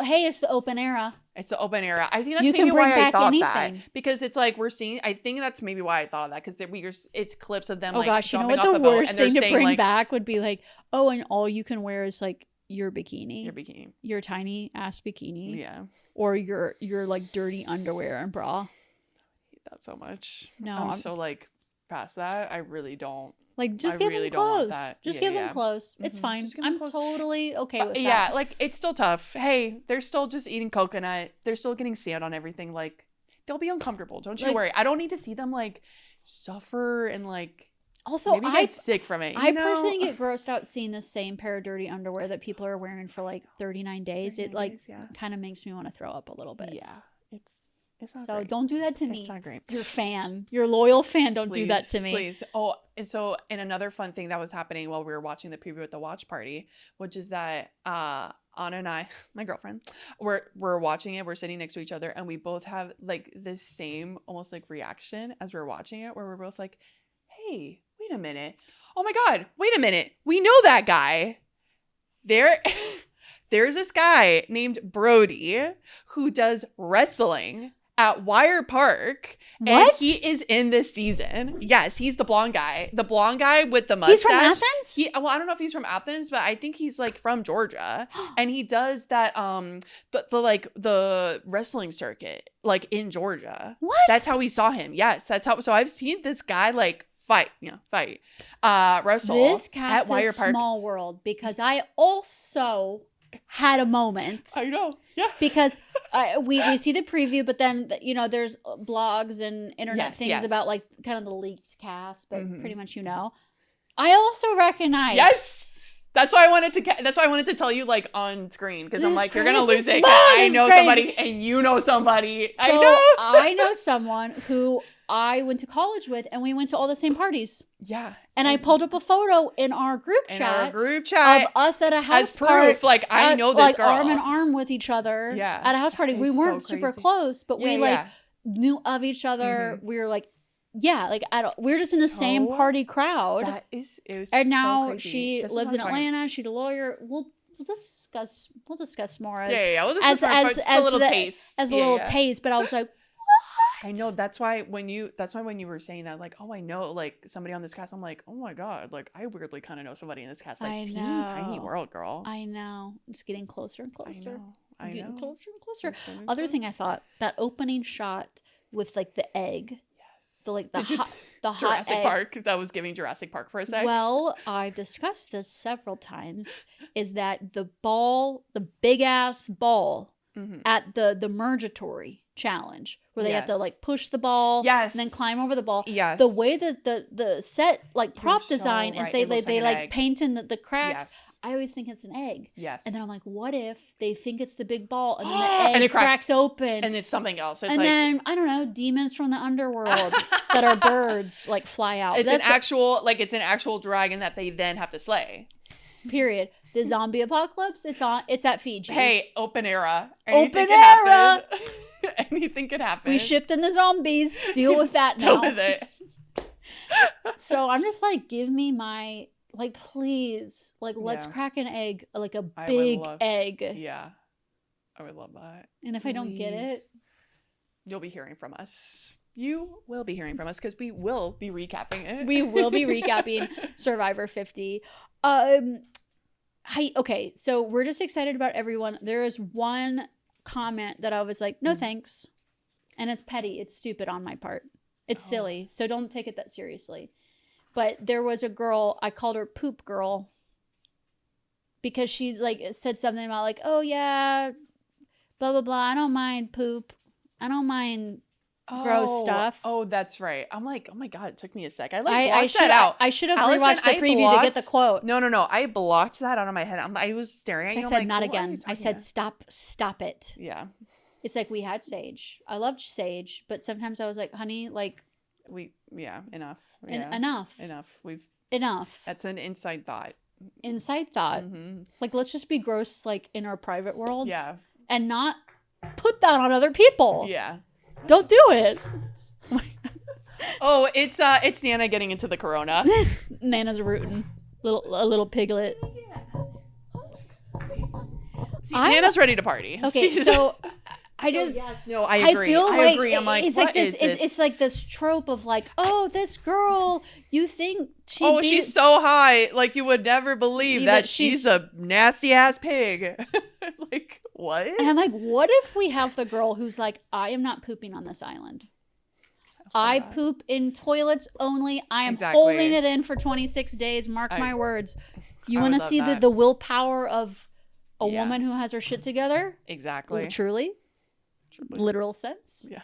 Hey, it's the open era. It's the open era. I think that's maybe why I thought that. Because it's like I think that's maybe why I thought of that. Because it's clips of them jumping off a boat. Worst thing to bring back would be like, and all you can wear is like your bikini. Your tiny ass bikini. Yeah. Or your like dirty underwear and bra. I hate that so much. No. I'm so like past that. I really don't. Like, just give them clothes. Just give them clothes. It's fine. I'm totally okay with that. Yeah, like, it's still tough. Hey, they're still just eating coconut. They're still getting sand on everything. Like, they'll be uncomfortable. Don't you worry. I don't need to see them, like, suffer and, like, also, maybe get sick from it. I personally get grossed out seeing the same pair of dirty underwear that people are wearing for, like, 39 days. It, like, kind of makes me want to throw up a little bit. Yeah. It's not so great. Don't do that to me. It's not great. your loyal fan, don't do that to me. Please. Oh, and another fun thing that was happening while we were watching the preview at the watch party, which is that Anna and I, my girlfriend, we're watching it. We're sitting next to each other, and we both have like this same almost like reaction as we're watching it, where we're both like, "Hey, wait a minute! Oh my God, wait a minute! We know that guy. There's this guy named Brody who does wrestling at Wire Park, and he is in this season. Yes, he's the blonde guy with the mustache. He's from Athens? I don't know if he's from Athens, but I think he's like from Georgia, and he does that the wrestling circuit like in Georgia. What? That's how we saw him. Yes, that's how. So I've seen this guy like wrestle. This cast at Wire is Park. Small world, because I also had a moment. I know. Yeah. Because we see the preview, but then there's blogs and internet things about like kind of the leaked cast, but pretty much I also recognize. Yes. That's why I wanted to tell you like on screen, because I'm like, you're gonna lose it. I know somebody and you know somebody. So I know someone who I went to college with, and we went to all the same parties. Yeah. And I pulled up a photo in our group chat of us at a house as party. Proof, like I know this girl. Arm in arm with each other. Yeah. At a house party. We weren't so super crazy. close, but we knew of each other. Mm-hmm. We were like yeah, like we're just in the same party crowd. It was and now so crazy. she lives in Atlanta. She's a lawyer. We'll discuss more as We'll discuss more, but just a little taste. As a little taste, but I was like, what? I know, that's why when you were saying that, like, oh, I know, like, somebody on this cast, I'm like, oh my god, like, I weirdly kind of know somebody in this cast. Like, teeny tiny world, girl. I know. It's getting closer and closer. I know. Getting closer and closer. Other thing I thought, that opening shot with like the egg. Yes. The hot Jurassic egg. Park, that was giving Jurassic Park for a sec. Well, I've discussed this several times, is that the big ass ball at the Mergatory challenge, where they have to like push the ball and then climb over the ball. Yes. The way that the set like prop design is they like paint in the cracks. Yes. I always think it's an egg. Yes. And then I'm like, what if they think it's the big ball and then the egg cracks open and it's something else? It's and then I don't know, demons from the underworld that are birds like fly out. It's an actual dragon that they then have to slay. Period. The zombie apocalypse, it's at Fiji. Hey, open era. Anything could happen. Anything could happen. We shipped in the zombies. Deal with that now. Deal with it. So I'm just like, give me my, like, please, like, let's crack an egg, like a big egg. Yeah. I would love that. And if I don't get it, you'll be hearing from us. You will be hearing from us because we will be recapping it. We will be recapping Survivor 50. Okay, so we're just excited about everyone. There is one comment that I was like, no thanks. And it's petty. It's stupid on my part. It's silly. So don't take it that seriously. But there was a girl, I called her Poop Girl. Because she like said something about like, oh yeah, blah, blah, blah. I don't mind poop. I don't mind gross stuff. Oh, that's right. I'm like, oh my god, it took me a sec. I blocked that out. I should have rewatched the preview to get the quote. No. I blocked that out of my head. I was staring at you. I said, not again. I said, stop it. Yeah. It's like we had Sage. I loved Sage, but sometimes I was like, honey, like enough. Enough. That's an inside thought. Mm-hmm. Like, let's just be gross, like in our private worlds. Yeah. And not put that on other people. Yeah. Don't do it. Oh, it's Nana getting into the corona. Nana's rootin'. A little piglet. See, Nana's ready to party. Okay, so I agree. I agree. I'm like, what is this? It's like this trope of like, oh, this girl, you think she's so high, like you would never believe that she's a nasty ass pig. Like, what? And I'm like, what if we have the girl who's like, I am not pooping on this island. I poop in toilets only. I am holding it in for 26 days. Mark my words. You want to see the willpower of a woman who has her shit together? Exactly. Truly. Literal sense. Yeah.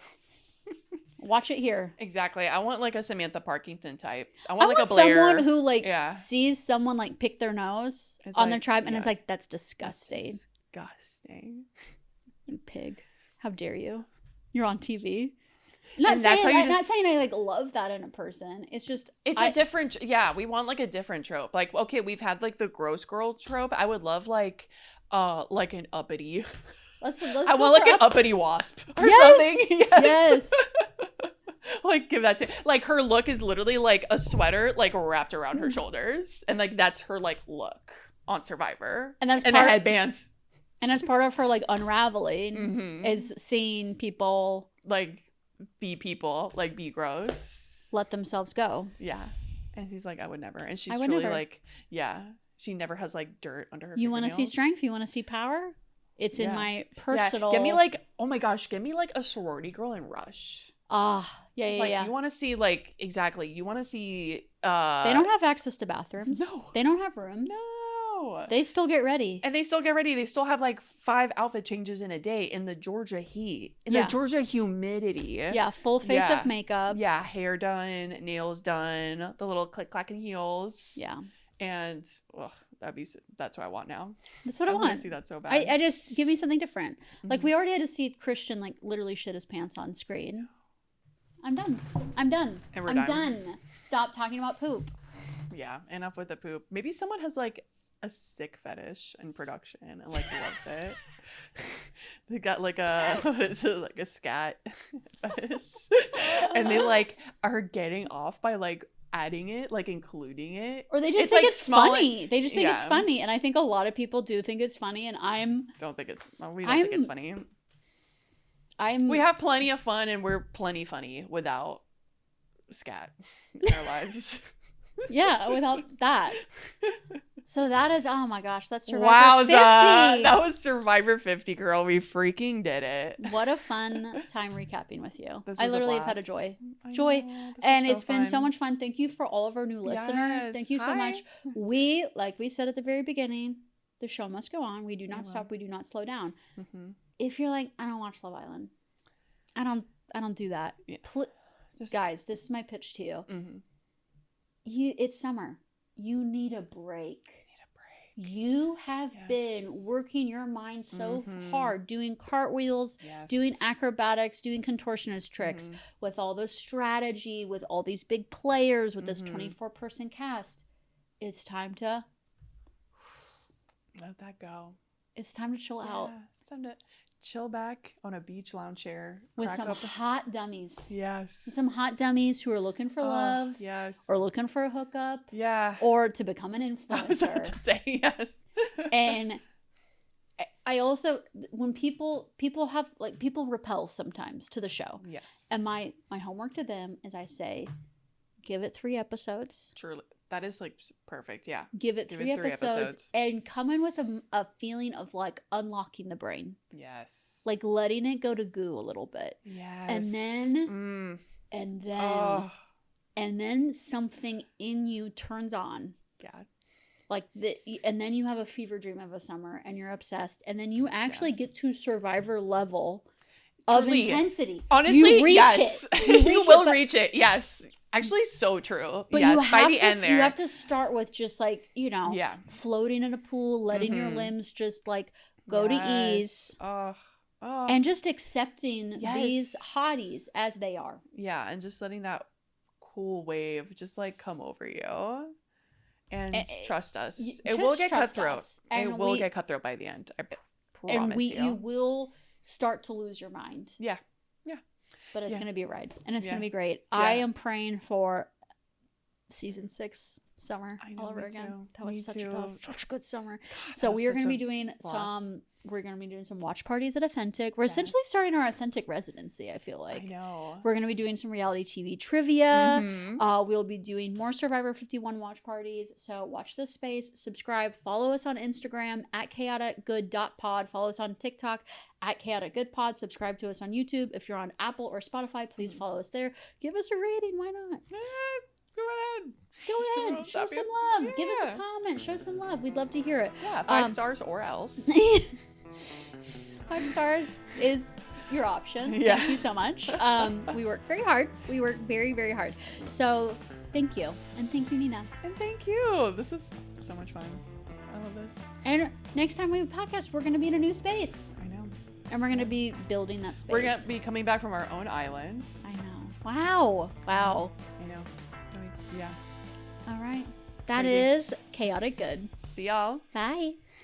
Watch it here. Exactly. I want like a Samantha Parkington type. I want like a Blair. Someone who like sees someone like pick their nose on their tribe and it's like, that's disgusting. Disgusting. You pig. How dare you? You're on TV. Not saying I like love that in a person. It's just a different we want like a different trope. Like, okay, we've had like the gross girl trope. I would love like an uppity. I want like an uppity wasp or something. Yes. Like, give that to like her look is literally like a sweater like wrapped around her shoulders, and like that's her like look on Survivor, and a headband. And as part of her like unraveling is seeing people like be gross, let themselves go. Yeah. And she's like, I would never. And she's truly like, she never has like dirt under her You want to see strength? You want to see power? It's in my personal. Give me like, oh my gosh, give me like a sorority girl in Rush. Yeah. You want to see like, exactly. You want to see. They don't have access to bathrooms. No. They don't have rooms. No. They still get ready. And they still get ready. They still have like 5 outfit changes in a day in the Georgia heat. In the Georgia humidity. Yeah, full face of makeup. Yeah, hair done, nails done, the little click-clacking heels. Yeah. And that's what I want now. That's what I want to see that so bad. I just, give me something different. Like, we already had to see Christian like literally shit his pants on screen. I'm done. And we're done. Stop talking about poop. Yeah, enough with the poop. Maybe someone has like a sick fetish in production and like loves it. They got like a what is it, like a scat fetish, and they like are getting off by like adding it, like including it, or they just think it's funny. They just think it's funny, and I think a lot of people do think it's funny, and we don't think it's funny. We have plenty of fun, and we're plenty funny without scat in our lives. Yeah, without that. So that is, oh my gosh, that's Survivor 50. That was Survivor 50, girl. We freaking did it. What a fun time recapping with you. I literally have had a joy. And it's been so much fun. Thank you for all of our new listeners. Thank you so much. Like we said at the very beginning, the show must go on. We do not stop. We do not slow down. Mm-hmm. If you're like, I don't watch Love Island. I don't do that. Yeah. Guys, this is my pitch to you. Mm-hmm. It's summer. You need a break. You have been working your mind so hard, doing cartwheels, doing acrobatics, doing contortionist tricks, with all the strategy, with all these big players, with this 24-person cast. It's time to let that go. It's time to chill out. It's time to chill back on a beach lounge chair with some hot dummies. Yes. Some hot dummies who are looking for love. Yes. Or looking for a hookup. Yeah. Or to become an influencer. I was about to say yes. And I also, when people have, like, people repel sometimes to the show. Yes. And my homework to them is I say, give it 3 episodes. Truly. That is like perfect. Yeah. Give it 3 episodes and come in with a feeling of like unlocking the brain. Yes. Like letting it go to goo a little bit. Yes. And then something in you turns on. Yeah. Like and then you have a fever dream of a summer and you're obsessed, and then you actually get to Survivor level of intensity. Honestly, yes. You will reach it. Yes. Actually, so true. But yes, by the end there. You have to start with just like, floating in a pool, letting your limbs just like go to ease. And just accepting these hotties as they are. Yeah, and just letting that cool wave just like come over you. And trust us. It will get cutthroat. It will get cutthroat by the end. I promise you. And you will start to lose your mind. Yeah. But it's going to be a ride. And it's going to be great. Yeah. I am praying for season 6 summer all over again. That was such a good summer. God, so we are going to be doing some watch parties at Authentic. We're essentially starting our Authentic residency, I feel like. I know. We're going to be doing some reality TV trivia. We'll be doing more Survivor 51 watch parties. So watch this space, subscribe, follow us on Instagram at chaoticgood.pod. Follow us on TikTok at chaoticgoodpod. Subscribe to us on YouTube. If you're on Apple or Spotify, please follow us there. Give us a rating. Why not? Go ahead. Show some love. Yeah. Give us a comment. Show some love. We'd love to hear it. Yeah, 5 stars or else. 5 stars is your option. Yeah. Thank you so much. We work very hard. We work very, very hard. So thank you. And thank you, Nina. And thank you. This is so much fun. I love this. And next time we have a podcast, we're going to be in a new space. I know. And we're going to be building that space. We're going to be coming back from our own islands. I know. Wow. I know. Yeah. All right. That is Chaotic Good. See y'all. Bye.